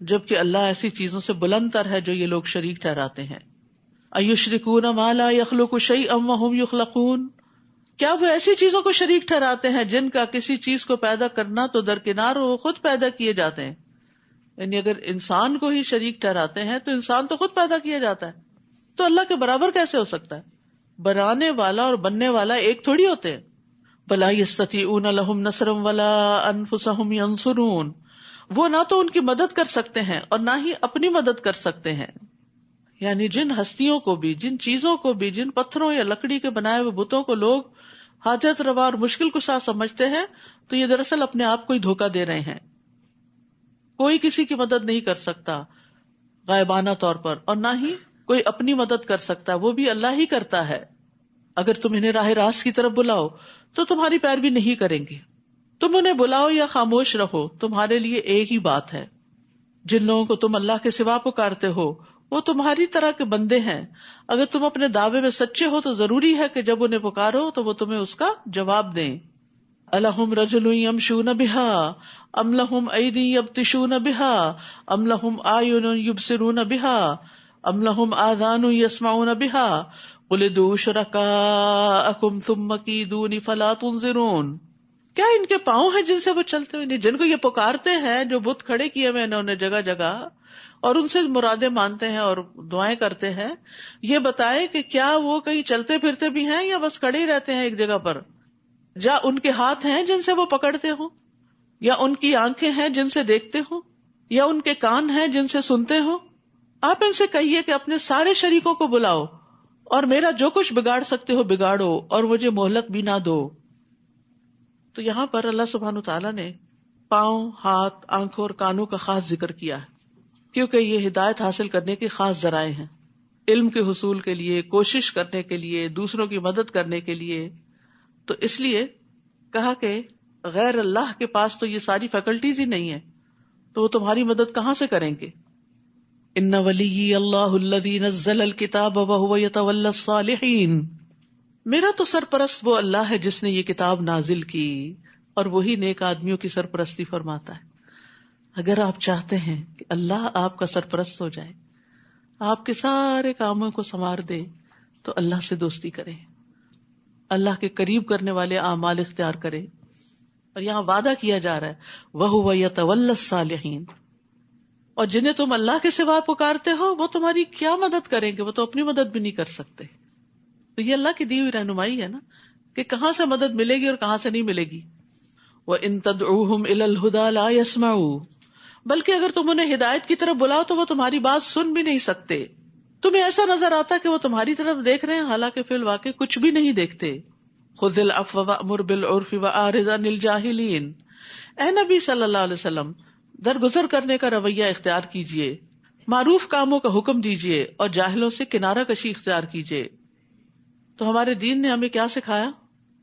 جبکہ اللہ ایسی چیزوں سے بلند تر ہے جو یہ لوگ شریک ٹھہراتے ہیں. ایشرکون ما لا یخلق شیئا وہم یخلقون، کیا وہ ایسی چیزوں کو شریک ٹھہراتے ہیں جن کا کسی چیز کو پیدا کرنا تو درکنار وہ خود پیدا کیے جاتے ہیں. یعنی اگر انسان کو ہی شریک ٹھہراتے ہیں تو انسان تو خود پیدا کیا جاتا ہے، تو اللہ کے برابر کیسے ہو سکتا ہے؟ بنانے والا اور بننے والا ایک تھوڑی ہوتے ہیں. وَلَا يَسْتَطِيعُونَ لَهُمْ نَصْرًا وَلَا أَنفُسَهُمْ يَنصُرُونَ، وہ نہ تو ان کی مدد کر سکتے ہیں اور نہ ہی اپنی مدد کر سکتے ہیں. یعنی جن ہستیوں کو بھی، جن چیزوں کو بھی، جن پتھروں یا لکڑی کے بنائے ہوئے بتوں کو لوگ حاجت روا اور مشکل کشا سمجھتے ہیں، تو یہ دراصل اپنے آپ کو ہی دھوکہ دے رہے ہیں. کوئی کسی کی مدد نہیں کر سکتا غائبانہ طور پر، اور نہ ہی کوئی اپنی مدد کر سکتا، وہ بھی اللہ ہی کرتا ہے. اگر تم انہیں راہ راست کی طرف بلاؤ تو تمہاری پیروی نہیں کریں گے. تم انہیں بلاؤ یا خاموش رہو، تمہارے لیے ایک ہی بات ہے. جن لوگوں کو تم اللہ کے سوا پکارتے ہو وہ تمہاری طرح کے بندے ہیں. اگر تم اپنے دعوے میں سچے ہو تو ضروری ہے کہ جب انہیں پکارو تو وہ تمہیں اس کا جواب دیں. الہم رجل یمشون بہا ام لہم ایدی یبطشون بہا ام لہم اعین یبصرون بہا ام لہم آذان یسمعون بہا قل ادعوا شرکاءکم ثم کیدون فلا تنظرون. کیا ان کے پاؤں ہیں جن سے وہ چلتے ہوئے، جن کو یہ پکارتے ہیں، جو بت کھڑے کیے ہوئے انہوں نے جگہ جگہ اور ان سے مرادیں مانتے ہیں اور دعائیں کرتے ہیں، یہ بتائے کہ کیا وہ کہیں چلتے پھرتے بھی ہیں یا بس کھڑے ہی رہتے ہیں ایک جگہ پر؟ یا ان کے ہاتھ ہیں جن سے وہ پکڑتے ہوں، یا ان کی آنکھیں ہیں جن سے دیکھتے ہوں، یا ان کے کان ہیں جن سے سنتے ہوں؟ آپ ان سے کہیے کہ اپنے سارے شریکوں کو بلاؤ اور میرا جو کچھ بگاڑ سکتے ہو بگاڑو اور مجھے مہلت بھی نہ دو. تو یہاں پر اللہ سبحانہ تعالیٰ نے پاؤں، ہاتھ، آنکھوں اور کانوں کا خاص ذکر کیا ہے، کیونکہ یہ ہدایت حاصل کرنے کے خاص ذرائع ہیں، علم کے حصول کے لیے، کوشش کرنے کے لیے، دوسروں کی مدد کرنے کے لیے. تو اس لیے کہا کہ غیر اللہ کے پاس تو یہ ساری فیکلٹیز ہی نہیں ہیں، تو وہ تمہاری مدد کہاں سے کریں گے؟ ان ولی اللہ الذی نزل الکتاب وہو یتولی الصالحین. میرا تو سرپرست وہ اللہ ہے جس نے یہ کتاب نازل کی اور وہی نیک آدمیوں کی سرپرستی فرماتا ہے. اگر آپ چاہتے ہیں کہ اللہ آپ کا سرپرست ہو جائے، آپ کے سارے کاموں کو سنوار دے، تو اللہ سے دوستی کریں، اللہ کے قریب کرنے والے اعمال اختیار کریں. اور یہاں وعدہ کیا جا رہا ہے وَهُوَ يَتَوَلَّى الصَّالِحِينَ. اور جنہیں تم اللہ کے سوا پکارتے ہو وہ تمہاری کیا مدد کریں گے؟ وہ تو اپنی مدد بھی نہیں کر سکتے. تو یہ اللہ کی دی ہوئی رہنمائی ہے نا کہ کہاں سے مدد ملے گی اور کہاں سے نہیں ملے گی. وَإِن تَدْعُوهُمْ إِلَى الْهُدَى لَا يَسْمَعُوا. بلکہ اگر تم انہیں ہدایت کی طرف بلاؤ تو وہ تمہاری بات سن بھی نہیں سکتے. تمہیں ایسا نظر آتا کہ وہ تمہاری طرف دیکھ رہے ہیں، حالانکہ فی الواقع کچھ بھی نہیں دیکھتے. خذ العفو وأمر بالعرف وأعرض عن الجاہلین. اے نبی صلی اللہ علیہ وسلم، درگزر کرنے کا رویہ اختیار کیجیے، معروف کاموں کا حکم دیجیے اور جاہلوں سے کنارہ کشی اختیار کیجیے. تو ہمارے دین نے ہمیں کیا سکھایا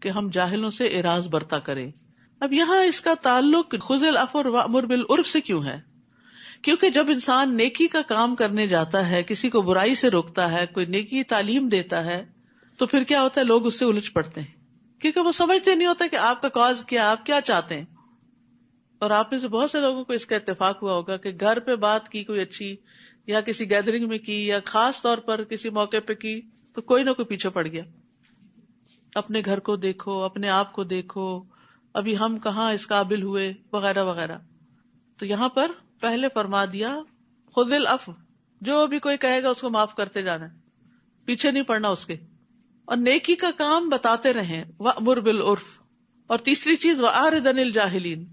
کہ ہم جاہلوں سے اعراض برتا کریں. اب یہاں اس کا تعلق خذ العفو وأمر بالعرف سے کیوں ہے؟ کیونکہ جب انسان نیکی کا کام کرنے جاتا ہے، کسی کو برائی سے روکتا ہے، کوئی نیکی تعلیم دیتا ہے، تو پھر کیا ہوتا ہے؟ لوگ اس سے الجھ پڑتے ہیں، کیونکہ وہ سمجھتے نہیں ہوتا کہ آپ کا کاز کیا، آپ کیا چاہتے ہیں. اور آپ میں سے بہت سے لوگوں کو اس کا اتفاق ہوا ہوگا کہ گھر پہ بات کی کوئی اچھی، یا کسی گیدرنگ میں کی، یا خاص طور پر کسی موقع پہ کی، تو کوئی نہ کوئی پیچھے پڑ گیا. اپنے گھر کو دیکھو، اپنے آپ کو دیکھو، ابھی ہم کہاں اس قابل ہوئے، وغیرہ وغیرہ. تو یہاں پر پہلے فرما دیا خذ العفو، جو بھی کوئی کہے گا اس کو معاف کرتے جانا، پیچھے نہیں پڑنا اس کے، اور نیکی کا کام بتاتے رہیں. وأمر بالعرف. اور تیسری چیز وأعرض عن الجاہلین،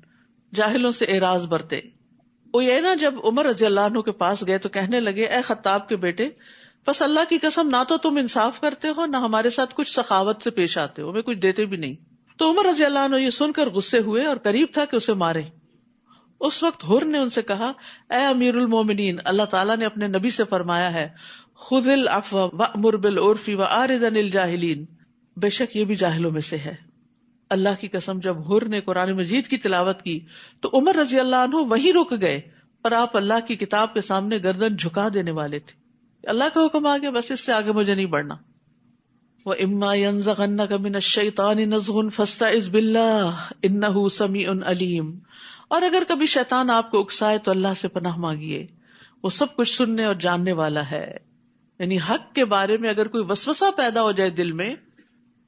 جاہلوں سے اعراض برتے. وہ یہ نا جب عمر رضی اللہ عنہ کے پاس گئے تو کہنے لگے اے خطاب کے بیٹے، بس اللہ کی قسم نہ تو تم انصاف کرتے ہو، نہ ہمارے ساتھ کچھ سخاوت سے پیش آتے ہو، ہمیں کچھ دیتے بھی نہیں. تو عمر رضی اللہ عنہ یہ سن کر غصے ہوئے اور قریب تھا کہ اسے مارے. اس وقت حر نے ان سے کہا اے امیر المومنین، اللہ تعالیٰ نے اپنے نبی سے فرمایا ہے خذ العفو وأمر بالعرف وأعرض عن الجاہلین. بے شک یہ بھی جاہلوں میں سے ہے. اللہ کی قسم جب حر نے قرآن مجید کی تلاوت کی تو عمر رضی اللہ عنہ وہیں رک گئے اور آپ اللہ کی کتاب کے سامنے گردن جھکا دینے والے تھے. اللہ کا حکم آ گیا، بس اس سے آگے مجھے نہیں بڑھنا. وَإِمَّا يَنزَغَنَّكَ مِنَ الشَّيْطَانِ نَزْغٌ فَاسْتَعِذْ بِاللَّهِ إِنَّهُ سَمِيعٌ عَلِيمٌ. اور اگر کبھی شیطان آپ کو اکسائے تو اللہ سے پناہ مانگیے، وہ سب کچھ سننے اور جاننے والا ہے. یعنی حق کے بارے میں اگر کوئی وسوسہ پیدا ہو جائے دل میں،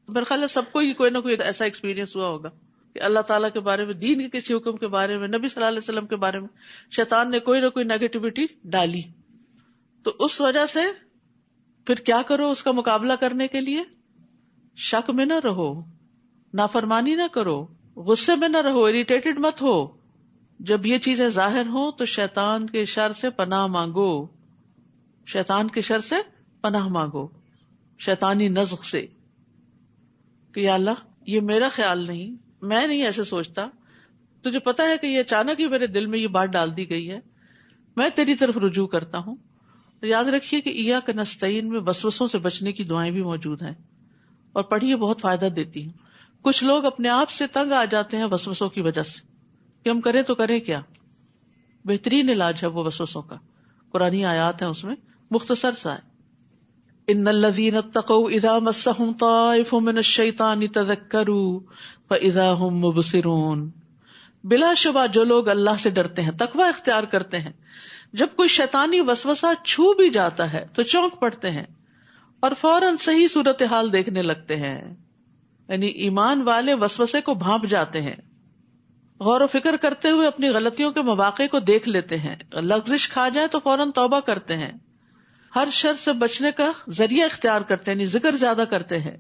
میرے خیال ہے سب کو ہی کوئی نہ کوئی ایسا ایکسپیرینس ہوا ہوگا کہ اللہ تعالیٰ کے بارے میں، دین کے کسی حکم کے بارے میں، نبی صلی اللہ علیہ وسلم کے بارے میں شیطان نے کوئی نہ کوئی نیگیٹیوٹی ڈالی. تو اس وجہ سے پھر کیا کرو اس کا مقابلہ کرنے کے لیے؟ شک میں نہ رہو، نافرمانی نہ کرو، غصے میں نہ رہو، اریٹیٹڈ مت ہو. جب یہ چیزیں ظاہر ہوں تو شیطان کے شر سے پناہ مانگو، شیطان کے شر سے پناہ مانگو، شیطانی نزغ سے، کہ یا اللہ یہ میرا خیال نہیں، میں نہیں ایسے سوچتا، تجھے پتا ہے کہ یہ اچانک ہی میرے دل میں یہ بات ڈال دی گئی ہے، میں تیری طرف رجوع کرتا ہوں. تو یاد رکھیے کہ ایاک نستعین میں وسوسوں سے بچنے کی دعائیں بھی موجود ہیں، اور پڑھیے، بہت فائدہ دیتی ہیں. کچھ لوگ اپنے آپ سے تنگ آ جاتے ہیں وسوسوں کی وجہ سے کہ ہم کریں تو کریں کیا. بہترین علاج ہے وہ وسوسوں کا، قرآنی آیات ہیں اس میں، مختصر سا ہے. ان الذین اتقوا اذا مسهم طائف من الشیطان تذکروا فاذا هم مبصرون. بلا شبہ جو لوگ اللہ سے ڈرتے ہیں، تقوی اختیار کرتے ہیں، جب کوئی شیطانی وسوسہ چھو بھی جاتا ہے تو چونک پڑتے ہیں اور فوراً صحیح صورتحال دیکھنے لگتے ہیں. یعنی ایمان والے وسوسے کو بھانپ جاتے ہیں، غور و فکر کرتے ہوئے اپنی غلطیوں کے مواقع کو دیکھ لیتے ہیں، لغزش کھا جائے تو فوراً توبہ کرتے ہیں، ہر شر سے بچنے کا ذریعہ اختیار کرتے ہیں، یعنی ذکر زیادہ کرتے ہیں.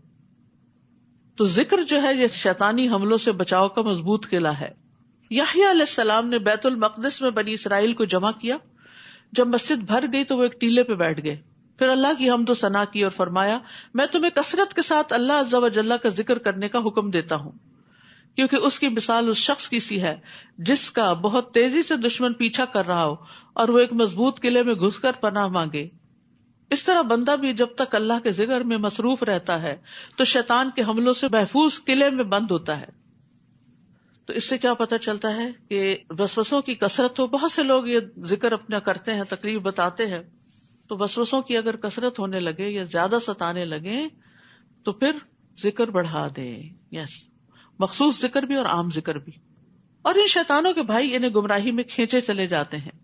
تو ذکر جو ہے یہ شیطانی حملوں سے بچاؤ کا مضبوط قلعہ ہے. یحییٰ علیہ السلام نے بیت المقدس میں بنی اسرائیل کو جمع کیا. جب مسجد بھر گئی تو وہ ایک ٹیلے پہ بیٹھ گئے، پھر اللہ کی حمد و ثنا کی اور فرمایا، میں تمہیں کثرت کے ساتھ اللہ عز و جل کا ذکر کرنے کا حکم دیتا ہوں، کیونکہ اس کی مثال اس شخص کی سی ہے جس کا بہت تیزی سے دشمن پیچھا کر رہا ہو اور وہ ایک مضبوط قلعے میں گھس کر پناہ مانگے. اس طرح بندہ بھی جب تک اللہ کے ذکر میں مصروف رہتا ہے تو شیطان کے حملوں سے محفوظ قلعے میں بند ہوتا ہے. تو اس سے کیا پتہ چلتا ہے کہ وسوسوں کی کثرت ہو. بہت سے لوگ یہ ذکر اپنا کرتے ہیں، تقریب بتاتے ہیں، تو وسوسوں کی اگر کثرت ہونے لگے یا زیادہ ستانے لگے تو پھر ذکر بڑھا دے. یس، مخصوص ذکر بھی اور عام ذکر بھی. اور ان شیطانوں کے بھائی انہیں گمراہی میں کھینچے چلے جاتے ہیں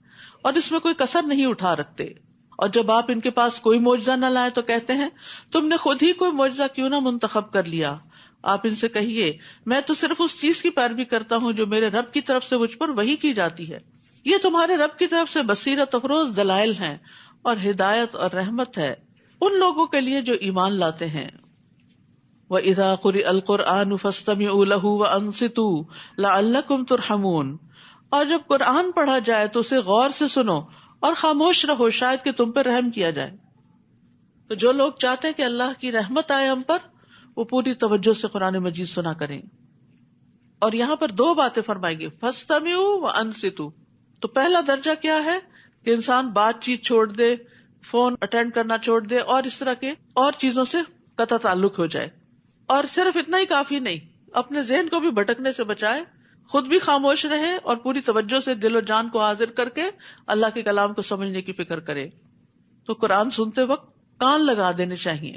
اور اس میں کوئی کسر نہیں اٹھا رکھتے. اور جب آپ ان کے پاس کوئی معجزہ نہ لائے تو کہتے ہیں تم نے خود ہی کوئی معجزہ کیوں نہ منتخب کر لیا. آپ ان سے کہیے میں تو صرف اس چیز کی پیروی کرتا ہوں جو میرے رب کی طرف سے مجھ پر وحی کی جاتی ہے. یہ تمہارے رب کی طرف سے بصیرت افروز دلائل ہیں اور ہدایت اور رحمت ہے ان لوگوں کے لیے جو ایمان لاتے ہیں. وَإِذَا قُرِئَ الْقُرْآنُ فَاسْتَمِعُوا لَهُ وَأَنصِتُوا لَعَلَّكُمْ تُرْحَمُونَ. اور جب قرآن پڑھا جائے تو اسے غور سے سنو اور خاموش رہو، شاید کہ تم پر رحم کیا جائے. تو جو لوگ چاہتے ہیں کہ اللہ کی رحمت آئے ہم پر، وہ پوری توجہ سے قرآن مجید سنا کریں. اور یہاں پر دو باتیں فرمائی گئی، فَاسْتَمِعُوا وَأَنصِتُوا. تو پہلا درجہ کیا ہے کہ انسان بات چیت چھوڑ دے، فون اٹینڈ کرنا چھوڑ دے اور اس طرح کے اور چیزوں سے قطع تعلق ہو جائے. اور صرف اتنا ہی کافی نہیں، اپنے ذہن کو بھی بھٹکنے سے بچائے، خود بھی خاموش رہے اور پوری توجہ سے دل و جان کو حاضر کر کے اللہ کے کلام کو سمجھنے کی فکر کرے. تو قرآن سنتے وقت کان لگا دینے چاہیے،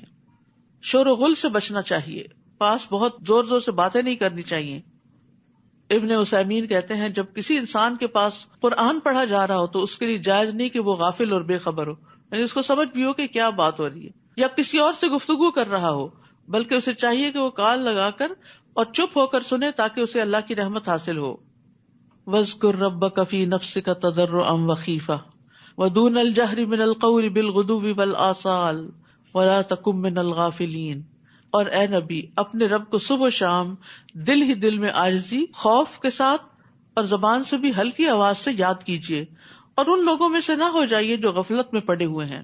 شور و غل سے بچنا چاہیے، پاس بہت زور زور سے باتیں نہیں کرنی چاہیے. ابن عثیمین کہتے ہیں جب کسی انسان کے پاس قرآن پڑھا جا رہا ہو تو اس کے لیے جائز نہیں کہ وہ غافل اور بے خبر ہو، یعنی اس کو سمجھ بھی ہو کہ کیا بات ہو رہی ہے، یا کسی اور سے گفتگو کر رہا ہو، بلکہ اسے چاہیے کہ وہ کان لگا کر اور چپ ہو کر سنے تاکہ اسے اللہ کی رحمت حاصل ہو. وَاذْكُرْ رَبَّكَ فِي نَفْسِكَ تَضَرُّعًا وَخِيفَةً وَدُونَ الْجَهْرِ مِنَ الْقَوْلِ بِالْغُدُوِّ وَالْآصَالِ وَلَا تَكُن مِّنَ الْغَافِلِينَ. اور اے نبی اپنے رب کو صبح و شام دل ہی دل میں عاجزی، خوف کے ساتھ اور زبان سے بھی ہلکی آواز سے یاد کیجیے، اور ان لوگوں میں سے نہ ہو جائیے جو غفلت میں پڑے ہوئے ہیں.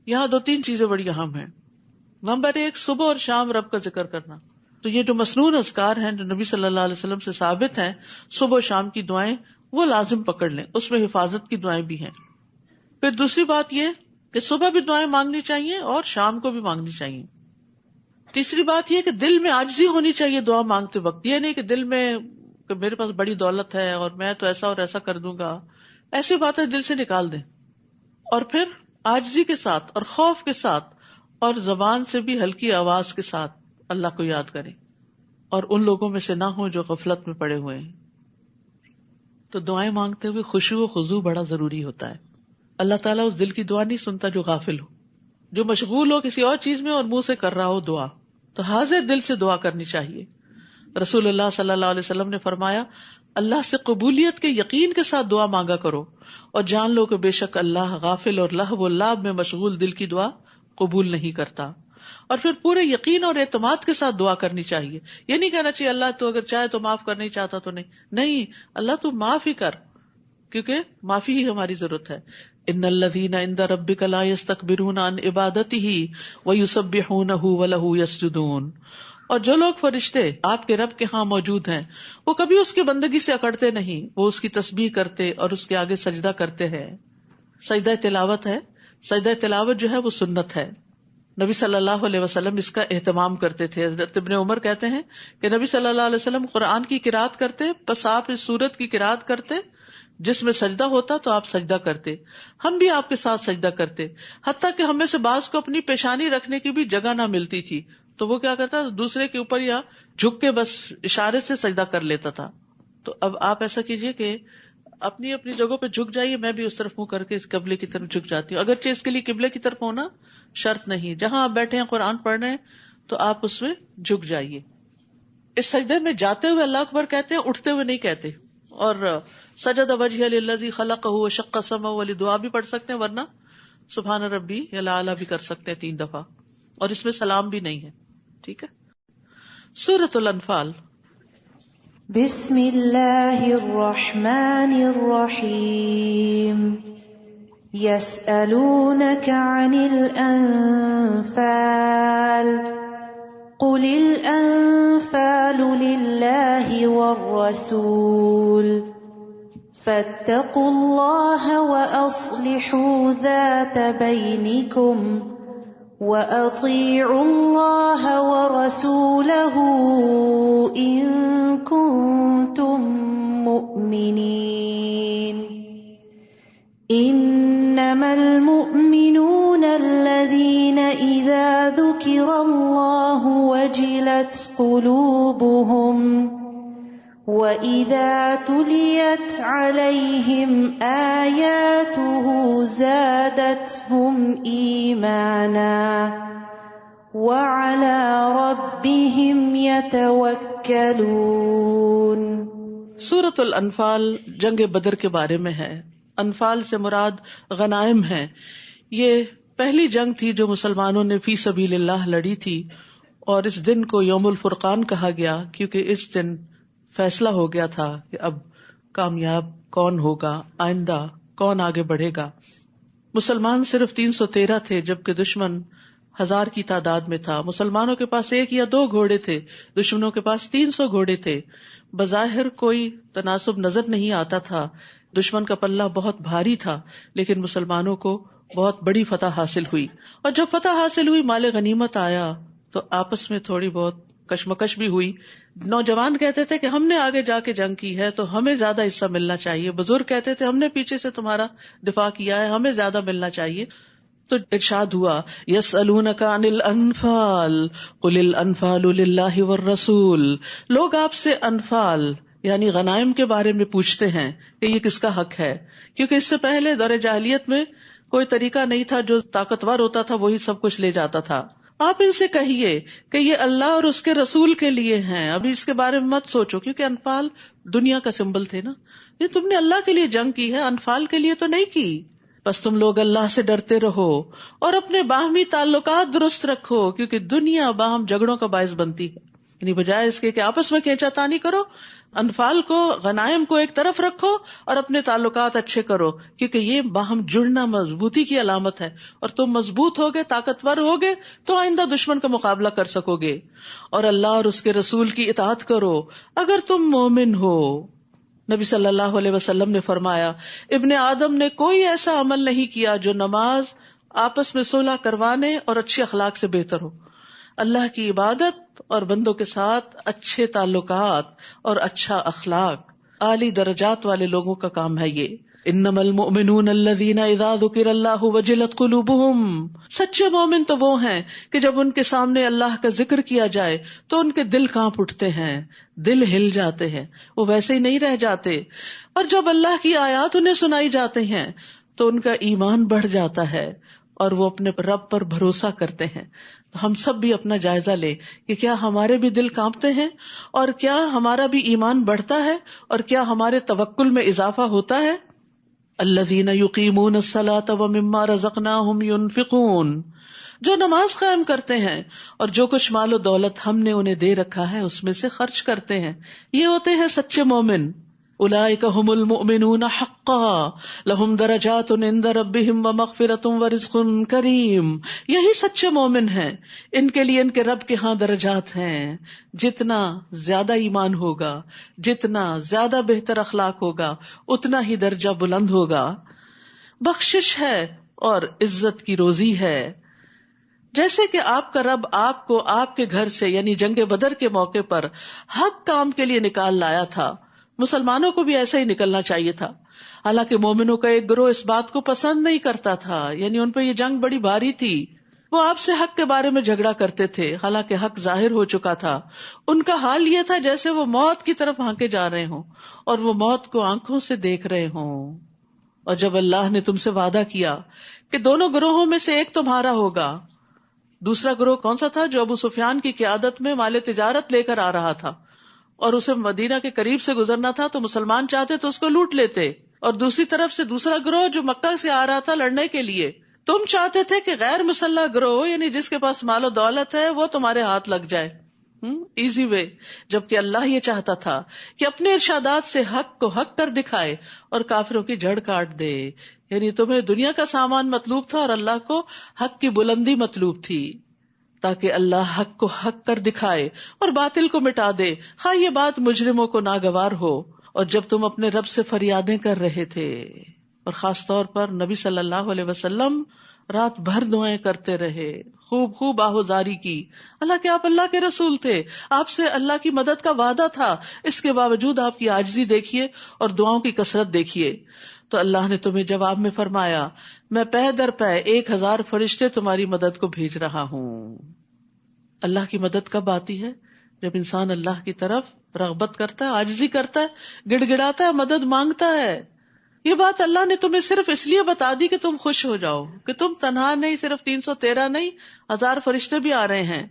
یہاں دو تین چیزیں بڑی اہم ہیں. نمبر ایک، صبح اور شام رب کا ذکر کرنا. تو یہ جو مسنون اذکار ہیں جو نبی صلی اللہ علیہ وسلم سے ثابت ہیں، صبح و شام کی دعائیں وہ لازم پکڑ لیں، اس میں حفاظت کی دعائیں بھی ہیں. پھر دوسری بات یہ کہ صبح بھی دعائیں مانگنی چاہیے اور شام کو بھی مانگنی چاہیے. تیسری بات یہ کہ دل میں عاجزی ہونی چاہیے دعا مانگتے وقت. یہ نہیں کہ دل میں کہ میرے پاس بڑی دولت ہے اور میں تو ایسا اور ایسا کر دوں گا، ایسی باتیں دل سے نکال دیں. اور پھر عاجزی کے ساتھ اور خوف کے ساتھ اور زبان سے بھی ہلکی آواز کے ساتھ اللہ کو یاد کریں، اور ان لوگوں میں سے نہ ہوں جو غفلت میں پڑے ہوئے ہیں. تو دعائیں مانگتے ہوئے خشوع و خضوع بڑا ضروری ہوتا ہے. اللہ تعالیٰ اس دل کی دعا نہیں سنتا جو غافل ہو، جو مشغول ہو کسی اور چیز میں اور منہ سے کر رہا ہو دعا. تو حاضر دل سے دعا کرنی چاہیے. رسول اللہ صلی اللہ علیہ وسلم نے فرمایا اللہ سے قبولیت کے یقین کے ساتھ دعا مانگا کرو اور جان لو کہ بے شک اللہ غافل اور لہو و لعب میں مشغول دل کی دعا قبول نہیں کرتا. اور پھر پورے یقین اور اعتماد کے ساتھ دعا کرنی چاہیے. یہ نہیں کہنا چاہیے اللہ تو اگر چاہے تو معاف کر، نہیں چاہتا تو نہیں، اللہ تو معاف ہی کر، کیونکہ معافی ہی ہماری ضرورت ہے. ان الذین عند ربک لا یستکبرون عن عبادتہ ویسبحونہ ولہ یسجدون. اور جو لوگ فرشتے آپ کے رب کے ہاں موجود ہیں وہ کبھی اس کی بندگی سے اکڑتے نہیں، وہ اس کی تسبیح کرتے اور اس کے آگے سجدہ کرتے ہیں. سجدہ تلاوت ہے، سجدہ تلاوت جو ہے وہ سنت ہے. نبی صلی اللہ علیہ وسلم اس کا اہتمام کرتے تھے. حضرت ابن عمر کہتے ہیں کہ نبی صلی اللہ علیہ وسلم قرآن کی قرات کرتے، بس آپ اس سورت کی قرات کرتے جس میں سجدہ ہوتا تو آپ سجدہ کرتے. ہم بھی آپ کے ساتھ سجدہ کرتے، حتیٰ کہ ہم میں سے بعض کو اپنی پیشانی رکھنے کی بھی جگہ نہ ملتی تھی تو وہ کیا کرتا، دوسرے کے اوپر یا جھک کے بس اشارے سے سجدہ کر لیتا تھا. تو اب آپ ایسا کیجئے کہ اپنی اپنی جگہوں پہ جھک جائیے. میں بھی اس طرف منہ کر کے اس قبلے کی طرف جھک جاتی ہوں، اگرچہ اس کے لیے قبلے کی طرف ہونا شرط نہیں. جہاں آپ بیٹھے ہیں قرآن پڑھ رہے ہیں تو آپ اس میں جھک جائیے. اس سجدے میں جاتے ہوئے اللہ اکبر کہتے ہیں، اٹھتے ہوئے نہیں کہتے. اور سجد وجہ للذی خلقہ وشق سمعہ والی دعا بھی پڑھ سکتے ہیں، ورنہ سبحان ربی یا الاعلی بھی کر سکتے ہیں 3 دفعہ. اور اس میں سلام بھی نہیں ہے. ٹھیک ہے. سورۃ الانفال. بسم اللہ الرحمن الرحیم. یسألونک عن الانفال قل الانفال للہ والرسول فاتقوا اللہ واصلحوا ذات بینکم وَأَطِيعُوا اللَّهَ وَرَسُولَهُ إِن كُنتُم مُّؤْمِنِينَ. إِنَّمَا الْمُؤْمِنُونَ الَّذِينَ إِذَا ذُكِرَ اللَّهُ وَجِلَتْ قُلُوبُهُمْ وَإِذَا تُلِيَتْ عَلَيْهِمْ آيَاتُهُ زَادَتْهُمْ إِيمَانًا وَعَلَى رَبِّهِمْ يَتَوَكَّلُونَ. سورۃ الانفال جنگ بدر کے بارے میں ہے. انفال سے مراد غنائم ہے. یہ پہلی جنگ تھی جو مسلمانوں نے فی سبیل اللہ لڑی تھی، اور اس دن کو یوم الفرقان کہا گیا کیونکہ اس دن فیصلہ ہو گیا تھا کہ اب کامیاب کون ہوگا، آئندہ کون آگے بڑھے گا. مسلمان صرف 313 تھے جبکہ دشمن 1000 کی تعداد میں تھا. مسلمانوں کے پاس 1 یا 2 گھوڑے تھے، دشمنوں کے پاس 300 گھوڑے تھے. بظاہر کوئی تناسب نظر نہیں آتا تھا، دشمن کا پلہ بہت بھاری تھا، لیکن مسلمانوں کو بہت بڑی فتح حاصل ہوئی. اور جب فتح حاصل ہوئی، مال غنیمت آیا تو آپس میں تھوڑی بہت کشمکش بھی ہوئی. نوجوان کہتے تھے کہ ہم نے آگے جا کے جنگ کی ہے تو ہمیں زیادہ حصہ ملنا چاہیے. بزرگ کہتے تھے ہم نے پیچھے سے تمہارا دفاع کیا ہے، ہمیں زیادہ ملنا چاہیے. تو ارشاد ہوا یسألونک عن الانفال قل الانفال للہ والرسول. لوگ آپ سے انفال یعنی غنائم کے بارے میں پوچھتے ہیں کہ یہ کس کا حق ہے، کیونکہ اس سے پہلے دور جاہلیت میں کوئی طریقہ نہیں تھا، جو طاقتور ہوتا تھا وہی سب کچھ لے جاتا تھا. آپ ان سے کہیے کہ یہ اللہ اور اس کے رسول کے لیے ہیں، ابھی اس کے بارے میں مت سوچو، کیونکہ انفال دنیا کا سمبل تھے نا. یہ تم نے اللہ کے لیے جنگ کی ہے، انفال کے لیے تو نہیں کی. بس تم لوگ اللہ سے ڈرتے رہو اور اپنے باہمی تعلقات درست رکھو، کیونکہ دنیا باہم جھگڑوں کا باعث بنتی ہے. یعنی بجائے اس کے کہ آپس میں کھینچاتانی کرو، انفال کو، غنائم کو ایک طرف رکھو اور اپنے تعلقات اچھے کرو، کیونکہ یہ باہم جڑنا مضبوطی کی علامت ہے. اور تم مضبوط ہوگے، طاقتور ہوگے تو آئندہ دشمن کا مقابلہ کر سکو گے. اور اللہ اور اس کے رسول کی اطاعت کرو اگر تم مومن ہو. نبی صلی اللہ علیہ وسلم نے فرمایا ابن آدم نے کوئی ایسا عمل نہیں کیا جو نماز، آپس میں صلح کروانے اور اچھی اخلاق سے بہتر ہو. اللہ کی عبادت اور بندوں کے ساتھ اچھے تعلقات اور اچھا اخلاق اعلی درجات والے لوگوں کا کام ہے یہ. انما المؤمنون الذین اذا ذکر اللہ وجلت قلوبہم. سچے مومن تو وہ ہیں کہ جب ان کے سامنے اللہ کا ذکر کیا جائے تو ان کے دل کانپ اٹھتے ہیں، دل ہل جاتے ہیں، وہ ویسے ہی نہیں رہ جاتے. اور جب اللہ کی آیات انہیں سنائی جاتے ہیں تو ان کا ایمان بڑھ جاتا ہے اور وہ اپنے رب پر بھروسہ کرتے ہیں. ہم سب بھی اپنا جائزہ لیں کہ کیا ہمارے بھی دل کانپتے ہیں، اور کیا ہمارا بھی ایمان بڑھتا ہے، اور کیا ہمارے توکل میں اضافہ ہوتا ہے. الذین یقیمون الصلاۃ ومما رزقناہم ینفقون. جو نماز قائم کرتے ہیں اور جو کچھ مال و دولت ہم نے انہیں دے رکھا ہے اس میں سے خرچ کرتے ہیں، یہ ہوتے ہیں سچے مومن. اولئک ھم المؤمنون حقا لہم درجات عند ربہم ومغفرۃ ورزق کریم. یہی سچے مومن ہیں، ان کے لیے ان کے رب کے ہاں درجات ہیں. جتنا زیادہ ایمان ہوگا، جتنا زیادہ بہتر اخلاق ہوگا، اتنا ہی درجہ بلند ہوگا. بخشش ہے اور عزت کی روزی ہے. جیسے کہ آپ کا رب آپ کو آپ کے گھر سے یعنی جنگ بدر کے موقع پر حق کام کے لیے نکال لایا تھا، مسلمانوں کو بھی ایسا ہی نکلنا چاہیے تھا. حالانکہ مومنوں کا ایک گروہ اس بات کو پسند نہیں کرتا تھا، یعنی ان پہ یہ جنگ بڑی بھاری تھی. وہ آپ سے حق کے بارے میں جھگڑا کرتے تھے حالانکہ حق ظاہر ہو چکا تھا. ان کا حال یہ تھا جیسے وہ موت کی طرف ہانکے جا رہے ہوں اور وہ موت کو آنکھوں سے دیکھ رہے ہوں. اور جب اللہ نے تم سے وعدہ کیا کہ دونوں گروہوں میں سے ایک تمہارا ہوگا، دوسرا گروہ کون سا تھا؟ جو ابو سفیان کی قیادت میں مال تجارت لے کر آ رہا تھا اور اسے مدینہ کے قریب سے گزرنا تھا، تو مسلمان چاہتے تو اس کو لوٹ لیتے. اور دوسری طرف سے دوسرا گروہ جو مکہ سے آ رہا تھا لڑنے کے لیے، تم چاہتے تھے کہ غیر مسلح گروہ یعنی جس کے پاس مال و دولت ہے وہ تمہارے ہاتھ لگ جائے. Easy way. جبکہ اللہ یہ چاہتا تھا کہ اپنے ارشادات سے حق کو حق کر دکھائے اور کافروں کی جڑ کاٹ دے. یعنی تمہیں دنیا کا سامان مطلوب تھا اور اللہ کو حق کی بلندی مطلوب تھی، تاکہ اللہ حق کو حق کر دکھائے اور باطل کو مٹا دے، خواہ یہ بات مجرموں کو ناگوار ہو. اور جب تم اپنے رب سے فریادیں کر رہے تھے، اور خاص طور پر نبی صلی اللہ علیہ وسلم رات بھر دعائیں کرتے رہے، خوب آہوزاری کی، حالانکہ آپ اللہ کے رسول تھے، آپ سے اللہ کی مدد کا وعدہ تھا، اس کے باوجود آپ کی عاجزی دیکھیے اور دعاؤں کی کثرت دیکھیے. تو اللہ نے تمہیں جواب میں فرمایا، میں پے در پے 1000 فرشتے تمہاری مدد کو بھیج رہا ہوں. اللہ کی مدد کب آتی ہے؟ جب انسان اللہ کی طرف رغبت کرتا ہے، عاجزی کرتا ہے، گڑ گڑاتا ہے، مدد مانگتا ہے. یہ بات اللہ نے تمہیں صرف اس لیے بتا دی کہ تم خوش ہو جاؤ کہ تم تنہا نہیں، صرف 313 نہیں، 1000 فرشتے بھی آ رہے ہیں،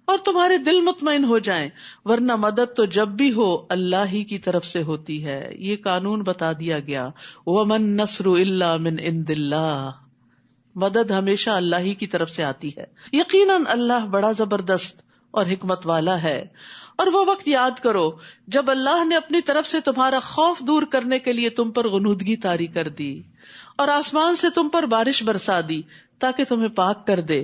اور تمہارے دل مطمئن ہو جائیں. ورنہ مدد تو جب بھی ہو اللہ ہی کی طرف سے ہوتی ہے. یہ قانون بتا دیا گیا، وَمَن نَّصْرُ إِلَّا مِنْ عِندِ اللَّهِ، مدد ہمیشہ اللہ ہی کی طرف سے آتی ہے. یقیناً اللہ بڑا زبردست اور حکمت والا ہے. اور وہ وقت یاد کرو جب اللہ نے اپنی طرف سے تمہارا خوف دور کرنے کے لیے تم پر غنودگی طاری کر دی اور آسمان سے تم پر بارش برسا دی تاکہ تمہیں پاک کر دے،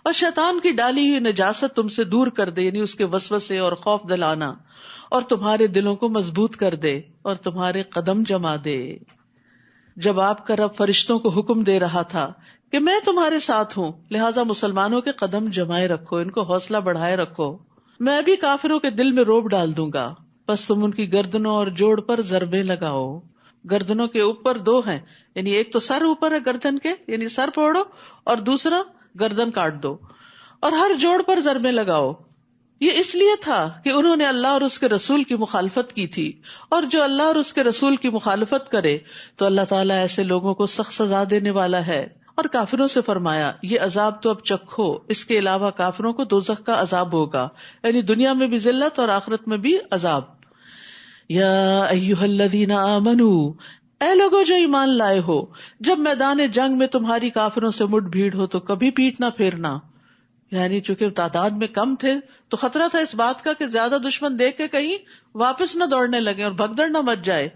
اور شیطان کی ڈالی ہوئی نجاست تم سے دور کر دے، یعنی اس کے وسوسے اور خوف دلانا، اور تمہارے دلوں کو مضبوط کر دے اور تمہارے قدم جما دے. جب آپ کا رب فرشتوں کو حکم دے رہا تھا کہ میں تمہارے ساتھ ہوں، لہٰذا مسلمانوں کے قدم جمائے رکھو، ان کو حوصلہ بڑھائے رکھو. میں بھی کافروں کے دل میں روب ڈال دوں گا، بس تم ان کی گردنوں اور جوڑ پر ضربیں لگاؤ. گردنوں کے اوپر 2 ہیں، یعنی ایک تو سر اوپر ہے گردن کے، یعنی سر پھوڑو، اور دوسرا گردن کاٹ دو، اور ہر جوڑ پر ضربیں لگاؤ. یہ اس لیے تھا کہ انہوں نے اللہ اور اس کے رسول کی مخالفت کی تھی، اور جو اللہ اور اس کے رسول کی مخالفت کرے تو اللہ تعالیٰ ایسے لوگوں کو سخت سزا دینے والا ہے. اور کافروں سے فرمایا، یہ عذاب تو اب چکھو، اس کے علاوہ کافروں کو دوزخ کا عذاب ہوگا، یعنی دنیا میں بھی ذلت اور آخرت میں بھی عذاب. یا ایھا الذین آمنوا، اے لوگوں جو ایمان لائے ہو، جب میدان جنگ میں تمہاری کافروں سے مٹ بھیڑ ہو تو کبھی پیٹ نہ پھیرنا. یعنی چونکہ تعداد میں کم تھے تو خطرہ تھا اس بات کا کہ زیادہ دشمن دیکھ کے کہیں واپس نہ دوڑنے لگے اور بھگدڑ نہ مچ جائے،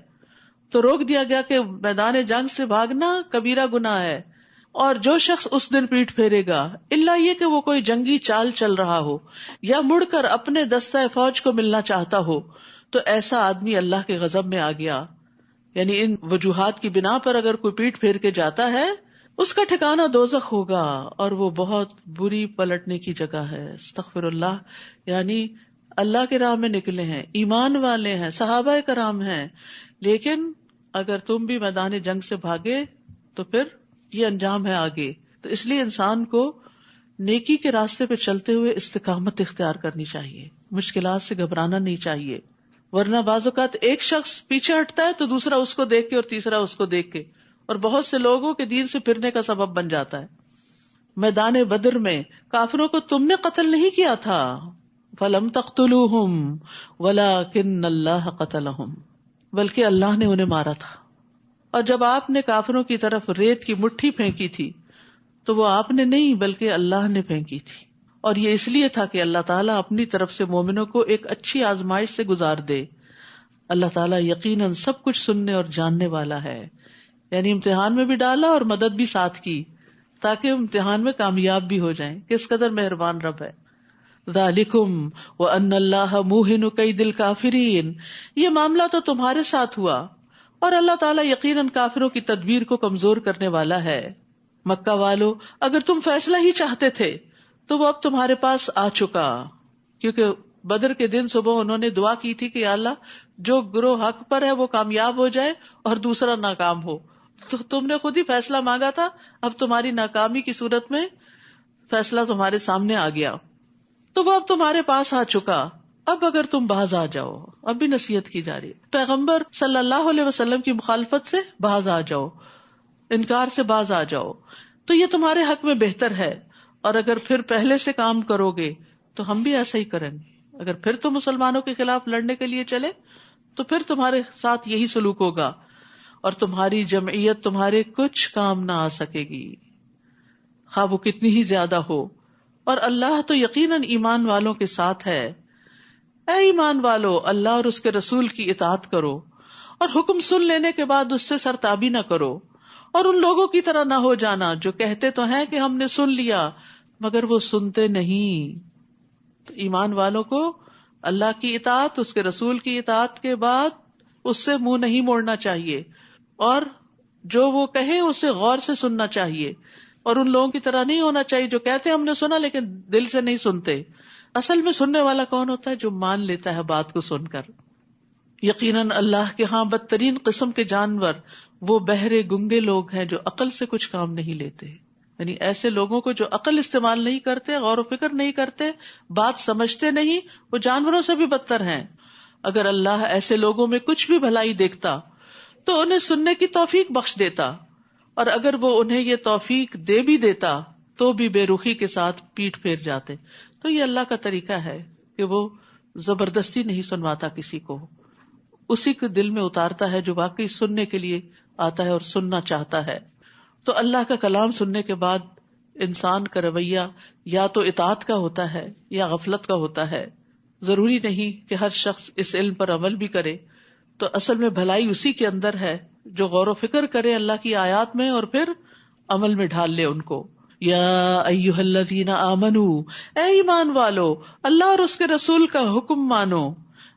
تو روک دیا گیا کہ میدان جنگ سے بھاگنا کبیرہ گناہ ہے. اور جو شخص اس دن پیٹ پھیرے گا، الا یہ کہ وہ کوئی جنگی چال چل رہا ہو یا مڑ کر اپنے دستہ فوج کو ملنا چاہتا ہو، تو ایسا آدمی اللہ کے غضب میں آ گیا. یعنی ان وجوہات کی بنا پر اگر کوئی پیٹ پھیر کے جاتا ہے، اس کا ٹھکانہ دوزخ ہوگا، اور وہ بہت بری پلٹنے کی جگہ ہے. استغفر اللہ. یعنی اللہ کے راہ میں نکلے ہیں، ایمان والے ہیں، صحابہ کرام ہیں، لیکن اگر تم بھی میدان جنگ سے بھاگے تو پھر یہ انجام ہے آگے. تو اس لیے انسان کو نیکی کے راستے پہ چلتے ہوئے استقامت اختیار کرنی چاہیے، مشکلات سے گھبرانا نہیں چاہیے. ورنہ بعض اوقات ایک شخص پیچھے ہٹتا ہے تو دوسرا اس کو دیکھ کے اور تیسرا اس کو دیکھ کے، اور بہت سے لوگوں کے دین سے پھرنے کا سبب بن جاتا ہے. میدان بدر میں کافروں کو تم نے قتل نہیں کیا تھا، فلم تقتلوہم ولکن اللہ قتلہم، بلکہ اللہ نے انہیں مارا تھا. اور جب آپ نے کافروں کی طرف ریت کی مٹھی پھینکی تھی تو وہ آپ نے نہیں بلکہ اللہ نے پھینکی تھی، اور یہ اس لیے تھا کہ اللہ تعالیٰ اپنی طرف سے مومنوں کو ایک اچھی آزمائش سے گزار دے. اللہ تعالیٰ یقیناً سب کچھ سننے اور جاننے والا ہے، یعنی امتحان میں بھی ڈالا اور مدد بھی ساتھ کی تاکہ امتحان میں کامیاب بھی ہو جائیں. کس قدر مہربان رب ہے. ذالکم وان اللہ موہن کید الکافرین، یہ معاملہ تو تمہارے ساتھ ہوا اور اللہ تعالیٰ یقیناً کافروں کی تدبیر کو کمزور کرنے والا ہے. مکہ والو، اگر تم فیصلہ ہی چاہتے تھے تو وہ اب تمہارے پاس آ چکا، کیونکہ بدر کے دن صبح انہوں نے دعا کی تھی کہ یا اللہ جو گروہ حق پر ہے وہ کامیاب ہو جائے اور دوسرا ناکام ہو. تو تم نے خود ہی فیصلہ مانگا تھا، اب تمہاری ناکامی کی صورت میں فیصلہ تمہارے سامنے آ گیا، تو وہ اب تمہارے پاس آ چکا. اب اگر تم باز آ جاؤ، اب بھی نصیحت کی جا رہی ہے، پیغمبر صلی اللہ علیہ وسلم کی مخالفت سے باز آ جاؤ، انکار سے باز آ جاؤ، تو یہ تمہارے حق میں بہتر ہے. اور اگر پھر پہلے سے کام کرو گے تو ہم بھی ایسا ہی کریں گے. اگر پھر تم مسلمانوں کے خلاف لڑنے کے لیے چلے تو پھر تمہارے ساتھ یہی سلوک ہوگا اور تمہاری جمعیت تمہارے کچھ کام نہ آ سکے گی، خواہ وہ کتنی ہی زیادہ ہو. اور اللہ تو یقیناً ایمان والوں کے ساتھ ہے. اے ایمان والو، اللہ اور اس کے رسول کی اطاعت کرو اور حکم سن لینے کے بعد اس سے سرتابی نہ کرو، اور ان لوگوں کی طرح نہ ہو جانا جو کہتے تو ہیں کہ ہم نے سن لیا مگر وہ سنتے نہیں. تو ایمان والوں کو اللہ کی اطاعت، اس کے رسول کی اطاعت کے بعد اس سے منہ نہیں موڑنا چاہیے، اور جو وہ کہے اسے غور سے سننا چاہیے، اور ان لوگوں کی طرح نہیں ہونا چاہیے جو کہتے ہیں ہم نے سنا لیکن دل سے نہیں سنتے. اصل میں سننے والا کون ہوتا ہے؟ جو مان لیتا ہے بات کو سن کر. یقیناً اللہ کے ہاں بدترین قسم کے جانور وہ بہرے گنگے لوگ ہیں جو عقل سے کچھ کام نہیں لیتے. یعنی ایسے لوگوں کو جو عقل استعمال نہیں کرتے، غور و فکر نہیں کرتے، بات سمجھتے نہیں، وہ جانوروں سے بھی بدتر ہیں. اگر اللہ ایسے لوگوں میں کچھ بھی بھلائی دیکھتا تو انہیں سننے کی توفیق بخش دیتا، اور اگر وہ انہیں یہ توفیق دے بھی دیتا تو بھی بے رخی کے ساتھ پیٹ پھیر جاتے. تو یہ اللہ کا طریقہ ہے کہ وہ زبردستی نہیں سنواتا کسی کو، اسی کے دل میں اتارتا ہے جو واقعی سننے کے لیے آتا ہے اور سننا چاہتا ہے. تو اللہ کا کلام سننے کے بعد انسان کا رویہ یا تو اطاعت کا ہوتا ہے یا غفلت کا ہوتا ہے. ضروری نہیں کہ ہر شخص اس علم پر عمل بھی کرے. تو اصل میں بھلائی اسی کے اندر ہے جو غور و فکر کرے اللہ کی آیات میں اور پھر عمل میں ڈھال لے ان کو. یا ایھا الذین آمنو، اے ایمان والو، اللہ اور اس کے رسول کا حکم مانو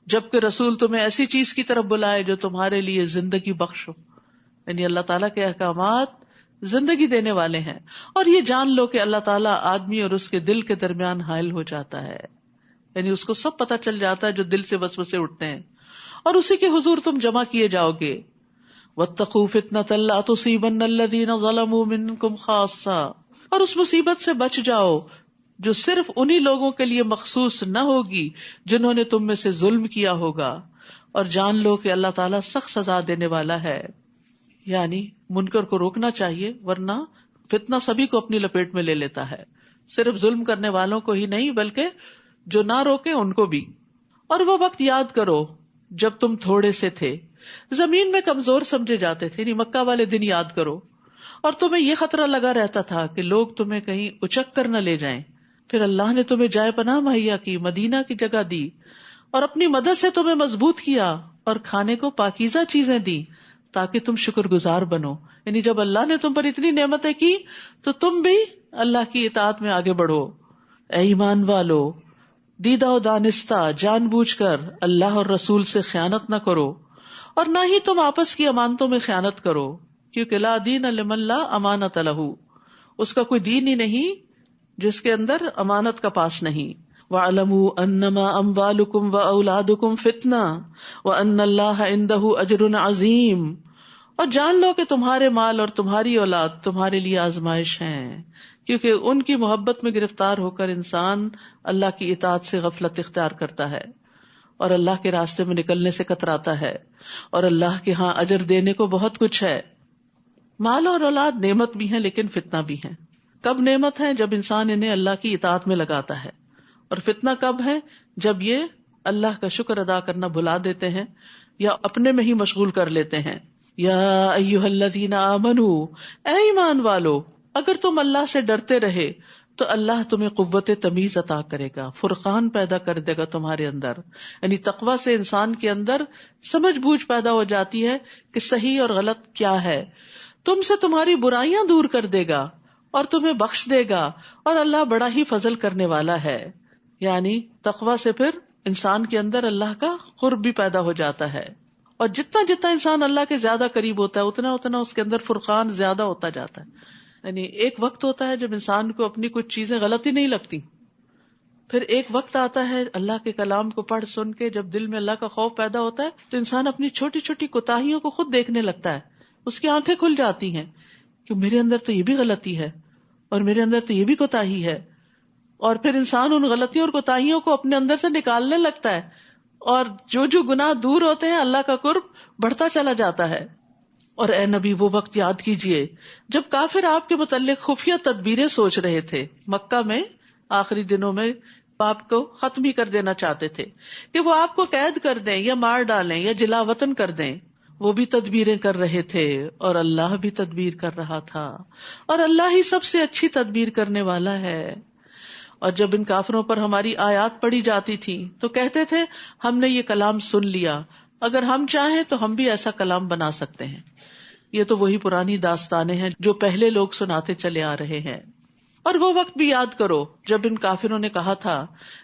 جبکہ رسول تمہیں ایسی چیز کی طرف بلائے جو تمہارے لیے زندگی بخش ہو. یعنی اللہ تعالیٰ کے احکامات زندگی دینے والے ہیں. اور یہ جان لو کہ اللہ تعالیٰ آدمی اور اس کے دل کے درمیان حائل ہو جاتا ہے، یعنی اس کو سب پتہ چل جاتا ہے جو دل سے وسوسے اٹھتے ہیں، اور اسی کے حضور تم جمع کیے جاؤ گے. واتقوا فتنة لا تصيبن الذين ظلموا منكم خاصة، اور اس مصیبت سے بچ جاؤ جو صرف انہی لوگوں کے لیے مخصوص نہ ہوگی جنہوں نے تم میں سے ظلم کیا ہوگا، اور جان لو کہ اللہ تعالیٰ سخت سزا دینے والا ہے. یعنی منکر کو روکنا چاہیے، ورنہ فتنہ سبھی کو اپنی لپیٹ میں لے لیتا ہے، صرف ظلم کرنے والوں کو ہی نہیں بلکہ جو نہ روکے ان کو بھی. اور وہ وقت یاد کرو جب تم تھوڑے سے تھے، زمین میں کمزور سمجھے جاتے تھے، یعنی مکہ والے دن یاد کرو، اور تمہیں یہ خطرہ لگا رہتا تھا کہ لوگ تمہیں کہیں اچک کر نہ لے جائیں. پھر اللہ نے تمہیں جائے پناہ مہیا کی، مدینہ کی جگہ دی، اور اپنی مدد سے تمہیں مضبوط کیا اور کھانے کو پاکیزہ چیزیں دی تاکہ تم شکر گزار بنو. یعنی جب اللہ نے تم پر اتنی نعمتیں کی تو تم بھی اللہ کی اطاعت میں آگے بڑھو. اے ایمان والو، دیدہ و دانستہ جان بوجھ کر اللہ اور رسول سے خیانت نہ کرو، اور نہ ہی تم آپس کی امانتوں میں خیانت کرو، کیونکہ لا دین لمن لا امانت لہ، اس کا کوئی دین ہی نہیں جس کے اندر امانت کا پاس نہیں. وَاعْلَمُوا أَنَّمَا أَمْوَالُكُمْ وَأَوْلَادُكُمْ فِتْنَةٌ وَأَنَّ اللَّهَ عِندَهُ أَجْرٌ عَظِيمٌ، اور جان لو کہ تمہارے مال اور تمہاری اولاد تمہارے لیے آزمائش ہیں، کیونکہ ان کی محبت میں گرفتار ہو کر انسان اللہ کی اطاعت سے غفلت اختیار کرتا ہے اور اللہ کے راستے میں نکلنے سے کتراتا ہے، اور اللہ کے ہاں اجر دینے کو بہت کچھ ہے. مال اور اولاد نعمت بھی ہیں لیکن فتنہ بھی ہیں. کب نعمت ہے؟ جب انسان انہیں اللہ کی اطاعت میں لگاتا ہے، اور فتنہ کب ہے؟ جب یہ اللہ کا شکر ادا کرنا بھلا دیتے ہیں یا اپنے میں ہی مشغول کر لیتے ہیں. یا ایھا الذین آمنو، اے ایمان والو، اگر تم اللہ سے ڈرتے رہے تو اللہ تمہیں قوت تمیز عطا کرے گا، فرقان پیدا کر دے گا تمہارے اندر. یعنی تقوی سے انسان کے اندر سمجھ بوجھ پیدا ہو جاتی ہے کہ صحیح اور غلط کیا ہے. تم سے تمہاری برائیاں دور کر دے گا اور تمہیں بخش دے گا، اور اللہ بڑا ہی فضل کرنے والا ہے. یعنی تقوی سے پھر انسان کے اندر اللہ کا قرب بھی پیدا ہو جاتا ہے، اور جتنا جتنا انسان اللہ کے زیادہ قریب ہوتا ہے اتنا اتنا اس کے اندر فرقان زیادہ ہوتا جاتا ہے. یعنی ایک وقت ہوتا ہے جب انسان کو اپنی کچھ چیزیں غلطی نہیں لگتی، پھر ایک وقت آتا ہے اللہ کے کلام کو پڑھ سن کے جب دل میں اللہ کا خوف پیدا ہوتا ہے تو انسان اپنی چھوٹی چھوٹی کوتاہیوں کو خود دیکھنے لگتا ہے، اس کی آنکھیں کھل جاتی ہیں کہ میرے اندر تو یہ بھی غلطی ہے اور میرے اندر تو یہ بھی کوتاہی ہے. اور پھر انسان ان غلطیوں اور کوتاہیوں کو اپنے اندر سے نکالنے لگتا ہے، اور جو جو گناہ دور ہوتے ہیں اللہ کا قرب بڑھتا چلا جاتا ہے. اور اے نبی وہ وقت یاد کیجئے جب کافر آپ کے متعلق خفیہ تدبیریں سوچ رہے تھے. مکہ میں آخری دنوں میں آپ کو ختم ہی کر دینا چاہتے تھے کہ وہ آپ کو قید کر دیں یا مار ڈالیں یا جلا وطن کر دیں. وہ بھی تدبیریں کر رہے تھے اور اللہ بھی تدبیر کر رہا تھا، اور اللہ ہی سب سے اچھی تدبیر کرنے والا ہے. اور جب ان کافروں پر ہماری آیات پڑھی جاتی تھی تو کہتے تھے ہم نے یہ کلام سن لیا، اگر ہم چاہیں تو ہم بھی ایسا کلام بنا سکتے ہیں. یہ تو وہی پرانی داستانیں ہیں جو پہلے لوگ سناتے چلے آ رہے ہیں. اور وہ وقت بھی یاد کرو جب ان کافروں نے کہا تھا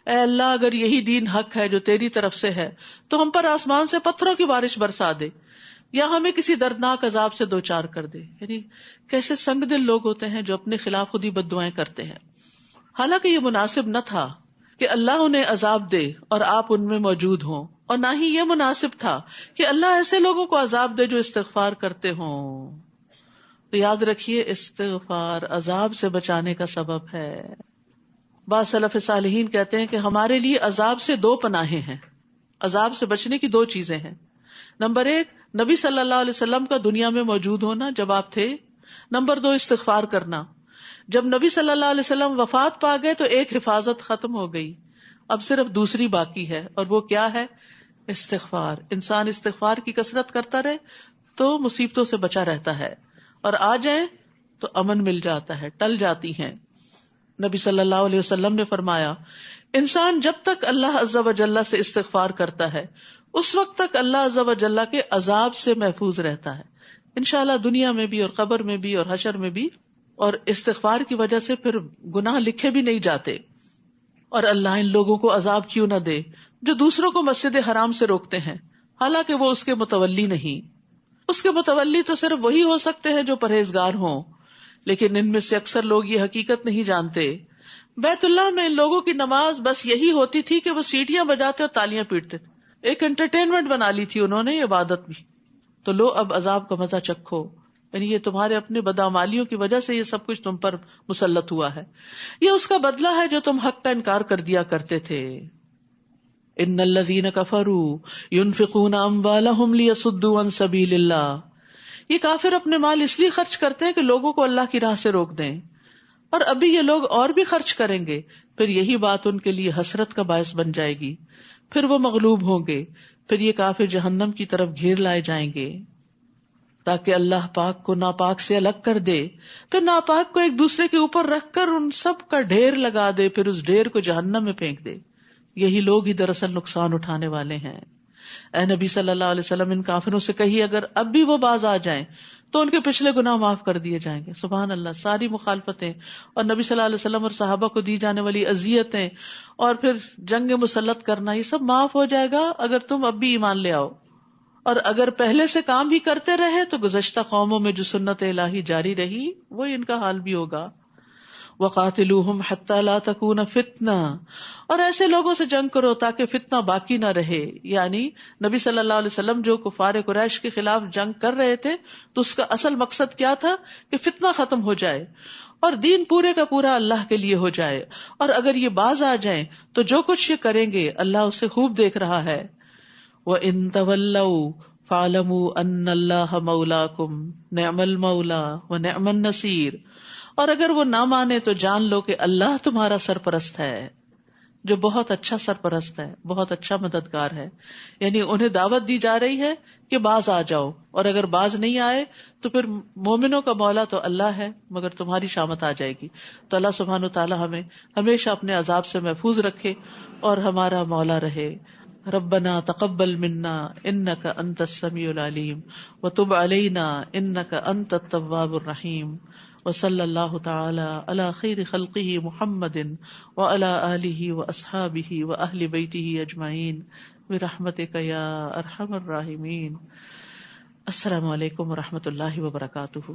اے اللہ اگر یہی دین حق ہے جو تیری طرف سے ہے تو ہم پر آسمان سے پتھروں کی بارش برسا دے یا ہمیں کسی دردناک عذاب سے دوچار کر دے. یعنی کیسے سنگ دل لوگ ہوتے ہیں جو اپنے خلاف خود ہی بد دعائیں کرتے ہیں. حالانکہ یہ مناسب نہ تھا کہ اللہ انہیں عذاب دے اور آپ ان میں موجود ہوں، اور نہ ہی یہ مناسب تھا کہ اللہ ایسے لوگوں کو عذاب دے جو استغفار کرتے ہوں. تو یاد رکھیے استغفار عذاب سے بچانے کا سبب ہے. بعض سلف صالحین کہتے ہیں کہ ہمارے لیے عذاب سے 2 پناہیں ہیں. عذاب سے بچنے کی 2 چیزیں ہیں. نمبر 1 نبی صلی اللہ علیہ وسلم کا دنیا میں موجود ہونا جب آپ تھے. نمبر 2 استغفار کرنا. جب نبی صلی اللہ علیہ وسلم وفات پا گئے تو ایک حفاظت ختم ہو گئی، اب صرف دوسری باقی ہے، اور وہ کیا ہے؟ استغفار. انسان استغفار کی کثرت کرتا رہے تو مصیبتوں سے بچا رہتا ہے، اور آ جائیں تو امن مل جاتا ہے، ٹل جاتی ہیں. نبی صلی اللہ علیہ وسلم نے فرمایا انسان جب تک اللہ عز و جل سے استغفار کرتا ہے اس وقت تک اللہ عز و جل کے عذاب سے محفوظ رہتا ہے، انشاءاللہ دنیا میں بھی اور قبر میں بھی اور حشر میں بھی. اور استغفار کی وجہ سے پھر گناہ لکھے بھی نہیں جاتے. اور اللہ ان لوگوں کو عذاب کیوں نہ دے جو دوسروں کو مسجد حرام سے روکتے ہیں حالانکہ وہ اس کے متولی نہیں. اس کے متولی تو صرف وہی ہو سکتے ہیں جو پرہیزگار ہوں، لیکن ان میں سے اکثر لوگ یہ حقیقت نہیں جانتے. بیت اللہ میں ان لوگوں کی نماز بس یہی ہوتی تھی کہ وہ سیٹیاں بجاتے اور تالیاں پیٹتے، ایک انٹرٹینمنٹ بنا لی تھی انہوں نے عبادت بھی. تو لو اب عذاب کا مزہ چکھو. یعنی یہ تمہارے اپنے بدعمالیوں کی وجہ سے یہ سب کچھ تم پر مسلط ہوا ہے، یہ اس کا بدلہ ہے جو تم حق کا انکار کر دیا کرتے تھے. ان الذین کفروا ينفقون اموالهم ليصدوا عن سبیل اللہ. یہ کافر اپنے مال اس لیے خرچ کرتے ہیں کہ لوگوں کو اللہ کی راہ سے روک دیں، اور ابھی یہ لوگ اور بھی خرچ کریں گے، پھر یہی بات ان کے لیے حسرت کا باعث بن جائے گی، پھر وہ مغلوب ہوں گے، پھر یہ کافر جہنم کی طرف گھیر لائے جائیں گے تاکہ اللہ پاک کو ناپاک سے الگ کر دے، پھر ناپاک کو ایک دوسرے کے اوپر رکھ کر ان سب کا ڈھیر لگا دے، پھر اس ڈھیر کو جہنم میں پھینک دے. یہی لوگ ہی دراصل نقصان اٹھانے والے ہیں. اے نبی صلی اللہ علیہ وسلم ان کافروں سے کہیے اگر اب بھی وہ باز آ جائیں تو ان کے پچھلے گناہ معاف کر دیے جائیں گے. سبحان اللہ. ساری مخالفتیں اور نبی صلی اللہ علیہ وسلم اور صحابہ کو دی جانے والی اذیتیں اور پھر جنگ مسلط کرنا یہ سب معاف ہو جائے گا اگر تم اب بھی ایمان لے آؤ. اور اگر پہلے سے کام ہی کرتے رہے تو گزشتہ قوموں میں جو سنت الہی جاری رہی وہی ان کا حال بھی ہوگا. وَقَاتِلُوهُمْ حَتَّى لَا تَكُونَ فِتْنَةٌ. اور ایسے لوگوں سے جنگ کرو تاکہ فتنہ باقی نہ رہے. یعنی نبی صلی اللہ علیہ وسلم جو کفار قریش کے خلاف جنگ کر رہے تھے تو اس کا اصل مقصد کیا تھا کہ فتنہ ختم ہو جائے اور دین پورے کا پورا اللہ کے لیے ہو جائے. اور اگر یہ باز آ جائیں تو جو کچھ یہ کریں گے اللہ اسے خوب دیکھ رہا ہے. وَإِن تَوَلَّوْا فَاعْلَمُوا أَنَّ اللَّهَ مَوْلَاكُمْ نِعْمَ الْمَوْلَىٰ وَنِعْمَ النَّصِيرُ. اور اگر وہ نہ مانے تو جان لو کہ اللہ تمہارا سرپرست ہے، جو بہت اچھا سرپرست ہے، بہت اچھا مددگار ہے. یعنی انہیں دعوت دی جا رہی ہے کہ باز آ جاؤ، اور اگر باز نہیں آئے تو پھر مومنوں کا مولا تو اللہ ہے، مگر تمہاری شامت آ جائے گی. تو اللہ سبحانہ وتعالی ہمیں ہمیشہ اپنے عذاب سے محفوظ رکھے اور ہمارا مولا رہے. ربنا تقبل منا انک انت السمیع العلیم وتب علینا انک انت التواب الرحیم. وصلی اللہ تعالی علی خیر خلقہ محمد وعلی آلہ واصحابہ واہل بیتہ اجمعین برحمتک یا ارحم الراحمین. السلام علیکم ورحمۃ اللہ وبرکاتہ.